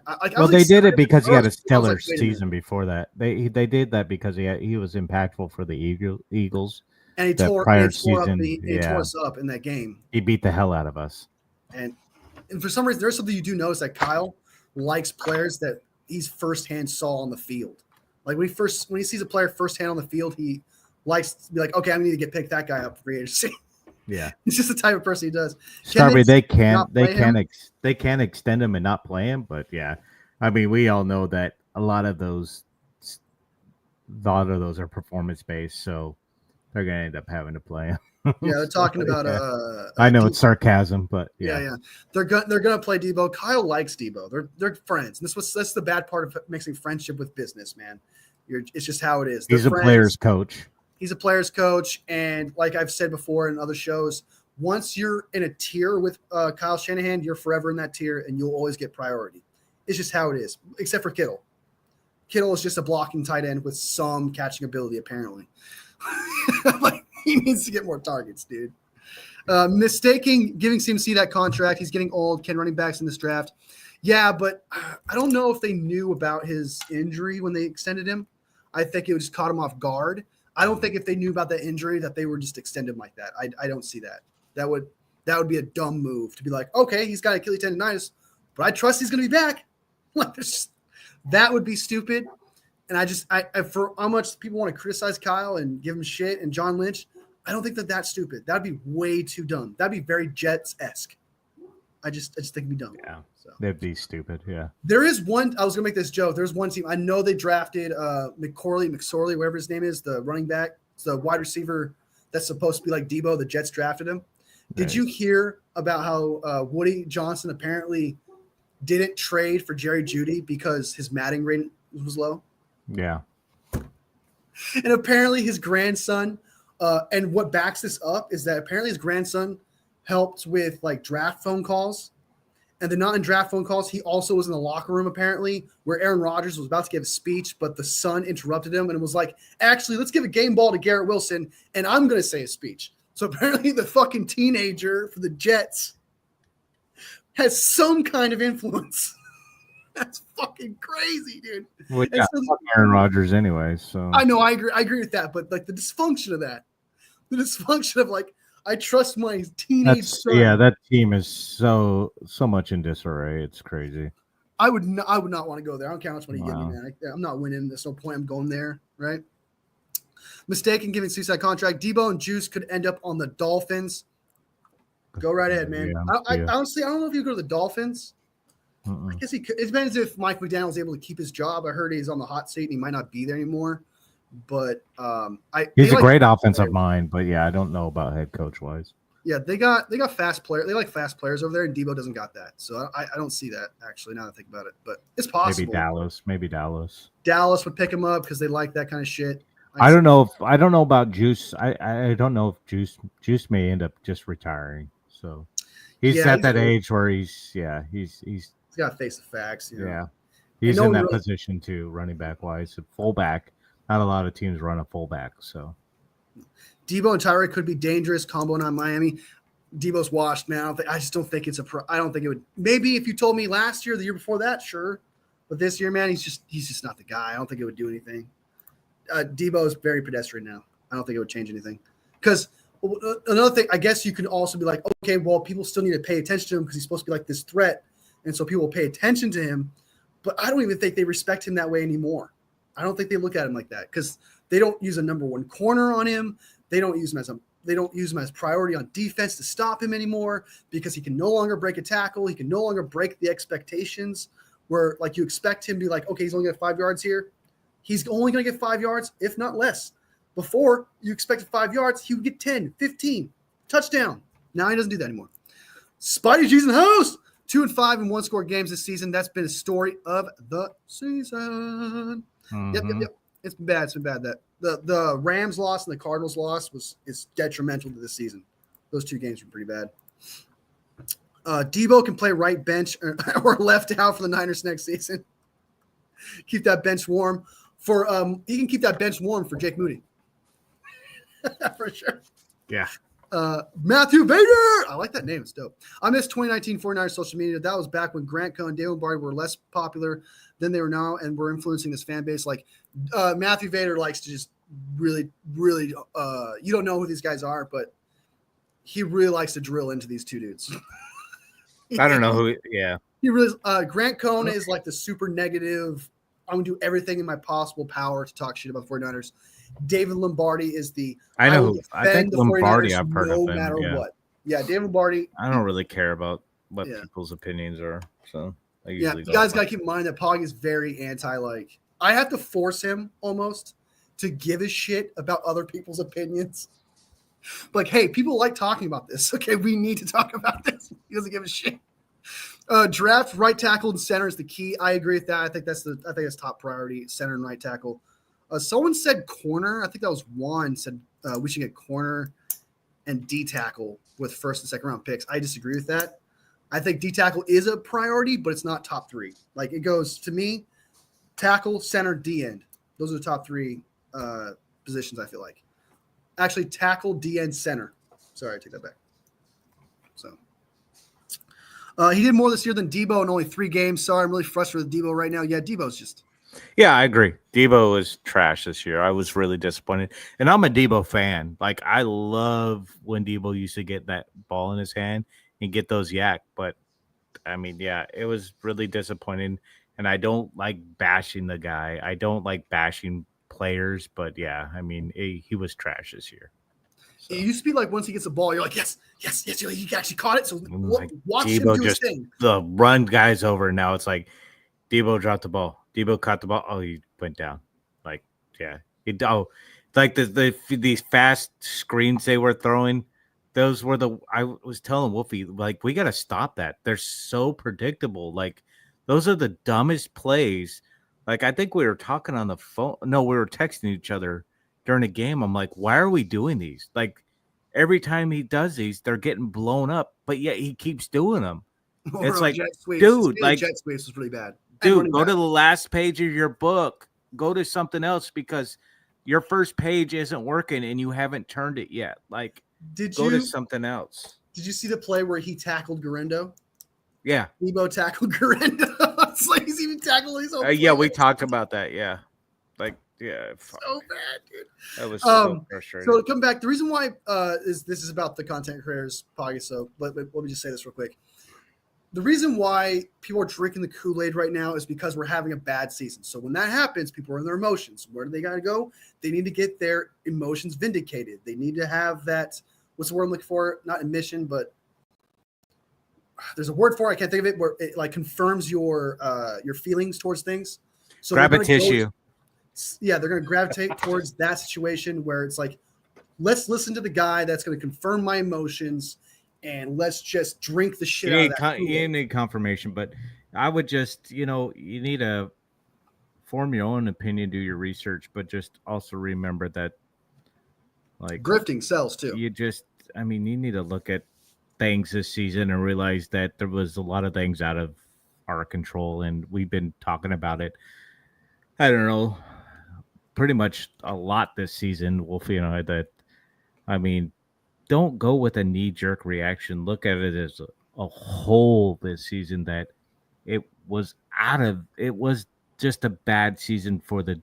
S2: They did it because he had a stellar season before that. They did that because he was impactful for the Eagles.
S1: And he tore us up in that game.
S2: He beat the hell out of us.
S1: And for some reason, there's something you do notice that Kyle likes players that he's firsthand saw on the field. Like when he sees a player firsthand on the field, he likes to be like, okay, I need to pick that guy up for free agency.
S2: Yeah,
S1: he's just the type of person he does.
S2: Starby, they can't extend him and not play him, but yeah, I mean, we all know that a lot of those are performance based, so they're gonna end up having to play him.
S1: Yeah, they're talking about.
S2: I know it's sarcasm, but
S1: yeah. They're gonna play Debo. Kyle likes Debo. They're friends. That's the bad part of mixing friendship with business, man. It's just how it is.
S2: He's a player's coach.
S1: He's a player's coach, and like I've said before in other shows, once you're in a tier with Kyle Shanahan, you're forever in that tier, and you'll always get priority. It's just how it is, except for Kittle. Kittle is just a blocking tight end with some catching ability, apparently. Like, he needs to get more targets, dude. Giving CMC that contract. He's getting old. Can running backs in this draft? Yeah, but I don't know if they knew about his injury when they extended him. I think it just caught him off guard. I don't think if they knew about that injury that they were just extended him like that. I don't see that. That would be a dumb move to be like, okay, he's got Achilles tendonitis, but I trust he's going to be back. Like, that would be stupid. And I for how much people want to criticize Kyle and give him shit and John Lynch, I don't think that's stupid. That'd be way too dumb. That'd be very Jets-esque. I just think it'd be dumb.
S2: Yeah,
S1: so.
S2: That'd be stupid. Yeah.
S1: There is one. I was gonna make this joke. There's one team. I know they drafted McSorley, whatever his name is, the running back, it's the wide receiver that's supposed to be like Debo. The Jets drafted him. Did you hear about how Woody Johnson apparently didn't trade for Jerry Jeudy because his matting rate was low?
S2: Yeah.
S1: And apparently his grandson. And what backs this up is that apparently his grandson helped with like draft phone calls, and they're not in draft phone calls. He also was in the locker room apparently where Aaron Rodgers was about to give a speech, but the son interrupted him and was like, actually, let's give a game ball to Garrett Wilson and I'm going to say a speech. So apparently the fucking teenager for the Jets has some kind of influence. That's fucking crazy, dude.
S2: Well, yeah, so, Aaron Rodgers anyway. So
S1: I know, I agree with that, but like the dysfunction of like, I trust my teenage son.
S2: Yeah, that team is so much in disarray. It's crazy.
S1: I would not want to go there. I don't care how much money you give me, man. I'm not winning. There's no point. I'm going there, right? Mistake in giving suicide contract. Debo and Juice could end up on the Dolphins. Go right ahead, man. I honestly, I don't know if you go to the Dolphins. I guess he could. It depends if Mike McDaniel is able to keep his job. I heard he's on the hot seat and he might not be there anymore. But
S2: he's a great offensive mind. But yeah, I don't know about head coach wise.
S1: Yeah, they got fast players. They like fast players over there, and Debo doesn't got that. So I don't see that actually. Now that I think about it, but it's possible.
S2: Maybe Dallas.
S1: Dallas would pick him up because they like that kind of shit.
S2: I don't know about Juice. I don't know if Juice may end up just retiring. So he's at that age where he's
S1: got to face the facts. You know?
S2: Yeah, he's in that position too, running back wise. Fullback, not a lot of teams run a fullback. So
S1: Debo and Tyreek could be dangerous combo on Miami. Debo's washed, man. I just don't think it's I don't think it would. Maybe if you told me last year, the year before that, sure. But this year, man, he's just not the guy. I don't think it would do anything. Debo is very pedestrian now. I don't think it would change anything. Because another thing, I guess you can also be like, okay, well, people still need to pay attention to him because he's supposed to be like this threat. And so people will pay attention to him. But I don't even think they respect him that way anymore. I don't think they look at him like that because they don't use a number one corner on him. They don't use him as priority on defense to stop him anymore because he can no longer break a tackle. He can no longer break the expectations where like you expect him to be like, okay, he's only got 5 yards here. He's only going to get 5 yards, if not less. Before you expected 5 yards, he would get 10, 15, touchdown. Now he doesn't do that anymore. Spidey G's in the house. 2-5 in one-score games this season. That's been a story of the season.
S2: Mm-hmm.
S1: Yep. It's been bad. That the Rams loss and the Cardinals loss is detrimental to this season. Those two games were pretty bad. Debo can play right bench or left out for the Niners next season. Keep that bench warm he can keep that bench warm for Jake Moody. For sure.
S2: Yeah.
S1: Matthew Vader. I like that name. It's dope. I missed 2019 49ers social media. That was back when Grant Cohn and Dave Lombardi were less popular than they are now and were influencing this fan base. Like Matthew Vader likes to just really, really you don't know who these guys are, but he really likes to drill into these two dudes.
S3: I don't know who. Yeah.
S1: He really Grant Cohn is like the super negative. I'm gonna do everything in my possible power to talk shit about the 49ers. David Lombardi is
S3: I think Lombardi I've heard of him.
S1: No matter what. Yeah, David Lombardi.
S3: I don't really care about what people's opinions are. So I usually
S1: you guys gotta keep in mind that Poggy is very anti I have to force him almost to give a shit about other people's opinions. Like, hey, people like talking about this. Okay, we need to talk about this. He doesn't give a shit. Draft right tackle and center is the key. I agree with that. I think that's top priority, center and right tackle. Someone said corner. I think that was Juan said we should get corner and D tackle with first and second round picks. I disagree with that. I think D tackle is a priority, but it's not top three. Like it goes to me, tackle, center, D end. Those are the top three positions, I feel like. Actually, tackle, D end, center. Sorry, I take that back. So he did more this year than Debo in only 3 games. Sorry, I'm really frustrated with Debo right now. Yeah, Debo's just.
S3: Yeah, I agree. Debo was trash this year. I was really disappointed. And I'm a Debo fan. Like, I love when Debo used to get that ball in his hand and get those yak. But, I mean, yeah, it was really disappointing. And I don't like bashing the guy. I don't like bashing players. But, yeah, I mean, he was trash this year. So.
S1: It used to be like once he gets the ball, you're like, yes, he actually caught it. So
S3: Like,
S1: watch
S3: Debo
S1: him do his
S3: just
S1: thing.
S3: the run guys over. Now it's like Debo dropped the ball. Debo caught the ball. Oh, he went down. Like, yeah. Like these fast screens they were throwing. Those were I was telling Wolfie, like, we got to stop that. They're so predictable. Like, those are the dumbest plays. Like, I think we were talking on the phone. No, we were texting each other during a game. I'm like, why are we doing these? Like, every time he does these, they're getting blown up, but yet he keeps doing them. It's like, dude, like,
S1: jet sweeps was really bad.
S3: Dude, go to the last page of your book. Go to something else because your first page isn't working and you haven't turned it yet. Like, go to something else.
S1: Did you see the play where he tackled Garendo?
S3: Yeah.
S1: Debo tackled Garendo. It's like he's even tackled his own.
S3: Yeah, we talked about that. Yeah. Like, yeah.
S1: So bad, dude.
S3: That was so frustrating.
S1: So to come back, the reason why this is about the content creators, Poggy. So let me just say this real quick. The reason why people are drinking the Kool-Aid right now is because we're having a bad season. So when that happens, people are in their emotions. Where do they got to go? They need to get their emotions vindicated. They need to have that, what's the word I'm looking for? Not admission, but there's a word for it. I can't think of it, where it like confirms your feelings towards things. So
S3: grab a tissue.
S1: They're going to gravitate towards that situation where it's like, let's listen to the guy that's going to confirm my emotions. And let's just drink the shit out of that.
S2: You need confirmation, but I would just, you need to form your own opinion, do your research, but just also remember that, like,
S1: grifting sells too.
S2: You need to look at things this season and realize that there was a lot of things out of our control, and we've been talking about it. I don't know, pretty much a lot this season, Wolfie and I. Don't go with a knee-jerk reaction. Look at it as a whole this season, that it was just a bad season for the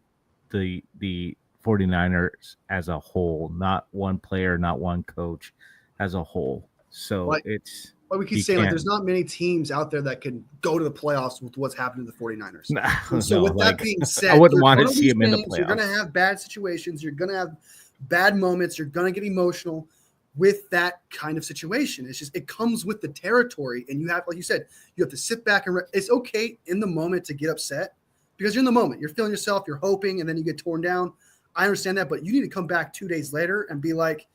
S2: 49ers as a whole, not one player, not one coach, as a whole. So it's
S1: what we keep saying, like, there's not many teams out there that can go to the playoffs with what's happening to the 49ers. So with that being said,
S2: I wouldn't want to see them in the playoffs.
S1: You're going to have bad situations. You're going to have bad moments. You're going to get emotional with that kind of situation. It's just, it comes with the territory, and you have, like you said, you have to sit back and it's okay in the moment to get upset because you're in the moment, you're feeling yourself, you're hoping, and then you get torn down. I understand that, but you need to come back 2 days later and be like,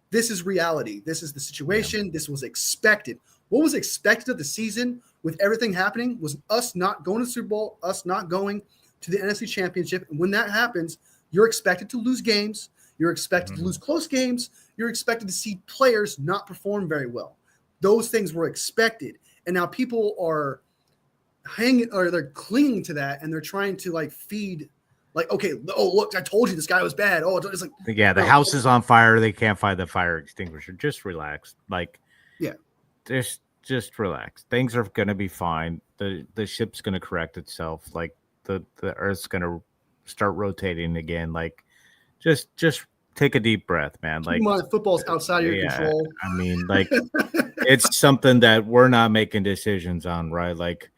S1: this is reality. This is the situation. Yeah. This was expected. What was expected of the season with everything happening was us not going to the Super Bowl, us not going to the NFC Championship. And when that happens, you're expected to lose games. You're expected to lose close games. You're expected to see players not perform very well. Those things were expected. And now people are they're clinging to that, and they're trying to like feed, like, okay, oh, look, I told you this guy was bad. Oh, it's like,
S3: yeah, the house is on fire. They can't find the fire extinguisher. Just relax. Like,
S1: yeah,
S3: just relax. Things are going to be fine. The ship's going to correct itself. Like the Earth's going to start rotating again. Like, just take a deep breath, man. Like,
S1: football's outside of your control.
S3: I mean, like, it's something that we're not making decisions on, right? Like,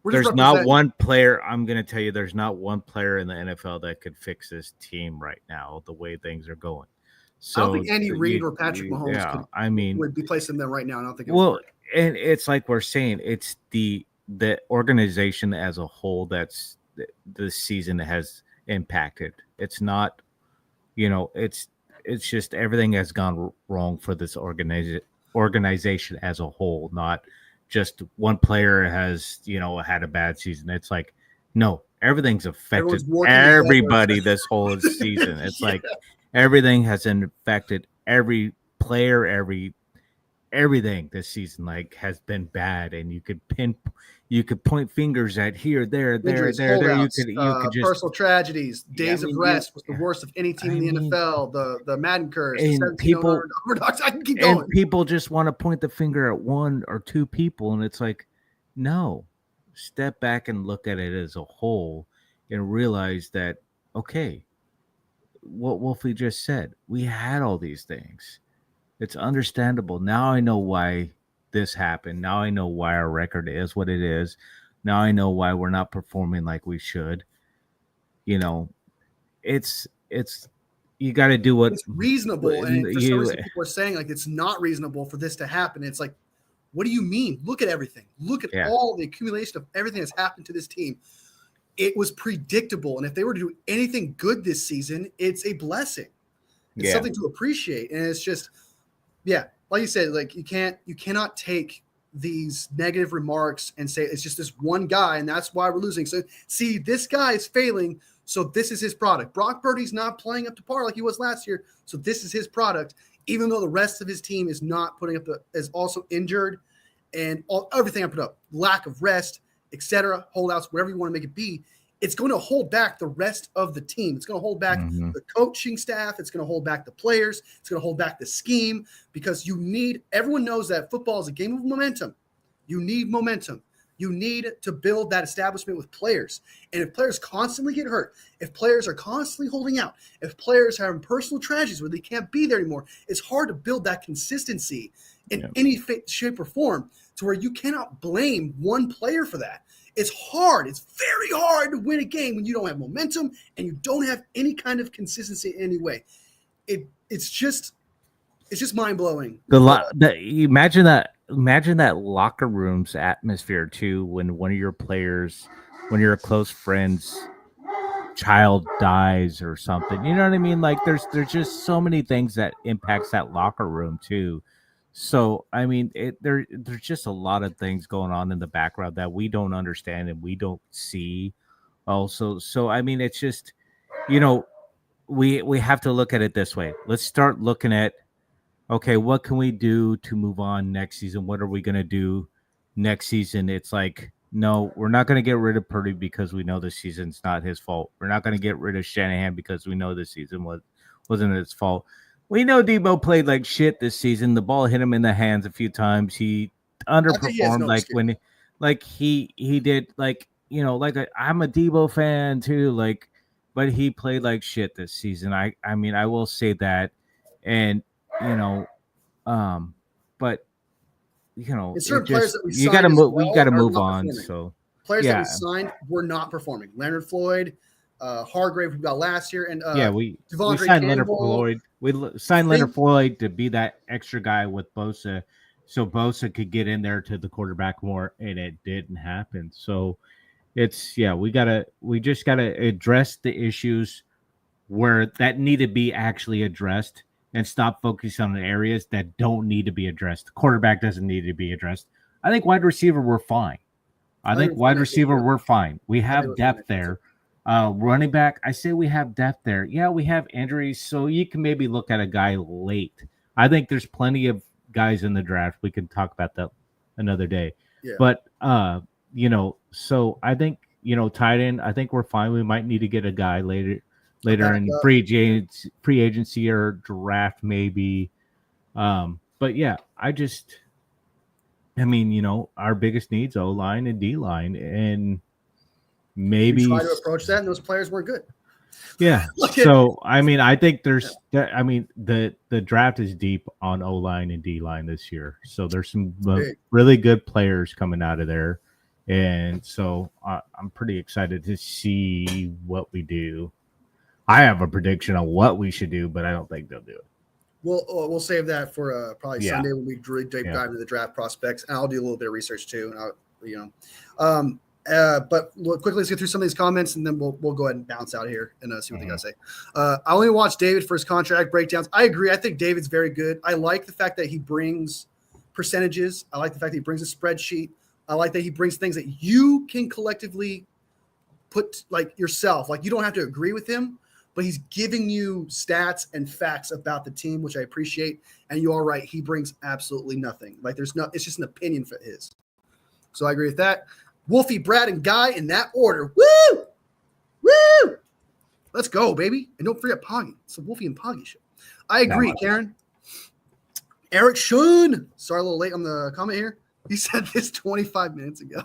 S3: there's not one player. I'm going to tell you, there's not one player in the NFL that could fix this team right now, the way things are going. So
S1: I don't think Andy Reid or Patrick Mahomes would be placing them right now. I don't think it would work.
S2: And it's like we're saying, it's the organization as a whole that's this season has impacted. It's not, it's just everything has gone wrong for this organization as a whole, not just one player has, had a bad season. It's like, no, everything's affected everybody this whole season. It's like everything has affected every player, every
S3: everything this season has been bad, and you could point fingers at here, there.
S1: Injuries,
S3: You
S1: holdouts,
S3: could just
S1: personal tragedies,
S3: yeah, I
S1: days of
S3: mean
S1: rest was the worst of any team
S3: I
S1: in the
S3: mean,
S1: NFL. The Madden curse, the
S3: and
S1: 17
S3: people
S1: underdogs. I can keep
S3: and
S1: going.
S3: people just want to point the finger at one or two people, and it's like, no, step back and look at it as a whole and realize that, okay, what Wolfie just said, we had all these things. It's understandable. Now I know why this happened. Now I know why our record is what it is. Now I know why we're not performing like we should. You know, it's you got to do what
S1: It's reasonable, and for some
S3: you
S1: reason, people are saying like it's not reasonable for this to happen. It's like, what do you mean? Look at everything. Look at
S3: Yeah.
S1: all the accumulation of everything that's happened to this team. It was predictable, and if they were to do anything good this season, it's a blessing. It's something to appreciate, and it's just, yeah, like you said, like you cannot take these negative remarks and say it's just this one guy, and that's why we're losing. So see, this guy is failing, so this is his product. Brock Purdy's not playing up to par like he was last year, so this is his product, even though the rest of his team is not putting up is also injured, and everything I put up, lack of rest, etc., holdouts, whatever you want to make it be. It's going to hold back the rest of the team. It's going to hold back the coaching staff. It's going to hold back the players. It's going to hold back the scheme, because everyone knows that football is a game of momentum. You need momentum. You need to build that establishment with players. And if players constantly get hurt, if players are constantly holding out, if players have personal tragedies where they can't be there anymore, it's hard to build that consistency in any shape or form, to where you cannot blame one player for that. It's hard. It's very hard to win a game when you don't have momentum and you don't have any kind of consistency in any way. It's just mind blowing.
S3: Imagine that locker room's atmosphere too, when one of your players, when your close friend's child dies or something. You know what I mean? Like there's just so many things that impacts that locker room too. So I mean, there's just a lot of things going on in the background that we don't understand and we don't see. Also, so I mean, it's just, we have to look at it this way. Let's start looking at, okay, what can we do to move on next season? What are we going to do next season? It's like, no, we're not going to get rid of Purdy because we know the season's not his fault. We're not going to get rid of Shanahan because we know the season wasn't his fault. We know Debo played like shit this season. The ball hit him in the hands a few times. He underperformed, he did, I'm a Debo fan too, but he played like shit this season. I mean, I will say that. And but
S1: it's certain players that we
S3: you got to
S1: move.
S3: We got to move on. So
S1: players that we signed were not performing. Leonard Floyd, Hargrave, we got last year, and
S3: we
S1: Devondre
S3: signed
S1: Campbell.
S3: Leonard Floyd. We signed Leonard Floyd to be that extra guy with Bosa, so Bosa could get in there to the quarterback more, and it didn't happen. So it's we just gotta address the issues where that need to be actually addressed, and stop focusing on the areas that don't need to be addressed. The quarterback doesn't need to be addressed. I think wide receiver, we're fine. I think wide receiver, we're fine. We have depth there. Running back, I say we have depth there. Yeah, we have injuries, so you can maybe look at a guy late. I think there's plenty of guys in the draft. We can talk about that another day.
S1: Yeah.
S3: But, so I think, tight end, I think we're fine. We might need to get a guy later in free agency or draft maybe. But yeah, our biggest needs O-line and D-line, and maybe
S1: we try to approach that, and those players weren't good.
S3: Yeah. So I think the draft is deep on O-line and D-line this year. So there's some really good players coming out of there. And so I'm pretty excited to see what we do. I have a prediction on what we should do, but I don't think they'll do it.
S1: We'll save that for probably Sunday when we really deep dive into the draft prospects, and I'll do a little bit of research too. And but quickly, let's get through some of these comments, and then we'll go ahead and bounce out here and see what they got to say. I only watched David for his contract breakdowns. I agree. I think David's very good. I like the fact that he brings percentages. I like the fact that he brings a spreadsheet. I like that he brings things that you can collectively put like yourself. Like you don't have to agree with him, but he's giving you stats and facts about the team, which I appreciate. And you are right. He brings absolutely nothing. Like it's just an opinion for his. So I agree with that. Wolfie, Brad, and Guy in that order. Woo! Woo! Let's go, baby. And don't forget Poggy. It's a Wolfie and Poggy show. I agree, Karen. Eric Shun. Sorry, a little late on the comment here. He said this 25 minutes ago.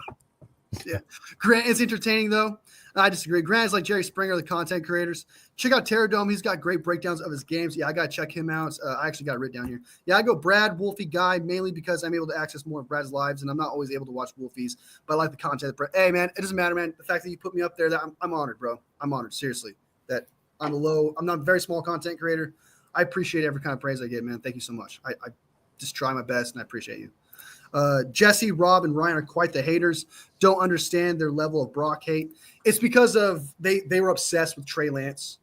S1: Yeah. Grant is entertaining, though. I disagree. Grant is like Jerry Springer, the content creators. Check out Terradome. He's got great breakdowns of his games. Yeah, I got to check him out. I actually got it written down here. Yeah, I go Brad, Wolfie, Guy, mainly because I'm able to access more of Brad's lives, and I'm not always able to watch Wolfie's, but I like the content. Hey, man, it doesn't matter, man. The fact that you put me up there, that I'm honored, bro. I'm honored, seriously. That I'm not a very small content creator. I appreciate every kind of praise I get, man. Thank you so much. I just try my best, and I appreciate you. Jesse, Rob, and Ryan are quite the haters. Don't understand their level of Brock hate. It's because of they were obsessed with Trey Lance,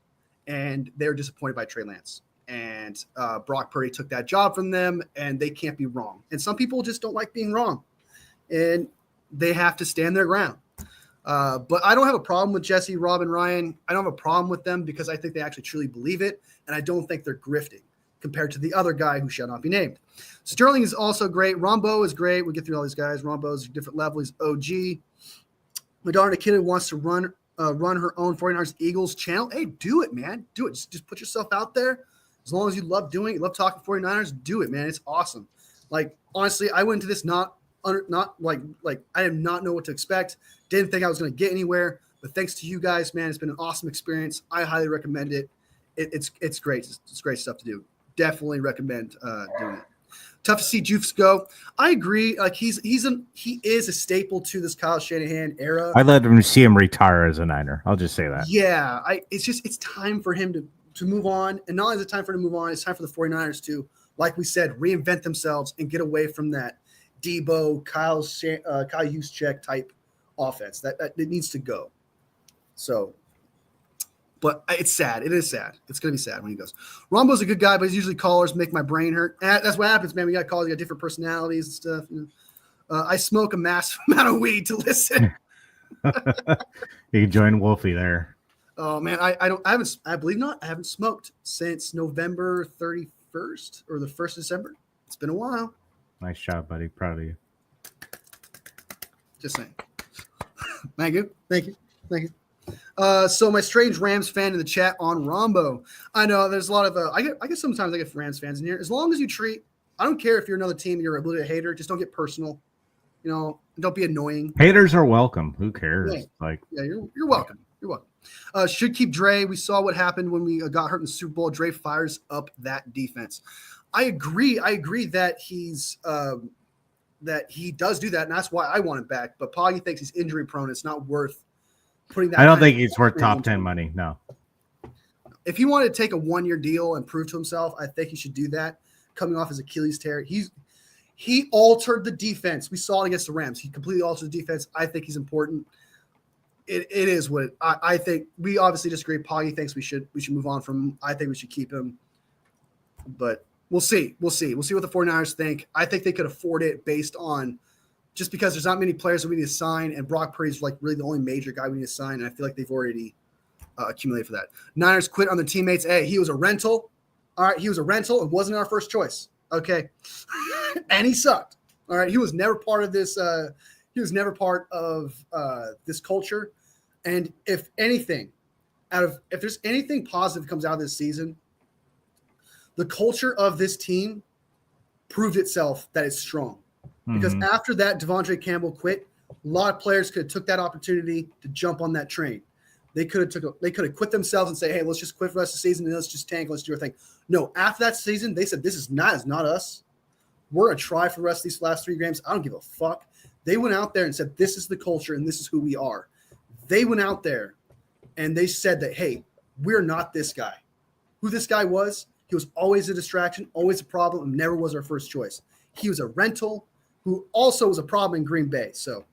S1: and they were disappointed by Trey Lance. And Brock Purdy took that job from them, and they can't be wrong. And some people just don't like being wrong, and they have to stand their ground. But I don't have a problem with Jesse, Rob, and Ryan. I don't have a problem with them because I think they actually truly believe it, and I don't think they're grifting compared to the other guy who shall not be named. Sterling is also great. Rombo is great. We'll get through all these guys. Rombo's a different level. He's OG. Madonna Kid wants to run her own 49ers Eagles channel. Hey, do it, man. Do it. Just put yourself out there. As long as you love doing it, you love talking 49ers, do it, man. It's awesome. Like, honestly, I went into this not like I did not know what to expect. Didn't think I was going to get anywhere. But thanks to you guys, man, it's been an awesome experience. I highly recommend it. It's great. It's great stuff to do. Definitely recommend doing it. Tough to see Jufes go. I agree. Like he is a staple to this Kyle Shanahan era.
S3: I'd let him see him retire as a Niner. I'll just say that.
S1: Yeah, it's time for him to move on. And not only is it time for him to move on, it's time for the 49ers to, like we said, reinvent themselves and get away from that Debo, Kyle Juszczyk type offense. That it needs to go. So. But it's sad. It is sad. It's going to be sad when he goes. Rombo's a good guy, but he's usually callers make my brain hurt. That's what happens, man. We got callers. We got different personalities and stuff. You know? I smoke a massive amount of weed to listen.
S2: You can join Wolfie there.
S1: Oh, man. I believe not. I haven't smoked since November 31st or the 1st of December. It's been a while.
S2: Nice job, buddy. Proud of you.
S1: Just saying. Thank you. So my strange Rams fan in the chat on Rombo. I know there's a lot of I guess sometimes I get Rams fans in here. As long as you treat, I don't care if you're another team, you're a little hater, just don't get personal. You know, don't be annoying.
S2: Haters are welcome. Who cares?
S1: Yeah. You're welcome. You're welcome. Should keep Dre. We saw what happened when we got hurt in the Super Bowl. Dre fires up that defense. I agree that he's that he does do that, and that's why I want him back. But Poggy thinks he's injury prone. It's not worth putting that.
S2: I don't think he's worth top 10 money. No.
S1: If he wanted to take a 1-year deal and prove to himself, I think he should do that. Coming off his Achilles tear, he altered the defense. We saw it against the Rams. He completely altered the defense. I think he's important. It is what I think. We obviously disagree. Poggy thinks we should move on from him. I think we should keep him. But we'll see. We'll see what the 49ers think. I think they could afford it based on just because there's not many players that we need to sign, and Brock Purdy's like really the only major guy we need to sign, and I feel like they've already accumulated for that. Niners quit on their teammates. Hey, he was a rental. All right, he was a rental and wasn't our first choice. Okay, and he sucked. All right, he was never part of this. He was never part of this culture. And if anything, if there's anything positive comes out of this season, the culture of this team proved itself that it's strong. Because after that, Devondre Campbell quit. A lot of players could have took that opportunity to jump on that train. They could have quit themselves and say, "Hey, let's just quit for the rest of the season and let's just tank. Let's do our thing." No, after that season, they said, "This is not us. We're gonna try for the rest of these last 3 games. I don't give a fuck." They went out there and said, "This is the culture and this is who we are." They went out there and they said that, "Hey, we're not this guy. Who this guy was? He was always a distraction, always a problem, and never was our first choice. He was a rental." Who also was a problem in Green Bay. So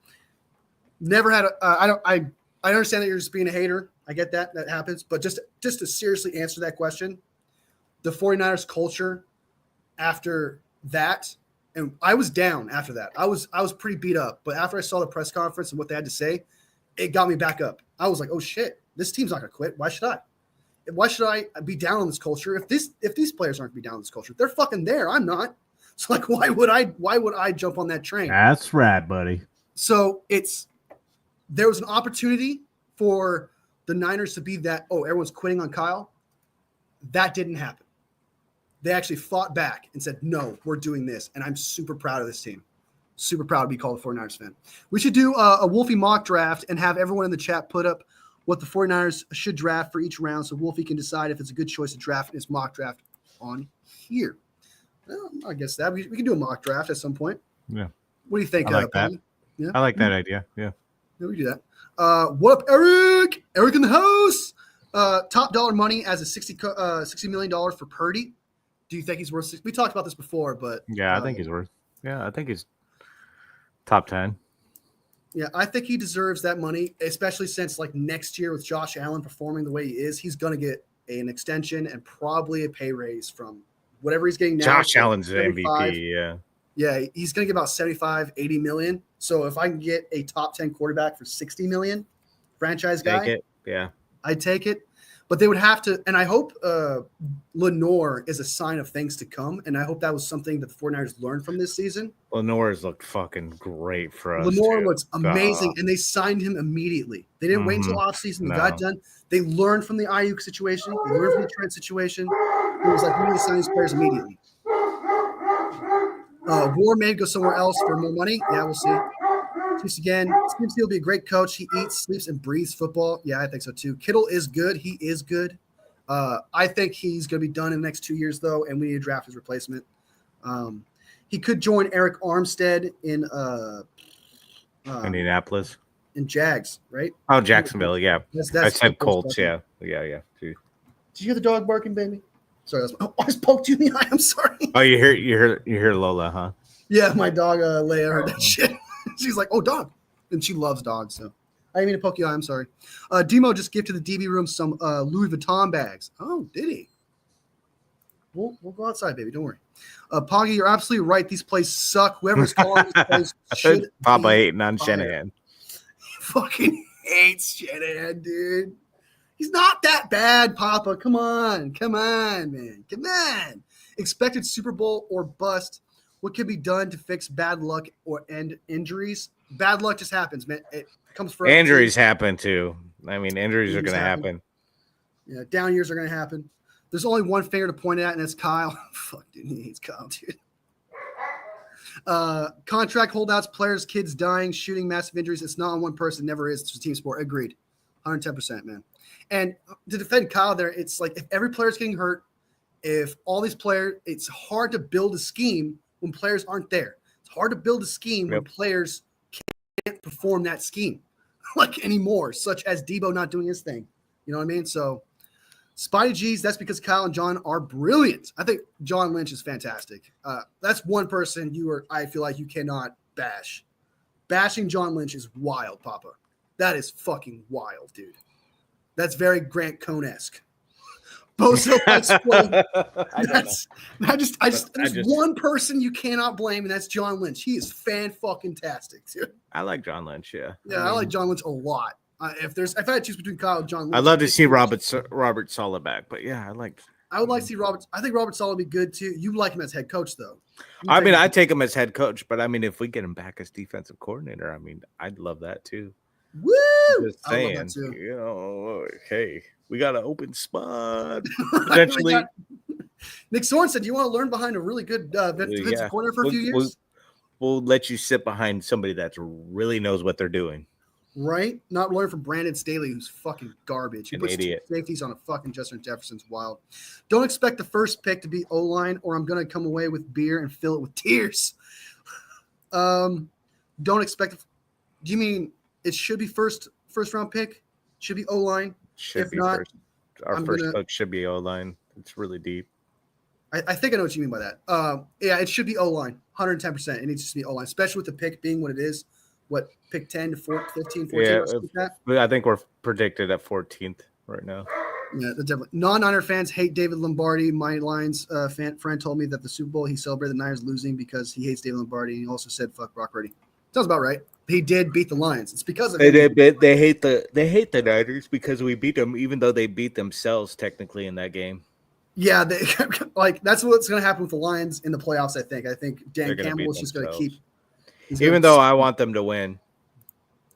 S1: never had I understand that you're just being a hater. I get that happens. But just to seriously answer that question, the 49ers culture after that, and I was down after that. I was pretty beat up. But after I saw the press conference and what they had to say, it got me back up. I was like, oh shit, this team's not gonna quit. Why should I? Why should I be down on this culture if these players aren't be down on this culture? They're fucking there. I'm not. So like, why would I jump on that train?
S2: That's right, buddy.
S1: So there was an opportunity for the Niners to be that, everyone's quitting on Kyle. That didn't happen. They actually fought back and said, no, we're doing this. And I'm super proud of this team. Super proud to be called a 49ers fan. We should do a Wolfie mock draft and have everyone in the chat put up what the 49ers should draft for each round so Wolfie can decide if it's a good choice to draft in his mock draft on here. Well, I guess that we can do a mock draft at some point.
S3: Yeah.
S1: What do you think?
S3: I like that.
S1: Yeah?
S3: I like that idea. Yeah.
S1: Yeah, we do that. What up, Eric? Eric in the house. Top dollar money as a $60 million for Purdy. Do you think he's worth 60? We talked about this before, but
S3: Yeah, I think he's worth. Yeah, I think he's top 10.
S1: Yeah, I think he deserves that money, especially since like next year with Josh Allen performing the way he is, he's going to get an extension and probably a pay raise from whatever he's getting now.
S3: Josh Allen's the MVP, yeah.
S1: Yeah, he's going to get about 75, 80 million. So if I can get a top 10 quarterback for 60 million, franchise guy,
S3: Take it. Yeah.
S1: I'd take it. But they would have to, and I hope Lenore is a sign of things to come. And I hope that was something that the 49ers learned from this season.
S3: Lenore's looked fucking great for us.
S1: Lenore looks amazing, and they signed him immediately. They didn't wait until offseason. They got done. They learned from the Ayuk situation. They learned from the Trent situation. It was like, we need to sign these players immediately. War may go somewhere else for more money. Yeah, we'll see. Chiefs again. Seems he'll be a great coach. He eats, sleeps, and breathes football. Yeah, I think so too. Kittle is good. He is good. I think he's going to be done in the next 2 years, though, and we need to draft his replacement. He could join Eric Armstead in
S3: Indianapolis.
S1: In Jags, right?
S3: Oh, Jacksonville, yeah.
S1: That's
S3: I said Colts, yeah. Yeah. Dude.
S1: Did you hear the dog barking, baby? Sorry, I just poked you in the eye. I'm sorry.
S3: Oh, you hear Lola, huh?
S1: Yeah, my dog Leia heard that shit. She's like, "Oh, dog," and she loves dogs. So I didn't mean to poke you. I'm sorry. Demo just gifted the DB room some Louis Vuitton bags. Oh, did he? We'll go outside, baby. Don't worry. Poggy, you're absolutely right. These plays suck. Whoever's calling these plays should
S3: Papa hating on
S1: fired.
S3: Shanahan.
S1: He fucking hates Shanahan, dude. He's not that bad, Papa. Come on, man. Come on. Expected Super Bowl or bust. What can be done to fix bad luck or end injuries? Bad luck just happens, man. It comes for
S3: Injuries happen too. I mean, injuries are going to happen.
S1: Yeah, down years are going to happen. There's only one finger to point at, and that's Kyle. Fuck, dude, he hates Kyle, dude. Contract holdouts, players, kids dying, shooting, massive injuries. It's not on one person. Never is. It's a team sport. Agreed. 110%, man. And to defend Kyle there, it's like if every player's getting hurt, if all these players, it's hard to build a scheme when players aren't there. It's hard to build a scheme when players can't perform that scheme like anymore, such as Debo not doing his thing. You know what I mean? So Spidey G's, that's because Kyle and John are brilliant. I think John Lynch is fantastic. That's one person I feel like you cannot bash. Bashing John Lynch is wild, Papa. That is fucking wild, dude. That's very Grant Cohn-esque. Bozo there's one person you cannot blame, and that's John Lynch. He is fan-fucking-tastic, dude.
S3: I like John Lynch, yeah.
S1: Yeah, I like John Lynch a lot. If I had to choose between Kyle and John Lynch,
S3: I'd love to see Robert Saleh back, but yeah, I
S1: would like to see Robert. I think Robert Saleh would be good too. You like him as head coach, though.
S3: I'd take him as head coach, but I mean, if we get him back as defensive coordinator, I mean, I'd love that too.
S1: Woo!
S3: Just saying,
S1: I love that too.
S3: You know, hey, we got an open spot potentially.
S1: Nick Sorensen, do you want to learn behind a really good defensive coordinator for a few years?
S3: We'll let you sit behind somebody that really knows what they're doing.
S1: Right? Not learn from Brandon Staley, who's fucking garbage. He puts
S3: idiot.
S1: Safeties on a fucking Justin Jefferson's wild. Don't expect the first pick to be O-line, or I'm going to come away with beer and fill it with tears. Don't expect – do you mean it should be first round pick? Should be O-line?
S3: Should be not, first. Our first pick should be O-line. It's really deep.
S1: I think I know what you mean by that. Yeah, it should be O-line, 110%. It needs to be O-line, especially with the pick being what it is. What, pick 10 to 15, 14?
S3: Yeah, I think we're predicted at 14th right now.
S1: Yeah, definitely. Non-Niner fans hate David Lombardi. My Lions friend told me that the Super Bowl he celebrated the Niners losing because he hates David Lombardi. And he also said, fuck Brock Purdy. Sounds about right. He did beat the Lions. It's because of
S3: They
S1: him.
S3: hate the Niners because we beat them, even though they beat themselves technically in that game.
S1: Yeah, they, like that's what's going to happen with the Lions in the playoffs. I think Dan
S3: They're gonna
S1: Campbell
S3: beat
S1: is just going to
S3: themselves.
S1: keep. he's
S3: Even
S1: gonna-
S3: though I want them to win.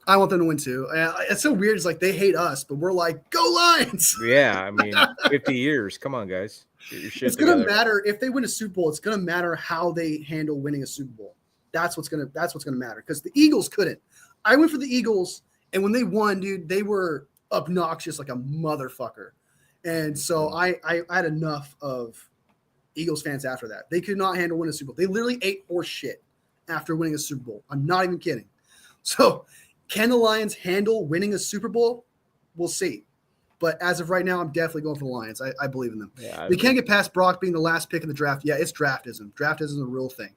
S1: I want them to win too. It's so weird. It's like they hate us, but we're like, go Lions.
S3: Yeah, I mean, 50 years. Come on, guys. Get your shit
S1: It's going
S3: together.
S1: to matter if they win a Super Bowl. It's going to matter how they handle winning a Super Bowl. That's what's going to matter because the Eagles couldn't. I went for the Eagles, and when they won, dude, they were obnoxious like a motherfucker. And so I had enough of Eagles fans after that. They could not handle winning a Super Bowl. They literally ate horse shit after winning a Super Bowl. I'm not even kidding. So can the Lions handle winning a Super Bowl? We'll see. But as of right now, I'm definitely going for the Lions. I believe in them.
S3: Yeah,
S1: They can't get past Brock being the last pick in the draft. Yeah, it's draftism. Draftism is a real thing.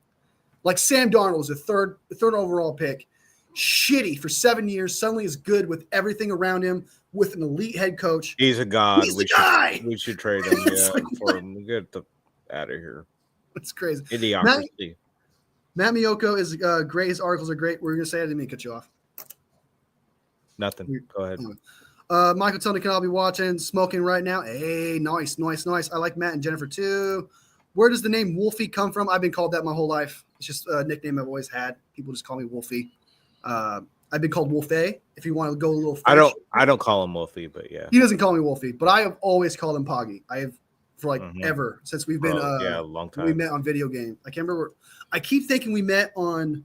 S1: Like Sam Darnold was the third overall pick. Shitty for 7 years. Suddenly is good with everything around him, with an elite head coach.
S3: He's a god.
S1: He's the guy.
S3: We should trade him.
S1: It's
S3: Yeah,
S1: like,
S3: for him. Get out of here.
S1: It's crazy.
S3: Idiocracy.
S1: Matt Miyoko is great. His articles are great. We're going to say I didn't mean to cut you off.
S3: Nothing. Go ahead.
S1: Michael Tony can all be watching, smoking right now. Hey, nice. I like Matt and Jennifer too. Where does the name Wolfie come from? I've been called that my whole life. It's just a nickname I've always had. People just call me Wolfie. I've been called Wolfie. If you want to go a little French.
S3: I don't call him Wolfie, but yeah.
S1: He doesn't call me Wolfie, but I have always called him Poggy. I have for like ever since we've been
S3: a long time.
S1: We met on video game. I can't remember. I keep thinking we met on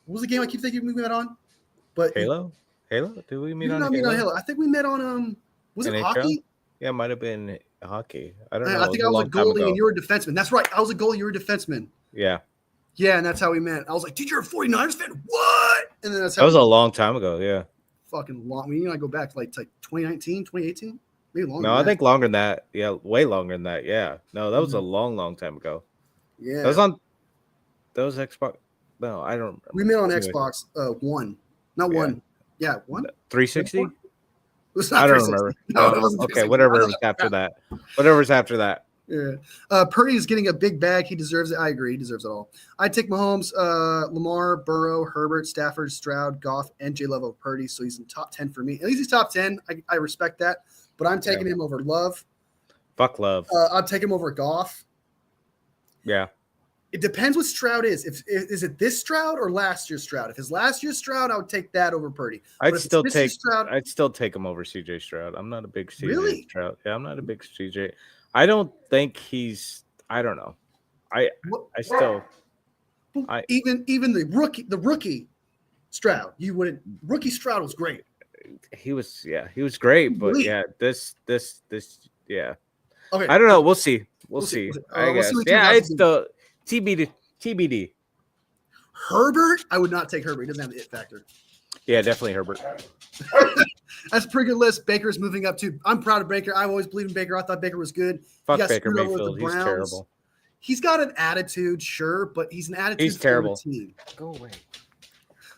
S1: what was the game I keep thinking we met on? But
S3: Halo? Did we meet on
S1: Halo? I think we met on was it
S3: NHL?
S1: hockey?
S3: Yeah, it might have been hockey. I don't know.
S1: I think I was a goalie and you were a defenseman. That's right. I was a goalie, you were a defenseman.
S3: Yeah.
S1: Yeah, and that's how we met. I was like, dude, you're a 49ers fan? What? And then that's how
S3: that was a long time ago, yeah.
S1: Fucking long. We I go back to like 2019, 2018. Maybe longer.
S3: No, I think longer than that. Yeah, way longer than that. Yeah. No, that was a long time ago.
S1: Yeah.
S3: That was Xbox. No, I don't remember.
S1: We met on Xbox One. Not one. Yeah, one.
S3: 360?
S1: I
S3: don't remember. No, it wasn't. Okay, whatever was after that. Whatever's after that.
S1: Yeah. Purdy is getting a big bag. He deserves it. I agree. He deserves it all. I'd take Mahomes, Lamar, Burrow, Herbert, Stafford, Stroud, Goff, and J. Love over Purdy. So he's in top 10 for me. At least he's top 10. I respect that. But I'm taking him over Love.
S3: Fuck Love.
S1: I'd take him over Goff.
S3: Yeah.
S1: It depends what Stroud is. Is it this Stroud or last year's Stroud? If it's last year's Stroud, I would take that over Purdy.
S3: I'd still take him over CJ Stroud. I'm not a big CJ Stroud. Yeah, I'm not a big CJ. I don't think he's. I don't know.
S1: Even the rookie Stroud. You wouldn't. Rookie Stroud was great.
S3: He was great, but yeah, this yeah.
S1: Okay.
S3: I don't know. We'll see. We'll see. I guess. It's the TBD.
S1: Herbert, I would not take Herbert. He doesn't have the it factor.
S3: Yeah, definitely Herbert.
S1: That's a pretty good list. Baker's moving up too. I'm proud of Baker. I've always believed in Baker. I thought Baker was good.
S3: Fuck Baker Mayfield. He's terrible.
S1: He's got an attitude, sure, but he's an attitude.
S3: He's terrible.
S1: Team.
S3: Go away.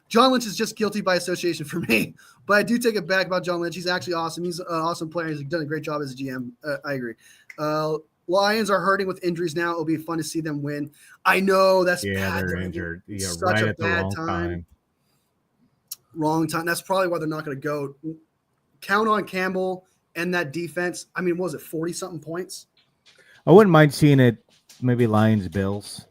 S1: John Lynch is just guilty by association for me, but I do take it back about John Lynch. He's actually awesome. He's an awesome player. He's done a great job as a GM. I agree. Lions are hurting with injuries now. It'll be fun to see them win. I know that's bad.
S2: They're injured. Yeah,
S1: such
S2: right
S1: a
S2: at the
S1: bad
S2: wrong time.
S1: Wrong time. That's probably why they're not going to go. Count on Campbell and that defense. I mean, what was it 40-something points?
S2: I wouldn't mind seeing it. Maybe Lions Bills.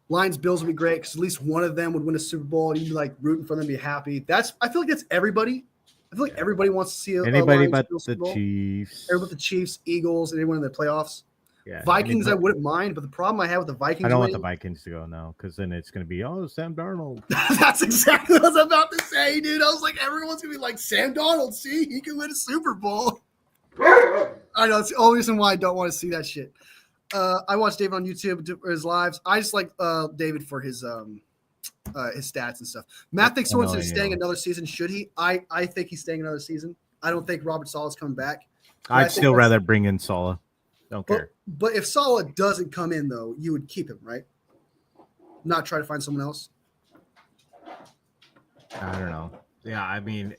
S1: Lions Bills would be great because at least one of them would win a Super Bowl. And you'd be like rooting for them, be happy. I feel like that's everybody. I feel like everybody wants to see
S2: anybody
S1: but
S2: the Chiefs.
S1: Everybody but the Chiefs, Eagles, anyone in the playoffs.
S2: Yeah,
S1: Vikings, I wouldn't mind, but the problem I have with the Vikings,
S2: I don't want the Vikings to go now because then it's going to be Sam Darnold.
S1: That's exactly what I was about to say, dude. I was like, everyone's going to be like Sam Darnold. See, he can win a Super Bowl. I know it's the only reason why I don't want to see that shit. I watch David on YouTube for his lives. I just like David for his stats and stuff. Matt thinks Sorensen is staying another season. Should he? I think he's staying another season. I don't think Robert Saleh's coming back.
S2: I'd still rather bring in Saleh. Don't care.
S1: But if Saleh doesn't come in, though, you would keep him, right? Not try to find someone else?
S2: I don't know. Yeah, I mean,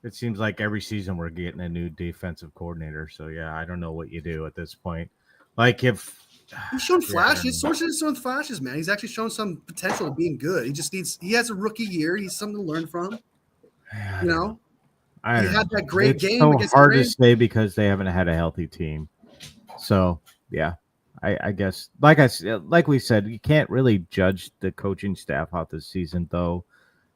S2: it seems like every season we're getting a new defensive coordinator. So, yeah, I don't know what you do at this point. Like, if
S1: He's shown flashes. Sources have shown flashes, man. He's actually shown some potential of being good. He has a rookie year. He's something to learn from. You know?
S2: I
S1: He
S2: don't
S1: had
S2: know.
S1: that great
S2: It's
S1: game
S2: so
S1: against
S2: hard
S1: the
S2: to
S1: Rams.
S2: say because they haven't had a healthy team. So yeah, I guess like we said, you can't really judge the coaching staff out this season, though.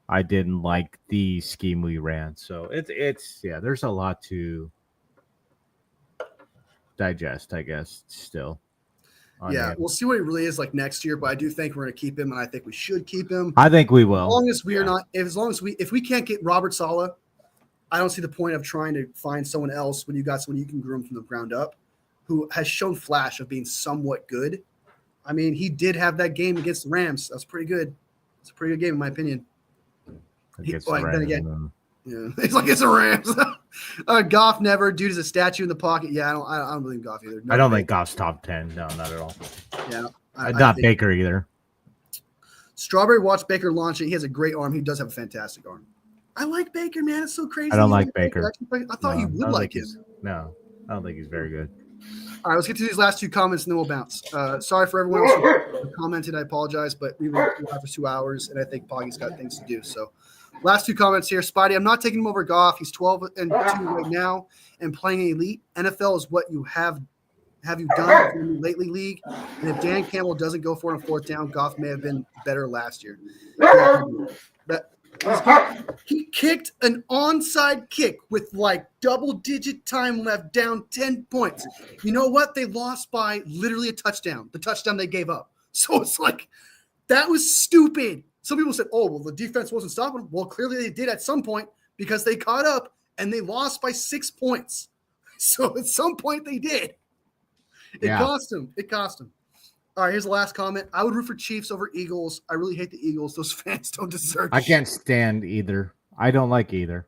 S2: I didn't like the scheme we ran, so it's there's a lot to digest, I guess. Still, on
S1: Yeah,
S2: him.
S1: we'll see what he really is like next year, but I do think we're going to keep him, and I think we should keep him.
S2: I think we
S1: As
S2: will.
S1: long as we are not, if we can't get Robert Saleh, I don't see the point of trying to find someone else when you got someone you can groom from the ground up, who has shown flash of being somewhat good. I mean, he did have that game against the Rams. That's pretty good. It's a pretty good game in my opinion. Then again, yeah, it's like it's a Rams. Goff never. Dude is a statue in the pocket. Yeah, I don't believe Goff either.
S2: I don't think Goff's top 10. No, not at all.
S1: Yeah,
S2: not Baker either.
S1: Strawberry watched Baker launch it. He has a great arm. He does have a fantastic arm. I like Baker, man. It's so crazy.
S2: I don't like Baker.
S1: I thought you would like him.
S2: No, I don't think he's very good.
S1: All right, let's get to these last two comments and then we'll bounce. Sorry for everyone else who commented. I apologize, but we've been live for 2 hours, and I think Poggy's got things to do. So, last two comments here. Spidey, I'm not taking him over Goff. He's 12-2 right now and playing elite. NFL is what you have you done in the lately league. And if Dan Campbell doesn't go for it on fourth down, Goff may have been better last year. He kicked an onside kick with like double-digit time left, down 10 points. You know what? They lost by literally a touchdown, the touchdown they gave up. So it's like, that was stupid. Some people said, oh, well, the defense wasn't stopping them. Well, clearly they did at some point because they caught up and they lost by 6 points. So at some point they did. It cost them. All right, here's the last comment. I would root for Chiefs over Eagles. I really hate the Eagles. Those fans don't deserve
S2: I can't stand either. I don't like either.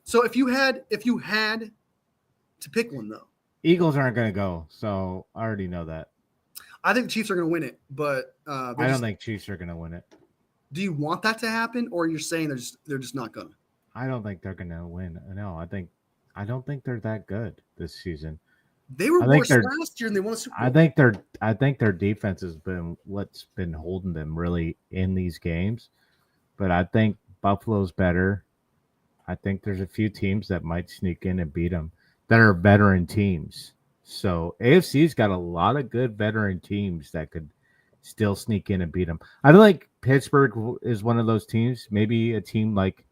S1: So if you had to pick one, though.
S2: Eagles aren't going to go, so I already know that.
S1: I think the Chiefs are going to win it, but
S2: I don't think Chiefs are going to win it.
S1: Do you want that to happen, or you're saying they're just not going to?
S2: I don't think they're going to win. No, I don't think they're that good this season.
S1: They were worse last year, and they won a Super Bowl.
S2: I think their defense has been what's been holding them really in these games. But I think Buffalo's better. I think there's a few teams that might sneak in and beat them that are veteran teams. So AFC's got a lot of good veteran teams that could still sneak in and beat them. I feel like Pittsburgh is one of those teams. Maybe a team like,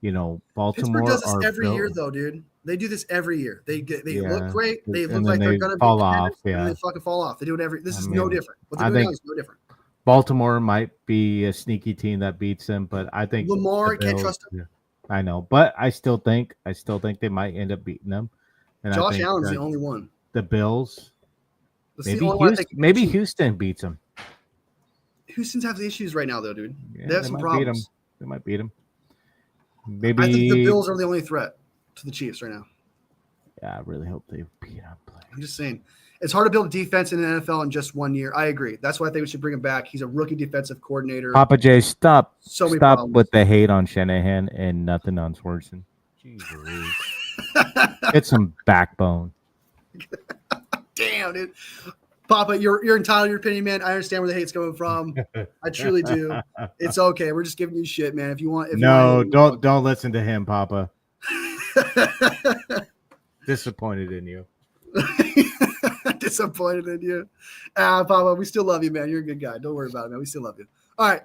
S2: Baltimore.
S1: Pittsburgh does this every year, though, dude. They do this every year. They look great. They look like they're going to
S2: fall off. Yeah,
S1: and they fucking fall off. They do it This is no different. What they're doing now is no different.
S2: Baltimore might be a sneaky team that beats them, but I think
S1: Lamar can't trust him.
S2: Yeah, I know, but I still think they might end up beating them. And
S1: Josh Allen's the only one.
S2: The Bills. Maybe Houston beats them.
S1: Houston's have the issues right now, though, dude.
S2: Yeah,
S1: they have some problems.
S2: They might beat them. Maybe
S1: I think the Bills are the only threat to the Chiefs right now.
S2: Yeah, I really hope they beat them.
S1: I'm just saying. It's hard to build a defense in the NFL in just 1 year. I agree. That's why I think we should bring him back. He's a rookie defensive coordinator.
S2: Papa J, stop
S1: problems.
S2: with the hate on Shanahan and nothing on Swerson. Jesus. Get some backbone.
S1: Damn, dude. Papa, you're entitled to your opinion, man. I understand where the hate's coming from. I truly do. It's okay. We're just giving you shit, man. If you want,
S2: don't listen to him, Papa. Disappointed in you.
S1: Disappointed in you. Papa, we still love you, man. You're a good guy. Don't worry about it, man. We still love you. All right.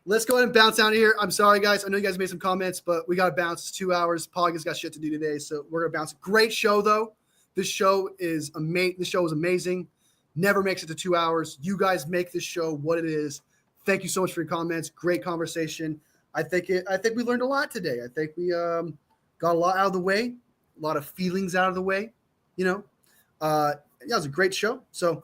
S1: Let's go ahead and bounce out of here. I'm sorry, guys. I know you guys made some comments, but we got to bounce. It's 2 hours. Poggy's got shit to do today, so we're going to bounce. Great show, though. This show is amazing. Never makes it to 2 hours. You guys make this show what it is. Thank you so much for your comments. Great conversation. I think we learned a lot today. I think we got a lot out of the way, a lot of feelings out of the way. It was a great show. So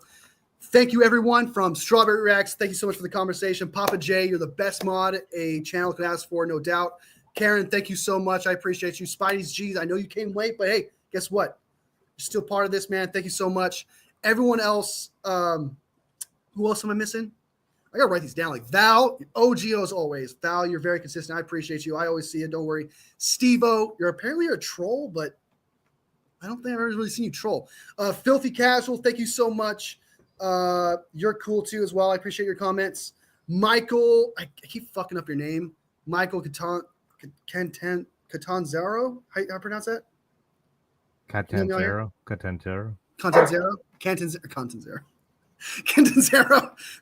S1: thank you, everyone from Strawberry Reacts. Thank you so much for the conversation. Papa J, you're the best mod a channel can ask for, no doubt. Karen, thank you so much. I appreciate you. Spidey's G's, I know you came late, but hey, guess what? You're still part of this, man. Thank you so much. Everyone else, who else am I missing? I gotta write these down. Like Val, OGO as always. Val, you're very consistent. I appreciate you. I always see it. Don't worry. Steve-O, you're apparently a troll, but I don't think I've ever really seen you troll. Filthy Casual, thank you so much. You're cool too as well. I appreciate your comments. Michael, I keep fucking up your name. Michael Catanzaro. How you pronounce that?
S3: Catanzaro.
S1: Cantanzaro.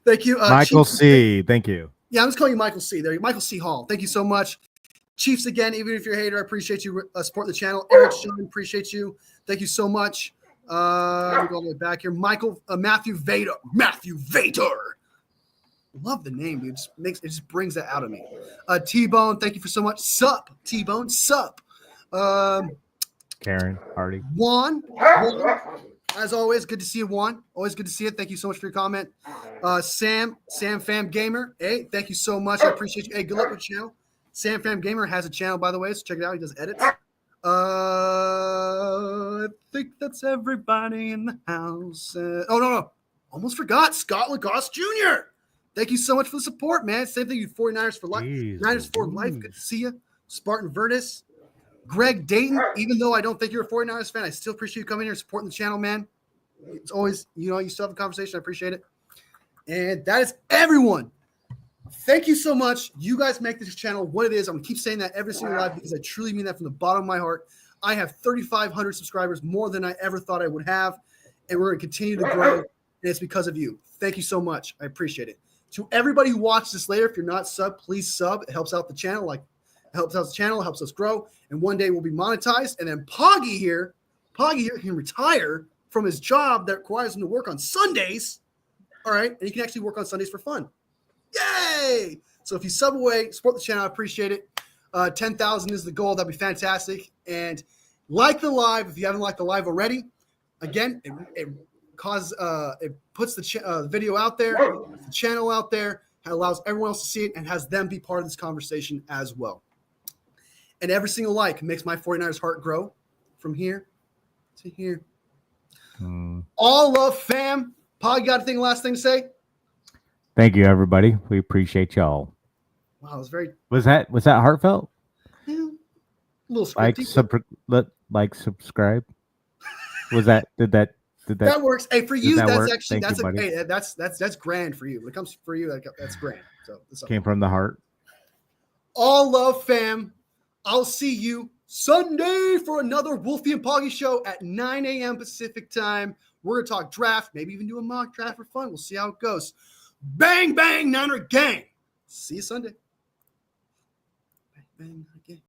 S1: Thank you.
S3: Michael
S1: Chiefs,
S3: C. Thank you.
S1: Yeah, I'm just calling you Michael C. There, Michael C. Hall. Thank you so much. Chiefs again, even if you're a hater, I appreciate you supporting the channel. Eric Sean, appreciate you. Thank you so much. Let me go all the way back here. Michael, Matthew Vader. Love the name, dude. It just brings that out of me. T-Bone, thank you for so much. Sup, T-Bone, sup.
S3: Karen Hardy.
S1: Juan, as always, good to see you, Juan. Always good to see you. Thank you so much for your comment. Sam Fam Gamer. Hey, thank you so much. I appreciate you. Hey, good luck with your channel. Sam Fam Gamer has a channel, by the way, so check it out. He does edits. I think that's everybody in the house. No. Almost forgot. Scott Lagosse Jr. Thank you so much for the support, man. Same thing, you 49ers for life. Niners for life. Good to see you. Spartan Vertus. Greg Dayton, even though I don't think you're a 49ers fan, I still appreciate you coming here and supporting the channel, man. It's always, you still have a conversation. I appreciate it. And that is everyone. Thank you so much. You guys make this channel what it is. I'm going to keep saying that every single live because I truly mean that from the bottom of my heart. I have 3,500 subscribers, more than I ever thought I would have. And we're going to continue to grow. And it's because of you. Thank you so much. I appreciate it. To everybody who watches this later, if you're not sub, please sub. It helps out the channel. It helps out the channel, helps us grow. And one day we'll be monetized. And then Poggy here can retire from his job that requires him to work on Sundays. All right. And he can actually work on Sundays for fun. Yay! So if you sub away, support the channel, I appreciate it. 10,000 is the goal. That'd be fantastic. And like the live if you haven't liked the live already. Again, it puts the video out there, the channel out there, and allows everyone else to see it and has them be part of this conversation as well. And every single like makes my 49ers heart grow from here to here. All love, fam. Paul, you got last thing to say?
S2: Thank you, everybody. We appreciate y'all.
S1: Wow, it was very.
S2: Was that heartfelt?
S1: Yeah, a little scripty.
S2: Subscribe. Was that? Did that?
S1: That works. Hey, for you, that's
S2: work?
S1: actually
S2: Thank
S1: that's grand for you. When it comes for you, that's grand. So
S2: came from the heart.
S1: All love, fam. I'll see you Sunday for another Wolfie and Poggy show at 9 a.m. Pacific time. We're gonna talk draft, maybe even do a mock draft for fun. We'll see how it goes. Bang bang, Niner gang. See you Sunday. Bang bang.